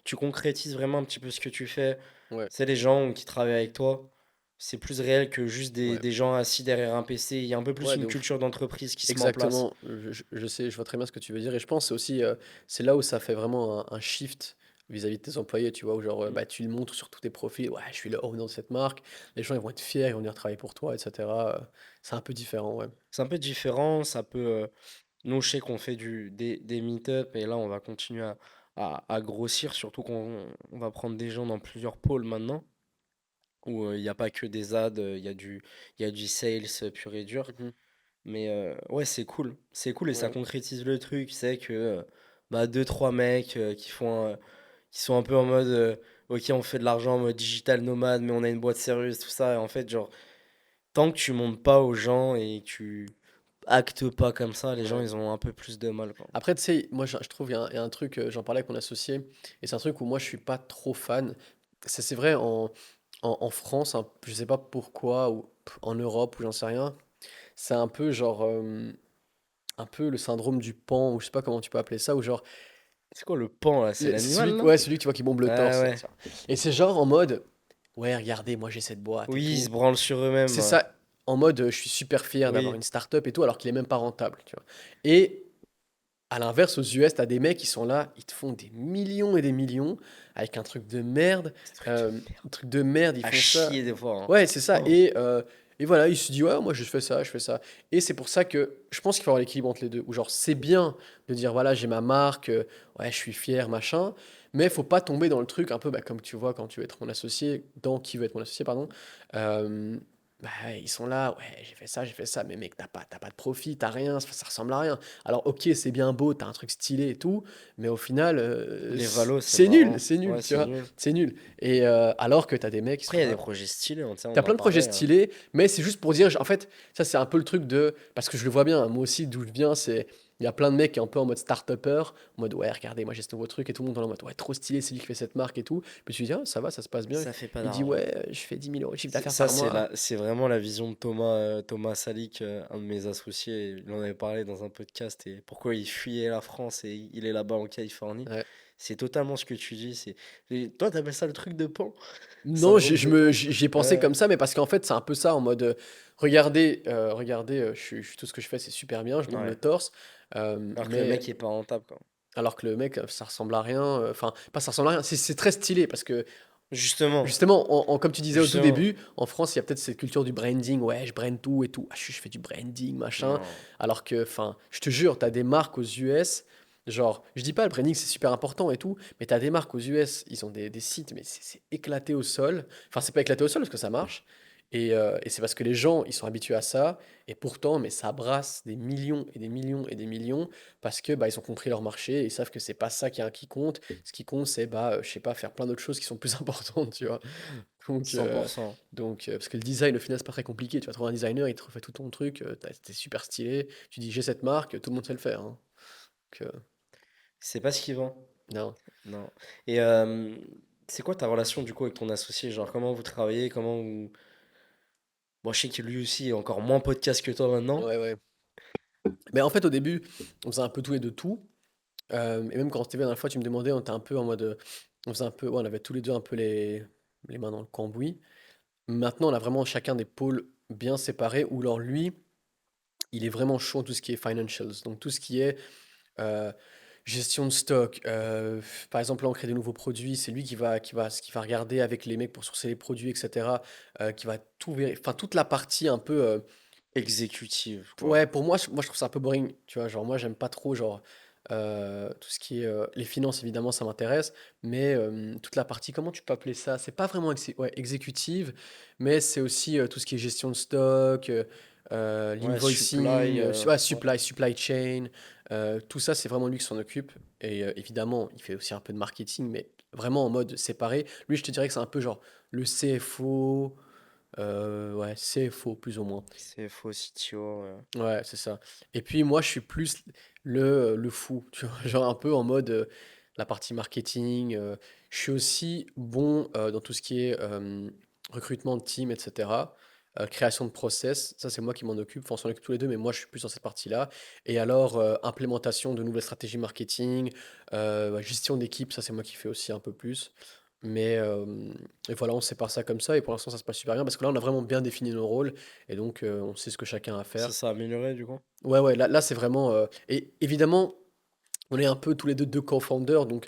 tu concrétises vraiment un petit peu ce que tu fais. Ouais, C'est les gens qui travaillent avec toi. C'est plus réel que juste ouais. des gens assis derrière un PC. Il y a un peu plus Ouais, une de ouf. culture d'entreprise qui se met en place. Exactement, je sais, je vois très bien ce que tu veux dire et je pense aussi, c'est là où ça fait vraiment un shift vis-à-vis de tes employés, tu vois? Où genre, Mm. bah, tu le montres sur tous tes profils: «Ouais, je suis le owner de cette marque». Les gens, ils vont être fiers, ils vont venir travailler pour toi et cetera, c'est un peu différent, ouais. C'est un peu différent, Nous, je sais qu'on fait des meet-up et là, on va continuer à grossir, surtout qu'on va prendre des gens dans plusieurs pôles maintenant, où il n'y a pas que des ads, il y a du sales pur et dur. Mhm. Mais ouais, c'est cool. C'est cool et ça Ouais. concrétise le truc. C'est que bah, deux, trois mecs qui sont un peu en mode ok, on fait de l'argent en mode digital nomade, mais on a une boîte sérieuse, tout ça. Et en fait, genre, tant que tu montes pas aux gens et que tu actes pas comme ça, les gens Ouais. ils ont un peu plus de mal, quoi. Après, tu sais, moi je trouve il y a un truc, j'en parlais avec mon associé, et c'est un truc où moi je suis pas trop fan. C'est vrai en France, hein, je sais pas pourquoi, ou en Europe, ou j'en sais rien, c'est un peu genre, un peu le syndrome du pan, ou je sais pas comment tu peux appeler ça, ou genre, C'est quoi le pan là? C'est c'est l'animal celui, là? ouais, celui que tu vois qui bombe le Ah torse, là, ouais. tu vois. Et c'est genre en mode, ouais, regardez, moi j'ai cette boîte et Oui, ils se tout. branlent sur eux-mêmes, C'est hein. ça, en mode, je suis super fier d'avoir Oui. une start-up et tout, alors qu'il est même pas rentable, tu vois. Et à l'inverse, aux US, t'as des mecs qui sont là, ils te font des millions et des millions avec un truc de merde. Ce truc de Un merde. truc de merde, ils À font ça. chier des fois, hein. Ouais, c'est ça. Oh. Et voilà, il se dit, ouais, moi je fais ça, je fais ça. Et c'est pour ça que je pense qu'il faut avoir l'équilibre entre les deux. Ou genre, c'est bien de dire, voilà, j'ai ma marque, ouais, je suis fier, machin. Mais il faut pas tomber dans le truc, un peu bah, comme tu vois quand tu veux être mon associé, dans qui veut être mon associé, pardon. Euh, Bah, ils sont là, ouais, j'ai fait ça, mais mec, t'as pas de profit, t'as rien, ça ressemble à rien. Alors, ok, c'est bien beau, t'as un truc stylé et tout, mais au final, Les valos, c'est marrant. c'est nul, Ouais, tu c'est vois, nul. c'est nul. Et alors que t'as des mecs qui Après, sont il y a des là. projets stylés, hein, tu sais, on T'as en plein de projets parlait, hein. stylés, mais c'est juste pour dire, en fait, ça c'est un peu le truc de, parce que je le vois bien, hein, moi aussi d'où je viens, c'est, il y a plein de mecs qui sont un peu en mode start-upper, en mode ouais, regardez, moi j'ai ce nouveau truc, et tout le monde est en mode ouais, trop stylé, c'est lui qui fait cette marque et tout. Puis tu dis, ah, ça va, ça se passe bien. Ça fait pas Il dit, d'argent. ouais, je fais 10 000 € de chiffre d'affaires Ça, par mois. c'est vraiment la vision de Thomas Salik, un de mes associés. Il en avait parlé dans un podcast et pourquoi il fuyait la France et il est là-bas en Californie. Ouais. C'est totalement ce que tu dis. Toi, t'appelles ça le truc de pan? Non, Syndrome de pan? j'y ai pensé Ouais, comme ça, mais parce qu'en fait, c'est un peu ça, en mode, regardez, tout ce que je fais, c'est super bien, je bombe le ouais. torse, Alors que le mais mec est pas rentable, quoi. alors que le mec, ça ressemble à rien, enfin, pas ça ressemble à rien, c'est très stylé, parce que Justement, justement, comme tu disais au tout justement. début, en France, il y a peut-être cette culture du branding, ouais, je brand tout et tout, ah, je fais du branding, machin, Non. alors que, enfin, je te jure, t'as des marques aux US, genre, je dis pas le branding c'est super important et tout, mais t'as des marques aux US, ils ont des sites, mais c'est éclaté au sol, enfin, c'est pas éclaté au sol parce que ça marche, et c'est parce que les gens, ils sont habitués à ça, et pourtant, mais ça brasse des millions et des millions et des millions, parce que, bah, ils ont compris leur marché, et ils savent que c'est pas ça qui compte, ce qui compte, c'est, bah, je sais pas, faire plein d'autres choses qui sont plus importantes, tu vois. Donc, euh, 100%. parce que le design, au final, c'est pas très compliqué. Tu vas trouver un designer, il te refait tout ton truc, t'es super stylé. Tu dis, j'ai cette marque, tout le monde sait le faire, hein. Donc, C'est pas ce qui vend. non. Non. Et c'est quoi ta relation du coup avec ton associé? Genre, comment vous travaillez? Comment vous. Bon, je sais que lui aussi est encore moins podcast que toi maintenant. Ouais, ouais. Mais en fait, au début, on faisait un peu tout et de tout. Et même quand on s'était vu la dernière fois, tu me demandais, on était un peu en mode. On faisait un peu. Ouais, on avait tous les deux un peu les mains dans le cambouis. Maintenant, on a vraiment chacun des pôles bien séparés, où alors lui, il est vraiment chaud en tout ce qui est financials. Donc, tout ce qui est euh, gestion de stock. Par exemple, là, on crée des nouveaux produits. C'est lui qui va regarder avec les mecs pour sourcer les produits, etc. Qui va tout vérifier. Enfin, toute la partie un peu. Exécutive, quoi. Ouais, pour moi, moi, je trouve ça un peu boring. Tu vois, genre, moi, j'aime pas trop, genre, tout ce qui est. Les finances, évidemment, ça m'intéresse. Mais toute la partie, comment tu peux appeler ça? C'est pas vraiment ouais, exécutive, mais c'est aussi tout ce qui est gestion de stock, Ouais, l'invoicing, ouais, ouais. supply chain. Tout ça, c'est vraiment lui qui s'en occupe. Et évidemment, il fait aussi un peu de marketing, mais vraiment en mode séparé. Lui, je te dirais que c'est un peu genre le CFO. Ouais, CFO, plus ou moins. C'est faux CTO. Ouais, c'est ça. Et puis moi, je suis plus le fou, tu vois, genre un peu en mode la partie marketing. Je suis aussi bon dans tout ce qui est recrutement de team, etc. Création de process, ça c'est moi qui m'en occupe. Enfin, on s'en occupe tous les deux, mais moi je suis plus dans cette partie-là. Et alors, implémentation de nouvelles stratégies marketing, ouais, gestion d'équipe, ça c'est moi qui fais aussi un peu plus. Mais et voilà, on sépare ça comme ça. Et pour l'instant, ça se passe super bien parce que là, on a vraiment bien défini nos rôles. Et donc, on sait ce que chacun a à Ça, faire. ça a amélioré du coup? Ouais, ouais, là c'est vraiment. Et évidemment, on est un peu tous les deux co-founders. Donc,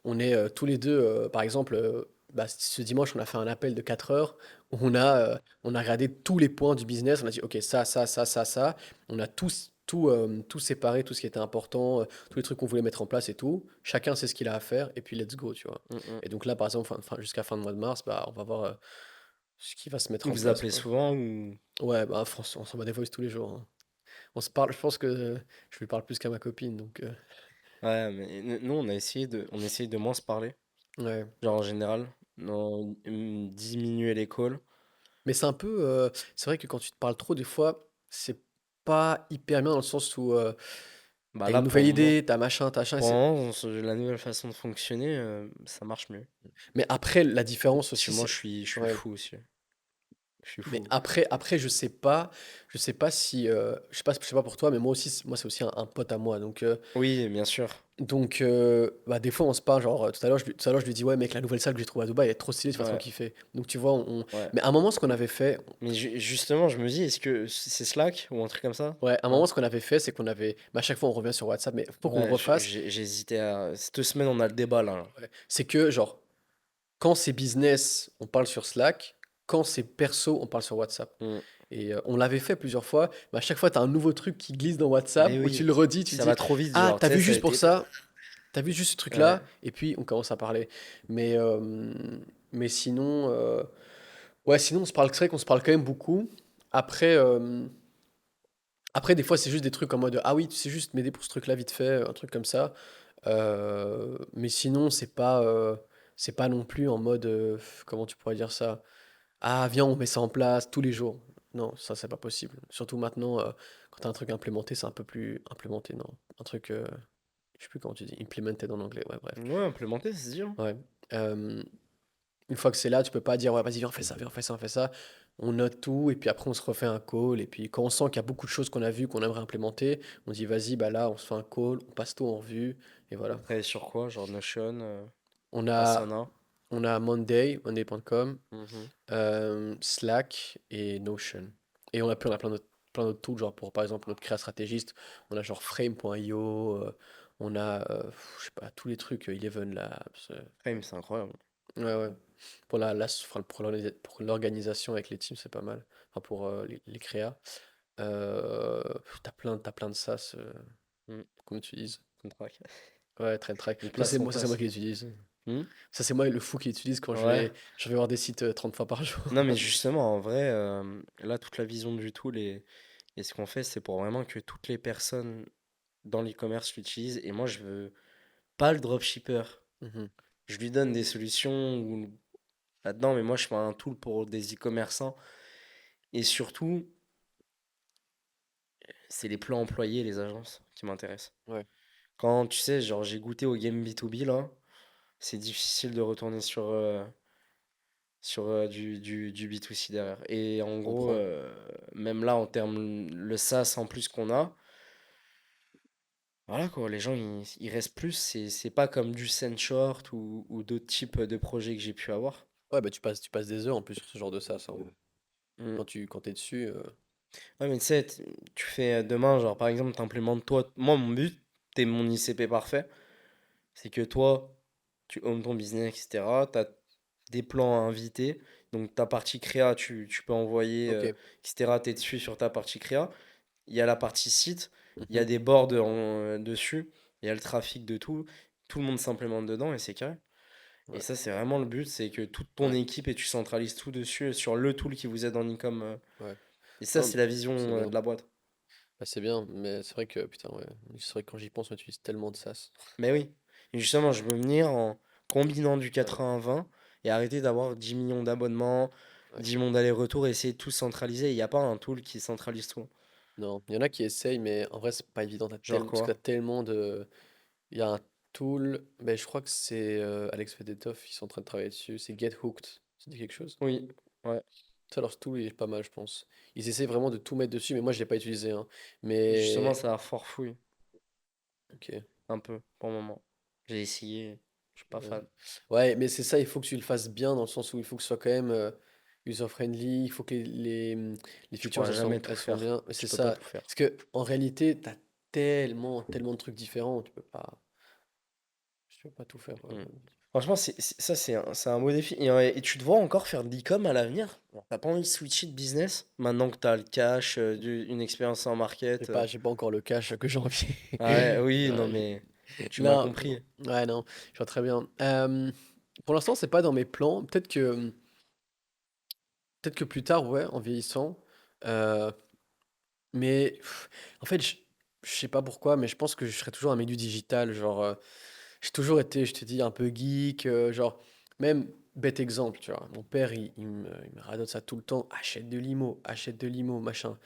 on est tous les deux, par exemple, bah, ce dimanche, on a fait un appel de 4 heures où on a regardé tous les points du business. On a dit, OK, ça. On a tout séparé, tout ce qui était important, tous les trucs qu'on voulait mettre en place et tout. Chacun sait ce qu'il a à faire et puis let's go, tu vois. Mm, mm. Et donc là, par exemple, jusqu'à fin de mois de mars, bah, on va voir ce qui va se mettre en Vous place, appelez quoi. souvent ou... Ouais, bah, on s'envoie des voice tous les jours, hein. On se parle, je pense que je lui parle plus qu'à ma copine, donc Ouais, mais nous, on essaye de moins se parler. ouais. Genre en général, non, diminuer les calls. Mais c'est un peu, c'est vrai que quand tu te parles trop, des fois, c'est pas hyper bien dans le sens où Bah t'as là, une nouvelle idée, t'as machin, t'as machin. pour le moment, la nouvelle façon de fonctionner, ça marche mieux. Mais après, la différence Parce que aussi, moi, c'est. je suis Ouais. fou aussi. Je suis Mais fou. après, je sais pas si, je sais pas pour toi, mais moi aussi, moi c'est aussi un pote à moi, Oui, bien sûr. bah des fois on se parle, genre tout à l'heure je lui dis ouais mec la nouvelle salle que j'ai trouvée à Dubaï elle est trop stylée, tu vas trop Ouais, kiffer. Donc tu vois, ouais. mais à un moment ce qu'on avait fait, Mais justement, je me dis, est-ce que c'est Slack ou un truc comme ça? ouais, à un Non? moment ce qu'on avait fait, c'est qu'on avait, bah, à chaque fois on revient sur WhatsApp, mais faut qu'on le Ouais, refasse. j'hésitais à. Cette semaine, on a le débat là. Ouais. C'est que genre quand c'est business, on parle sur Slack, quand c'est perso, on parle sur WhatsApp. Mm. Et on l'avait fait plusieurs fois, mais à chaque fois, tu as un nouveau truc qui glisse dans Mais WhatsApp où tu oui, le redis, tu ça dis va trop vite, ah, genre, t'as tu sais, vu ça a juste pour été. ça, t'as vu juste ce Ouais. truc-là, et puis on commence à parler. Mais, euh, mais sinon, ouais, sinon, c'est vrai qu'on se parle quand même beaucoup. Après, des fois, c'est juste des trucs en mode ah oui, tu sais juste m'aider pour ce truc-là vite fait, un truc comme ça. Mais sinon, c'est pas non plus en mode, comment tu pourrais dire ça? Ah, viens, on met ça en place tous les jours. Non, ça, c'est pas possible. Surtout maintenant, quand t'as un truc implémenté, c'est un peu plus implémenté, non. Un truc, je sais plus comment tu dis, implemented en anglais, ouais, bref. Ouais, implémenter, c'est dur. Ouais. Euh, une fois que c'est là, tu peux pas dire, ouais, vas-y, viens, on fait ça, viens, on fait ça, on fait ça. On note tout, et puis après, on se refait un call. Et puis, quand on sent qu'il y a beaucoup de choses qu'on a vues, qu'on aimerait implémenter, on dit, vas-y, bah là, on se fait un call, on passe tout en revue, et voilà. Vous travaillez sur quoi? Genre Notion, On a, Asana. on a Monday, monday.com, Mhm. Slack et Notion. Et on a plein d'autres tools, genre pour par exemple notre créa stratégiste, on a genre frame.io, on a, je sais pas, tous les trucs, Eleven Labs. Frame, c'est incroyable. Ouais, ouais. Enfin, pour l'organisation avec les teams, c'est pas mal. Enfin, pour les créas. T'as plein de SaaS, Mm. comme tu dis. Contract. Ouais, Traintrack. Une place en Ça, c'est moi place. qui l'utilise. Hmm. Ça, c'est moi le fou qui l'utilise quand Ouais. je vais voir des sites 30 fois par jour. Non, mais justement, en vrai, là, toute la vision du tool et ce qu'on fait, c'est pour vraiment que toutes les personnes dans l'e-commerce l'utilisent. Et moi, je veux pas le dropshipper. Mhm. Je lui donne des solutions là-dedans, mais moi, je fais un tool pour des e-commerçants. Et surtout, c'est les plans employés, les agences qui m'intéressent. Ouais. Quand tu sais, genre, j'ai goûté au game B2B, là, c'est difficile de retourner sur du B2C derrière. Et en Je gros, comprends. même là, en termes, le SaaS en plus qu'on a, voilà quoi, les gens ils restent plus. C'est pas comme du Send Short ou d'autres types de projets que j'ai pu avoir. Ouais, bah tu passes des heures en plus sur ce genre de SaaS, hein. Mm. Quand t'es dessus. Ouais, mais tu sais, tu fais demain, genre par exemple, t'implémentes toi. Moi, mon but, t'es mon ICP parfait, c'est que toi, tu owns ton business, etc. T'as des plans à inviter. Donc ta partie créa, tu peux envoyer, Ok. etc. T'es dessus sur ta partie créa. Il y a la partie site, il y a Mhm. des boards dessus, il y a le trafic de tout. Tout le monde s'implémente dedans et c'est carré. Et Ouais. ça, c'est vraiment le but, c'est que toute ton Ouais. équipe et tu centralises tout dessus sur le tool qui vous aide en e-com. Ouais. Et ça, Non, c'est la vision c'est de bien. la boîte. Bah, c'est bien, mais c'est vrai que, putain, ouais. C'est vrai que quand j'y pense, on utilise tellement de SaaS. Mais oui. Et justement, je veux venir en combinant du Ouais. 80-20 et arrêter d'avoir 10 millions d'abonnements, Ouais. 10 millions d'allers-retours et essayer de tout centraliser. Il n'y a pas un tool qui centralise tout. Non, il y en a qui essayent, mais en vrai, c'est pas évident. Genre Parce que t'as quoi? tellement de. Il y a un tool, ben, je crois que c'est Alex Fedetov, ils sont en train de travailler dessus. C'est Get Hooked. Ça dit quelque chose? Oui. Ouais. Ça, leur tool, il est pas mal, je pense. Ils essaient vraiment de tout mettre dessus, mais moi, je l'ai pas utilisé, hein. Justement, Mais. ça a fort fouille. Ok. Un peu, pour le moment. J'ai essayé. Je suis pas Ouais. fan. Ouais, mais c'est ça, il faut que tu le fasses bien dans le sens où il faut que ce soit quand même user-friendly, il faut que les Tu features pourras jamais tout elles sont faire. bien. Mais Tu c'est peux pas ça. tout faire. Parce que en réalité, t'as tellement de trucs différents, tu peux pas tout faire, quoi. Mm. Franchement, ça, c'est un beau défi. Et tu te vois encore faire de l'e-com à l'avenir? Genre, t'as pas envie de switcher de business? Maintenant que t'as le cash, une expérience en market. J'ai pas encore le cash que j'ai envie. Ah ouais, oui, non, Non, mais tu m'as non, compris. ouais, non, je vois très bien. Pour l'instant, c'est pas dans mes plans. Peut-être que plus tard, ouais, en vieillissant. Euh, mais en fait, je sais pas pourquoi, mais je pense que je serai toujours un mec du digital. Genre, j'ai toujours été, je te dis, un peu geek. Genre, même bête exemple, tu vois. Mon père, il me radote ça tout le temps. Achète de l'IMO, machin.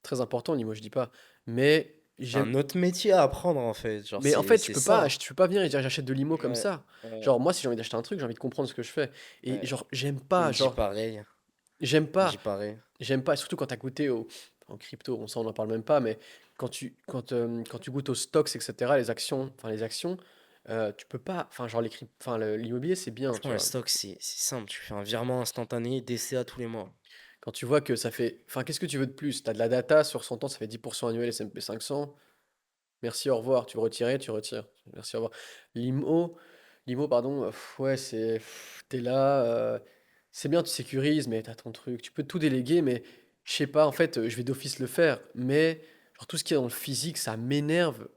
Très important, l'IMO, je dis pas. Mais C'est j'aime. un autre métier à apprendre, en fait. Genre, Mais en fait, c'est ça. tu peux pas venir et dire j'achète de l'IMO comme Ouais, ça. ouais, Genre, moi, si j'ai envie d'acheter un truc, j'ai envie de comprendre ce que je fais. Et ouais. genre, Il me dit genre, pareil. j'aime Il me dit pas, pareil. j'aime pas, surtout quand tu as goûté en crypto, ça on n'en parle même pas, mais quand tu goûtes aux stocks, etc., les actions, tu peux pas, enfin, genre, l'immobilier, c'est bien, tu Franchement, le vois. stock, c'est simple. Tu fais un virement instantané, DCA tous les mois. Quand tu vois que ça fait, enfin, qu'est-ce que tu veux de plus? Tu as de la data sur 100 ans, ça fait 10% annuel S&P 500. Merci, au revoir. Tu veux retirer, tu retires. Merci, au revoir. L'IMO, l'IMO, pardon, ouais, t'es là, c'est bien, tu sécurises, mais t'as ton truc. Tu peux tout déléguer, mais je sais pas, en fait, je vais d'office le faire, mais genre tout ce qui est dans le physique, ça m'énerve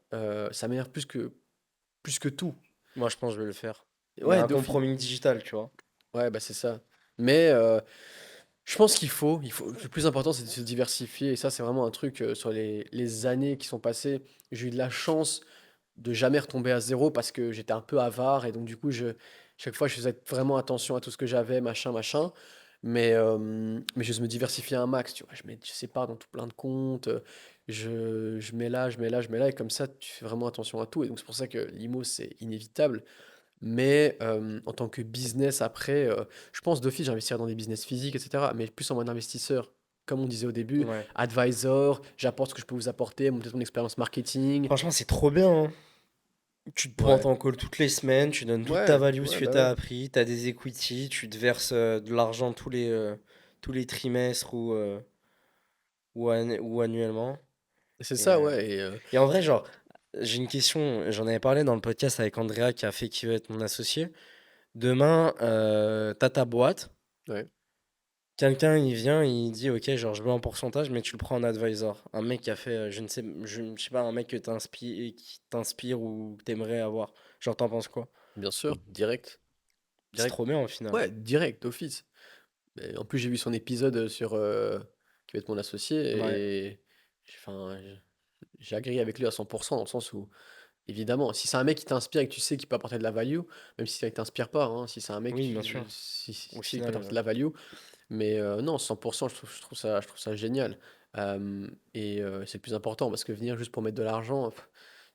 plus que tout. Moi, je pense que je vais le faire. Mais Ouais, un d'office. compromis digital, tu vois. Ouais, bah c'est ça. Mais je pense le plus important, c'est de se diversifier, et ça, c'est vraiment un truc sur les années qui sont passées. J'ai eu de la chance de jamais retomber à zéro parce que j'étais un peu avare et donc du coup chaque fois je faisais vraiment attention à tout ce que j'avais, machin, machin. Mais je me diversifier un max, tu vois. Je sépare dans tout plein de comptes, je mets là, je mets là, je mets là, et comme ça tu fais vraiment attention à tout. Et donc c'est pour ça que l'IMO c'est inévitable. Mais en tant que business après, je pense d'office j'investirai dans des business physiques, etc. Mais plus en mode investisseur. Comme on disait au début, Ouais. advisor, j'apporte ce que je peux vous apporter, peut-être mon expérience marketing. Franchement, c'est trop bien, hein. Tu te prends Ouais. en call toutes les semaines, tu donnes toute ta Ouais, value, ce ouais, que bah tu as ouais. appris, tu as des equity, tu te verses de l'argent tous les trimestres ou annuellement. C'est Et, ça, euh, ouais. et en vrai, genre, j'ai une question, j'en avais parlé dans le podcast avec Andrea qui a fait qui veut être mon associé. Demain, t'as ta boîte, Ouais. quelqu'un il vient, il dit ok, genre je veux un pourcentage, mais tu le prends en advisor. Un mec qui a fait, je sais pas, un mec qui t'inspire ou que t'aimerais avoir. Genre, t'en penses quoi? Bien sûr, direct. C'est Direct. trop bien au final. Ouais, direct, d'office. Mais en plus, j'ai vu son épisode sur qui va être mon associé Ouais. et enfin, j'ai agréé avec lui à 100% dans le sens où, évidemment, si c'est un mec qui t'inspire et que tu sais qu'il peut apporter de la value, même si ça ne t'inspire pas, hein, si c'est un mec, Oui, bien sûr. si Au tu sais qu'il peut final, apporter de la value, mais non, 100%, je trouve ça génial. C'est le plus important parce que venir juste pour mettre de l'argent,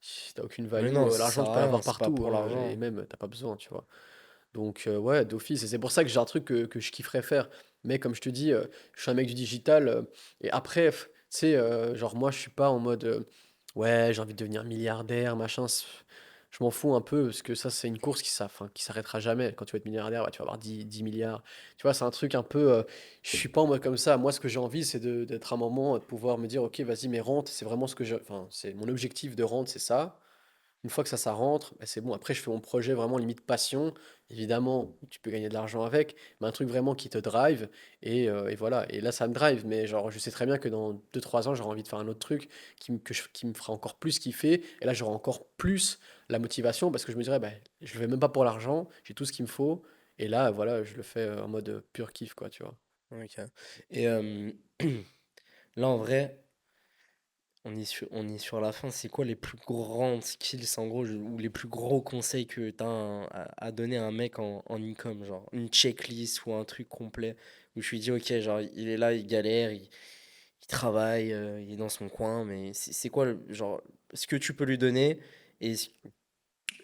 si t'as aucune mais value, non, ça l'argent sert tu à peux rien, l'avoir c'est pas partout pour hein, et l'argent. même t'as pas besoin, tu vois. Donc ouais, d'office. Et c'est pour ça que j'ai un truc que je kifferais faire. Mais comme je te dis, je suis un mec du digital. Et après, tu sais, genre moi, je suis pas en mode, ouais, j'ai envie de devenir milliardaire, machin. Je m'en fous un peu parce que ça, c'est une course enfin, qui s'arrêtera jamais. Quand tu vas être milliardaire, ouais, tu vas avoir 10 milliards. Tu vois, c'est un truc un peu. Je suis pas en mode comme ça. Moi, ce que j'ai envie, c'est d'être un moment, de pouvoir me dire, ok, vas-y, mes rentes, c'est vraiment ce que je. Enfin, c'est mon objectif de rente, c'est ça. Une fois que ça rentre, bah, c'est bon. Après, je fais mon projet vraiment limite passion. Évidemment, tu peux gagner de l'argent avec, mais un truc vraiment qui te drive. Et voilà. Et là, ça me drive. Mais genre, je sais très bien que dans 2 3 ans, j'aurai envie de faire un autre truc qui me fera encore plus kiffer. Et là, j'aurai encore plus la motivation parce que je me dirais, bah, je le fais même pas pour l'argent. J'ai tout ce qu'il me faut. Et là, voilà, je le fais en mode pur kiff, quoi, tu vois. Ok. Et là, en vrai, on est sur la fin. C'est quoi les plus grandes skills, en gros, ou les plus gros conseils que tu as à donner à un mec en e-com, genre une checklist ou un truc complet où je lui dis, ok, genre, il est là, il galère, il travaille, il est dans son coin, mais c'est quoi, genre, ce que tu peux lui donner et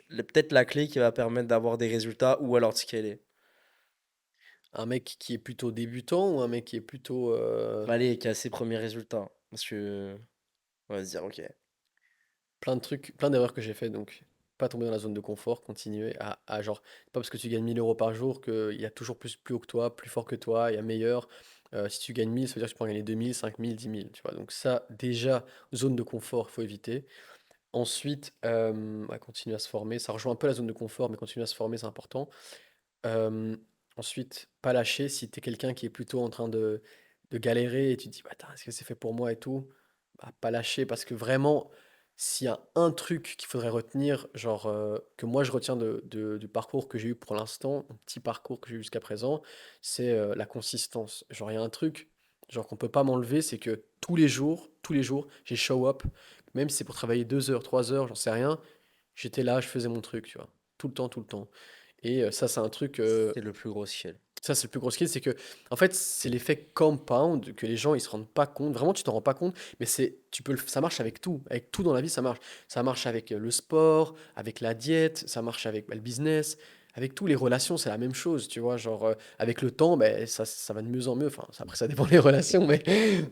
peut-être la clé qui va permettre d'avoir des résultats ou alors de scaler. Un mec qui est plutôt débutant ou un mec qui est plutôt Allez, qui a ses premiers résultats. Parce que, on va se dire, ok. plein de trucs, plein d'erreurs que j'ai fait, donc pas tomber dans la zone de confort, continuer genre, pas parce que tu gagnes 1 000 € par jour qu'il y a toujours plus haut que toi, plus fort que toi, il y a meilleur. Si tu gagnes 1 000, ça veut dire que tu peux en gagner 2 000, 5 000, 10 000, tu vois. Donc ça, déjà, zone de confort, faut éviter. Ensuite, ouais, continuer à se former. Ça rejoint un peu la zone de confort, mais continuer à se former, c'est important. Euh, Ensuite, pas lâcher. Si tu es quelqu'un qui est plutôt en train de galérer et tu te dis, bah, attends, est-ce que c'est fait pour moi et tout, bah, pas lâcher parce que vraiment, s'il y a un truc qu'il faudrait retenir, genre que moi je retiens du parcours que j'ai eu pour l'instant, un petit parcours que j'ai eu jusqu'à présent, c'est la consistance. Genre, il y a un truc genre qu'on peut pas m'enlever, c'est que tous les jours, j'ai show up, même si c'est pour travailler 2 heures, 3 heures, j'en sais rien, j'étais là, je faisais mon truc, tu vois, tout le temps, tout le temps. Et ça, c'est un truc. C'est le plus gros skill. Ça, c'est le plus gros skill, c'est que, en fait, c'est l'effet compound que les gens ils se rendent pas compte. Vraiment, tu t'en rends pas compte, mais ça marche avec tout dans la vie, ça marche. Ça marche avec le sport, avec la diète, ça marche avec le business, avec tous les relations, c'est la même chose, tu vois. Genre, avec le temps, ben, ça va de mieux en mieux. Enfin, après, ça dépend des relations,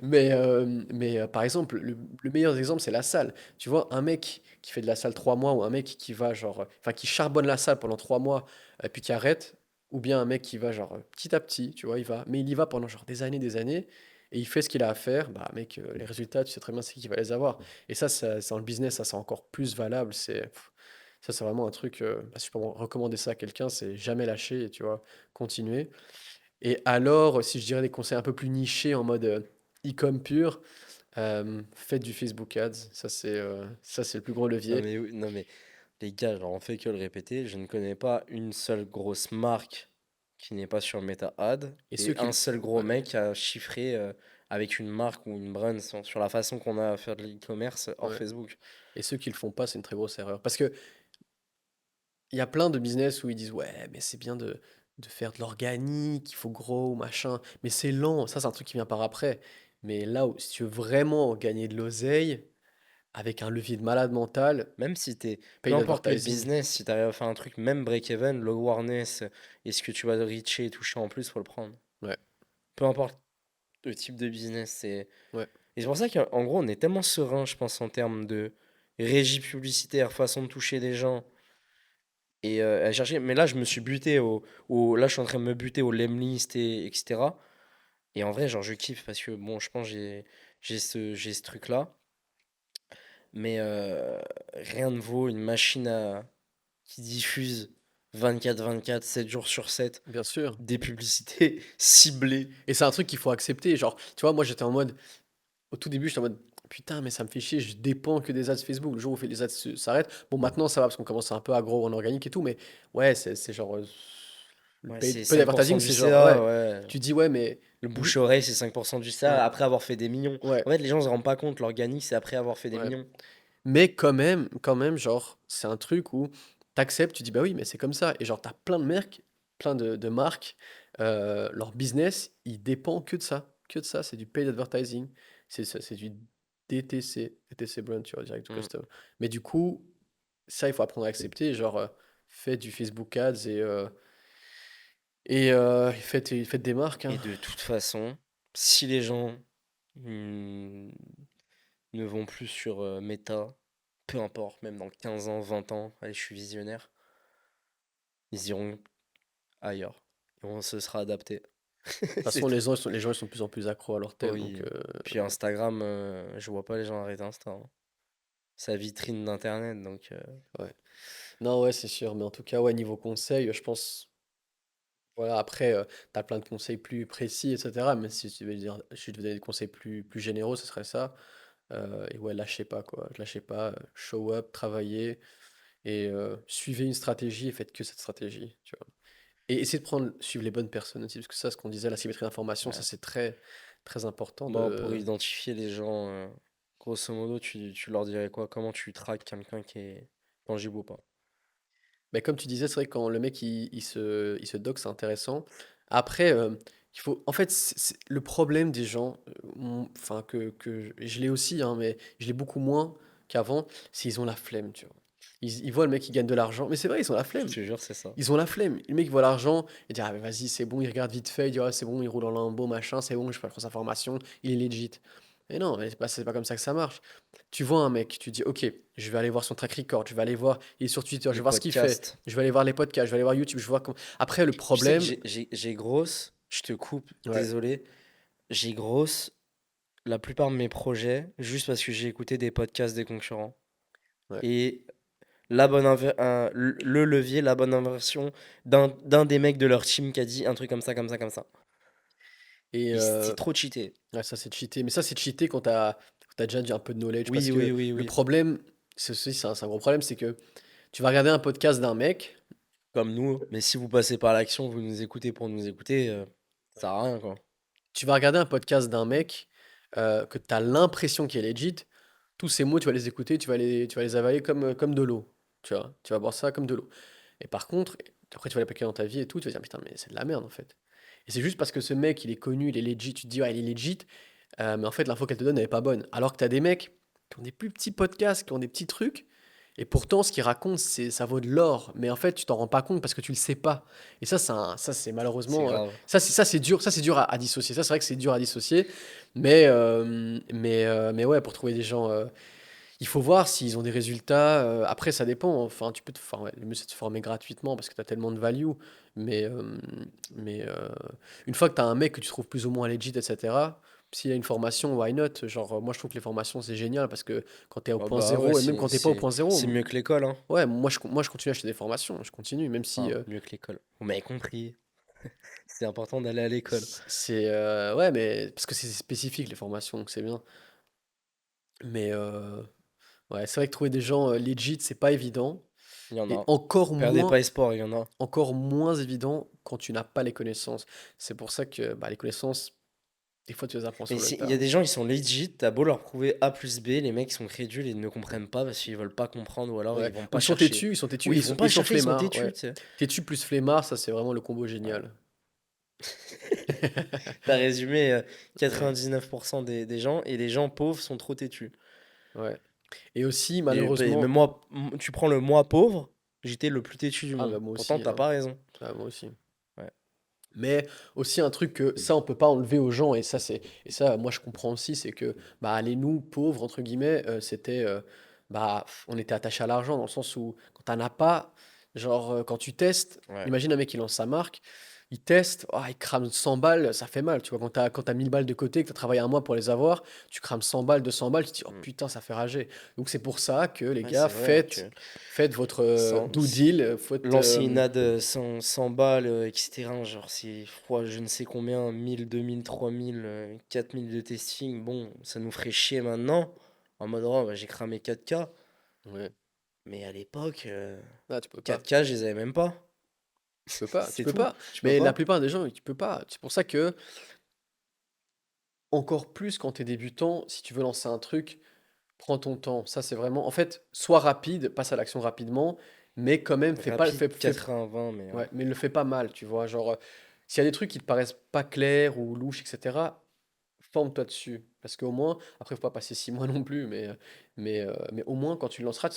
mais par exemple, le meilleur exemple, c'est la salle. Tu vois, un mec qui fait de la salle 3 mois ou un mec qui va, genre, enfin, qui charbonne la salle pendant 3 mois, puis qui arrête. Ou bien un mec qui va genre petit à petit, tu vois, mais il y va pendant genre des années, et il fait ce qu'il a à faire, bah mec, les résultats, tu sais très bien c'est qui va les avoir. Et ça, dans le business, ça c'est encore plus valable. Ça, c'est vraiment un truc, bah, si je peux recommander ça à quelqu'un, c'est jamais lâcher, et tu vois, continuer. Et alors, si je dirais des conseils un peu plus nichés en mode e-com pur, faites du Facebook Ads, ça c'est le plus gros Non levier. mais, non mais les gars, genre, on fait que le répéter. Je ne connais pas une seule grosse marque qui n'est pas sur Meta Ad Et ceux et qui un le seul font, gros ouais, mec à chiffrer avec une marque ou une brand sur la façon qu'on a à faire de l'e-commerce hors ouais. Facebook. Et ceux qui le font pas, c'est une très grosse erreur. Parce que il y a plein de business où ils disent ouais, mais c'est bien de faire de l'organique, il faut gros, machin. Mais c'est lent, ça c'est un truc qui vient par après. Mais là où si tu veux vraiment gagner de l'oseille, avec un levier de malade mental, Même si t'es, peu paid importe le advertising. business, si t'arrives à faire un truc, même break-even, low awareness, et ce que tu vas reacher et toucher en plus, faut le prendre. Ouais, Peu importe le type de business, c'est... ouais, Et c'est pour ça qu'en gros, on est tellement serein, je pense, en termes de régie publicitaire, façon de toucher les gens, et à chercher. Mais là, je me suis buté là, je suis en train de me buter au Lemlist, et etc. Et en vrai, genre, je kiffe parce que, bon, je pense que j'ai ce truc-là. Mais rien ne vaut une machine qui diffuse 24/24, 7 jours sur 7, bien sûr. des publicités ciblées. Et c'est un truc qu'il faut accepter. Genre, tu vois, moi j'étais en mode, au tout début, j'étais en mode, putain, mais ça me fait chier, je dépends que des ads Facebook. Le jour où les ads s'arrêtent, bon, maintenant ça va parce qu'on commence un peu à gros en organique et tout, mais ouais, c'est genre, le Ouais, paid, c'est paid 5% advertising, du c'est genre, CA, ouais, ouais. tu dis, ouais, mais Le lui, bouche-oreille, c'est 5% du ouais, CA après avoir fait des millions. ouais, En fait, les gens ne se rendent pas compte, l'organique, c'est après avoir fait des ouais. millions. Mais quand même, genre, c'est un truc où t'acceptes, tu dis, bah oui, mais c'est comme ça. Et genre, t'as plein de marques, leur business, il dépend que de ça. Que de ça, c'est du paid advertising. C'est du DTC brand, tu vois, direct to Mm. customer. Mais du coup, ça, il faut apprendre à accepter. Genre, faites du Facebook Ads et faites des marques, hein. Et de toute façon, si les gens mm, ne vont plus sur Meta, peu importe, même dans 15 ans, 20 ans, allez, je suis visionnaire, ils iront ailleurs. Et on se sera adapté. De toute C'est façon, tout. les gens, ils sont de plus en plus accros à leur tel, donc Oui. Puis Instagram, je vois pas les gens arrêter Insta, hein. Sa vitrine d'internet, donc ouais. Non, ouais, c'est sûr. Mais en tout cas, ouais, niveau conseil, je pense. Voilà, après, tu as plein de conseils plus précis, etc. Mais si tu veux dire, je vais te donner des conseils plus généraux, ce serait ça. Et ouais, lâchez pas, quoi. Lâchez pas, show up, travaillez et suivez une stratégie et faites que cette stratégie, tu vois. Et essayez de suivre les bonnes personnes aussi, parce que ça, ce qu'on disait, la symétrie d'information, ça ouais. c'est très, très important Bon, pour de. identifier les gens, grosso modo, tu leur dirais quoi? Comment tu traques quelqu'un qui est tangible ou pas? Mais comme tu disais, c'est vrai que quand le mec il se dock, c'est intéressant. Après, en fait, le problème des gens, enfin que je l'ai aussi, hein, mais je l'ai beaucoup moins qu'avant, c'est ils ont la flemme, tu vois. Ils voient le mec qui gagne de l'argent, mais c'est vrai, ils ont la Je flemme. te jure, c'est ça. Ils ont la flemme. Le mec il voit l'argent, il dit ah mais vas-y c'est bon, il regarde vite fait, il dit ah c'est bon, il roule en lambeau machin, c'est bon, je prends sa formation, il est legit. Mais non, mais c'est pas comme ça que ça marche. Tu vois un mec, tu dis ok, je vais aller voir son track record, je vais aller voir, il est sur Twitter, je Les vais voir ce qu'il fait, podcasts. je vais aller voir les podcasts, je vais aller voir YouTube, je vais voir comment. Après le Tu sais que problème, j'ai grosse, je te coupe, ouais, désolé, j'ai grosse la plupart de mes projets juste parce que j'ai écouté des podcasts des concurrents. Ouais. et le levier, la bonne inversion d'un des mecs de leur team qui a dit un truc comme ça, comme ça, comme ça. Et Et c'est trop cheaté. ouais, ça, c'est cheaté. Mais ça, c'est cheaté quand t'as déjà un peu de knowledge. Parce Oui, que oui, oui, le oui. problème, c'est un gros problème, c'est que tu vas regarder un podcast d'un mec. Comme nous. Mais si vous passez par l'action, vous nous écoutez pour nous écouter, ça sert à rien, quoi. Tu vas regarder un podcast d'un mec que tu as l'impression qu'il est legit. Tous ces mots, tu vas les écouter, tu vas les avaler comme de l'eau. Tu vois, tu vas boire ça comme de l'eau. Et par contre, après, tu vas l'appliquer dans ta vie et tout, tu vas dire, putain, mais c'est de la merde en fait. Et c'est juste parce que ce mec, il est connu, il est legit, tu te dis, ouais, il est legit, mais en fait, l'info qu'elle te donne, elle est pas bonne. Alors que tu as des mecs qui ont des plus petits podcasts, qui ont des petits trucs, et pourtant, ce qu'ils racontent, ça vaut de l'or. Mais en fait, tu t'en rends pas compte parce que tu le sais pas. Et ça, c'est C'est malheureusement. grave. Ça, c'est dur à dissocier. Ça, c'est vrai que c'est dur à dissocier. Mais ouais, pour trouver des gens, il faut voir s'ils ont des résultats. Après, ça dépend. Enfin, ouais, le mieux, c'est de se former gratuitement parce que tu as tellement de value. Mais, une fois que tu as un mec que tu trouves plus ou moins legit, etc., s'il y a une formation, why not? Genre, moi, je trouve que les formations, c'est génial parce que quand tu es au Ah point bah ouais, zéro, et même quand tu pas au point c'est zéro, mieux que l'école, hein. ouais, moi, je continue à acheter des formations. Je continue, même si Enfin, mieux que l'école. Vous m'avez compris. C'est important d'aller à l'école. ouais, mais parce que c'est spécifique les formations, donc c'est bien. Mais ouais, c'est vrai que trouver des gens legit, c'est pas évident. Il y en Et a. Perdez pas espoir, il y en a. encore moins évident quand tu n'as pas les connaissances. C'est pour ça que bah, les connaissances, des fois, tu les apprends Mais sur le il y a tas. des gens, ils sont legit, t'as beau leur prouver A plus B, les mecs ils sont crédules et ne comprennent pas parce qu'ils veulent pas comprendre ou alors Ouais. ils vont Ou pas ils sont chercher. têtus, ils sont têtus, Oui, et ils vont pas ils sont chercher, ils sont flemmards. têtus, Ouais. tu sais. Têtu plus flemmard, ça, c'est vraiment le combo Ouais. génial. T'as résumé 99% des gens et les gens pauvres sont trop têtus. Ouais. Et aussi, Mais malheureusement. moi, tu prends le moi pauvre, j'étais le plus têtu du Ah, monde. bah, moi Pourtant, aussi, t'as hein. pas raison. Ah, moi aussi. Ouais. Mais aussi un truc que ça on peut pas enlever aux gens, et ça moi je comprends aussi, c'est que bah les nous pauvres entre guillemets, c'était bah on était attaché à l'argent dans le sens où quand t'en as pas, genre quand tu testes, Ouais. imagine un mec qui lance sa marque, il teste, oh, il crame 100 balles, ça fait mal, tu vois, quand t'as 1000 balles de côté, que t'as travaillé un mois pour les avoir, tu crames 100 balles, 200 balles, tu te dis oh Mm. putain ça fait rager. Donc c'est pour ça que les Ouais, gars c'est vrai faites votre sans- do deal, faites, lancer une ad 100 balles, etc. Genre, c'est fois je ne sais combien, 1000, 2000, 3000, 4000 de testing. Bon, ça nous ferait chier maintenant. En mode, oh, bah, j'ai cramé 4K. ouais, Mais à l'époque, là tu peux pas. 4K, je les avais même pas. Tu peux pas, tu C'est peux tout. pas. Tu peux Mais la pas. plupart des gens, tu peux pas. C'est pour ça que, encore plus quand tu es débutant, si tu veux lancer un truc, prends ton temps. Ça, c'est vraiment. En fait, sois rapide, passe à l'action rapidement, mais quand même, fais pas. Rapide 80-20, mais ouais. Ouais, mais ne le fais pas mal, tu vois. Genre, s'il y a des trucs qui te paraissent pas clairs ou louches, etc., forme-toi dessus. Parce qu'au moins, après, faut pas passer 6 mois non plus, mais au moins, quand tu le lanceras,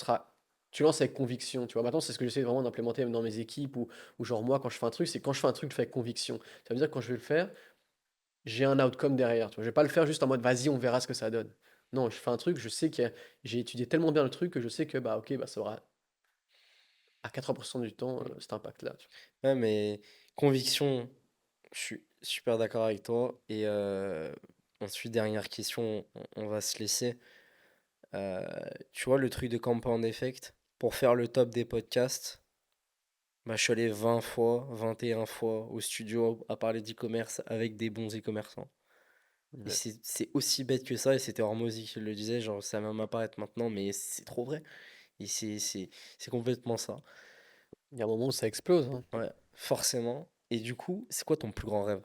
tu lances avec conviction. Tu vois, maintenant, c'est ce que j'essaie vraiment d'implémenter même dans mes équipes ou genre, moi, quand je fais un truc, c'est quand je fais un truc, je fais avec conviction. Ça veut dire que quand je vais le faire, j'ai un outcome derrière. Tu vois, je vais pas le faire juste en mode, vas-y, on verra ce que ça donne. Non, je fais un truc, je sais que j'ai étudié tellement bien le truc que je sais que, bah, ok, bah, ça aura à 80% du temps cet impact-là. Tu Ouais, mais conviction, je suis super d'accord avec toi. Et ensuite, dernière question, on va se laisser. Euh, Tu vois, le truc de Compound Effect, pour faire le top des podcasts, bah, je suis allé 20 fois, 21 fois au studio à parler d'e-commerce avec des bons e-commerçants. Et vois. c'est aussi bête que ça, et c'était Hormozy qui le disait, genre ça va m'apparaître maintenant, mais c'est trop vrai. Et c'est complètement ça. Il y a un moment où ça explose, hein. Ouais, forcément. Et du coup, c'est quoi ton plus grand rêve?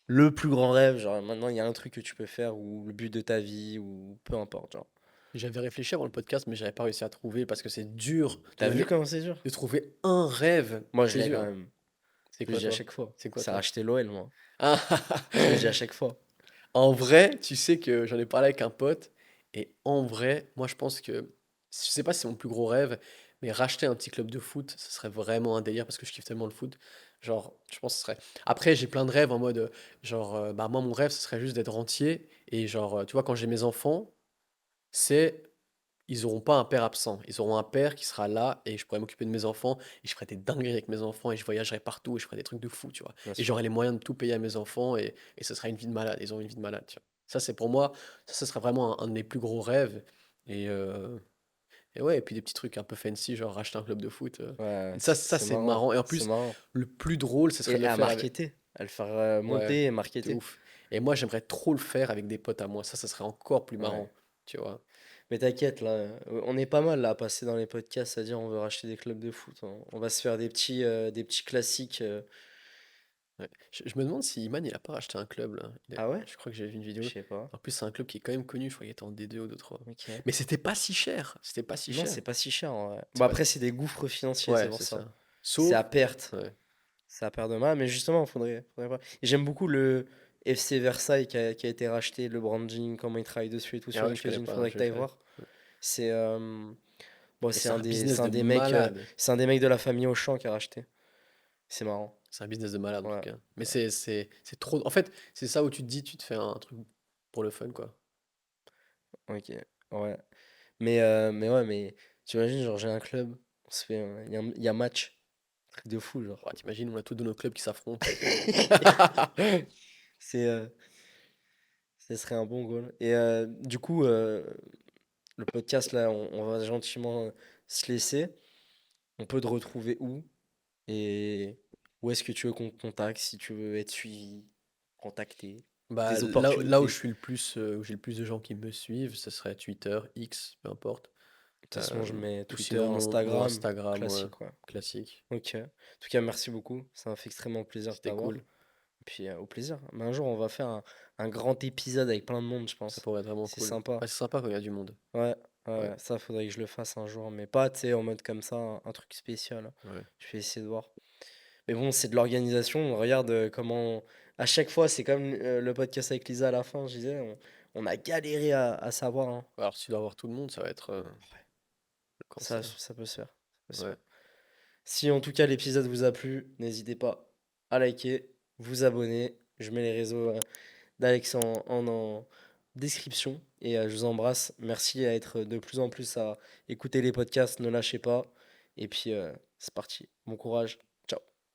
Le plus grand rêve, genre maintenant il y a un truc que tu peux faire, ou le but de ta vie, ou peu importe, genre. J'avais réfléchi avant le podcast, mais j'avais pas réussi à trouver parce que c'est dur T'as vu comment c'est dur? de trouver un rêve. Moi je C'est l'ai quand dur. même. C'est Je le quoi dis à toi? chaque fois. C'est quoi C'est toi? racheter l'OL, moi. Ah, Je le dis à chaque fois. En vrai, tu sais que j'en ai parlé avec un pote, et en vrai, moi je pense que, je sais pas si c'est mon plus gros rêve, mais racheter un petit club de foot, ce serait vraiment un délire parce que je kiffe tellement le foot. Genre, je pense que ce serait. Après, j'ai plein de rêves en mode, genre, bah moi mon rêve, ce serait juste d'être rentier, et genre, tu vois, quand j'ai mes enfants, c'est ils auront pas un père absent. Ils auront un père qui sera là et je pourrais m'occuper de mes enfants et je ferai des dingueries avec mes enfants et je voyagerai partout et je ferai des trucs de fou, tu vois. Bien Et sûr. j'aurai les moyens de tout payer à mes enfants et ce sera une vie de malade. Ils auront une vie de malade, tu vois. Ça, c'est pour moi, ça serait vraiment un de mes plus gros rêves. Et, Et ouais, et puis des petits trucs un peu fancy, genre racheter un club de foot. Ouais, Ça, c'est c'est marrant. marrant. Et en C'est plus, marrant. le plus drôle, ce serait Et de le à faire avec. marketer, à le faire Ouais, monter et de marketer. ouf. Et moi, j'aimerais trop le faire avec des potes à moi. Ça serait encore plus Ouais. marrant, tu vois. Mais t'inquiète, là, on est pas mal là à passer dans les podcasts à dire on veut racheter des clubs de foot. On va se faire des petits classiques. Ouais. Je me demande si Iman, il a pas racheté un club, là. Ah ouais? Je crois que j'ai vu une Je vidéo. sais pas. En plus, c'est un club qui est quand même connu. Je crois qu'il était en D2 ou D3. Ok. Mais c'était pas si cher. C'était pas si Non, cher. c'est pas si cher en vrai. C'est Bon, pas... après, c'est des gouffres financiers, c'est Ouais, pour c'est ça. ça. C'est Sauf... à perte. Ouais. C'est à perte de mal, mais justement, faudrait pas. Et j'aime beaucoup le FC Versailles qui a été racheté, le branding, comment ils travaillent dessus et tout Ah sur ouais, je connais LinkedIn. pas. Faudrait que Je tu ailles ferai. voir. C'est bon, Mais c'est un c'est business un de des mecs, malade. c'est un des mecs de la famille Auchan qui a racheté. C'est marrant. C'est un business de malade, en tout Ouais. cas. Mais c'est trop... En fait, c'est ça où tu te dis, tu te fais un truc pour le fun, quoi. Ok. Ouais. Mais ouais, mais tu imagines, genre, j'ai un club, on se fait, il y a match. Truc de fou, genre. Ouais, t'imagines, on a tous de nos clubs qui s'affrontent. C'est, ce serait un bon goal. Et du coup, le podcast, là, on va gentiment se laisser. On peut te retrouver où? Et où est-ce que tu veux qu'on te contacte si tu veux être suivi, contacté, Bah, des là où opportunités? je suis le plus, où j'ai le plus de gens qui me suivent, ce serait Twitter, X, peu importe. De toute façon, je mets Ou Twitter, sinon mon Instagram, Instagram, ouais, classique, quoi. classique. Ok. En tout cas, merci beaucoup. Ça m'a fait extrêmement plaisir de C'était t'avoir. cool. Et puis, au plaisir. Mais un jour, on va faire un grand épisode avec plein de monde, je Ça pense. pourrait être vraiment C'est cool. sympa. Ouais, c'est sympa quand il y a du monde. Ouais, Ouais, ouais, ça, faudrait que je le fasse un jour. Mais pas, tu sais, en mode comme ça, un truc spécial. ouais. Je vais essayer de voir. Mais bon, c'est de l'organisation. Regarde comment. À chaque fois, c'est comme le podcast avec Lisa à la fin, je disais, on a galéré à savoir, hein. Alors, si tu dois avoir tout le monde, ça va être le cancer. Ça peut se faire. Ça peut se Ouais. faire. Si en tout cas l'épisode vous a plu, n'hésitez pas à liker, vous abonner. Je mets les réseaux d'Alex en description. Et je vous embrasse. Merci à être de plus en plus à écouter les podcasts. Ne lâchez pas. Et puis, c'est parti. Bon courage.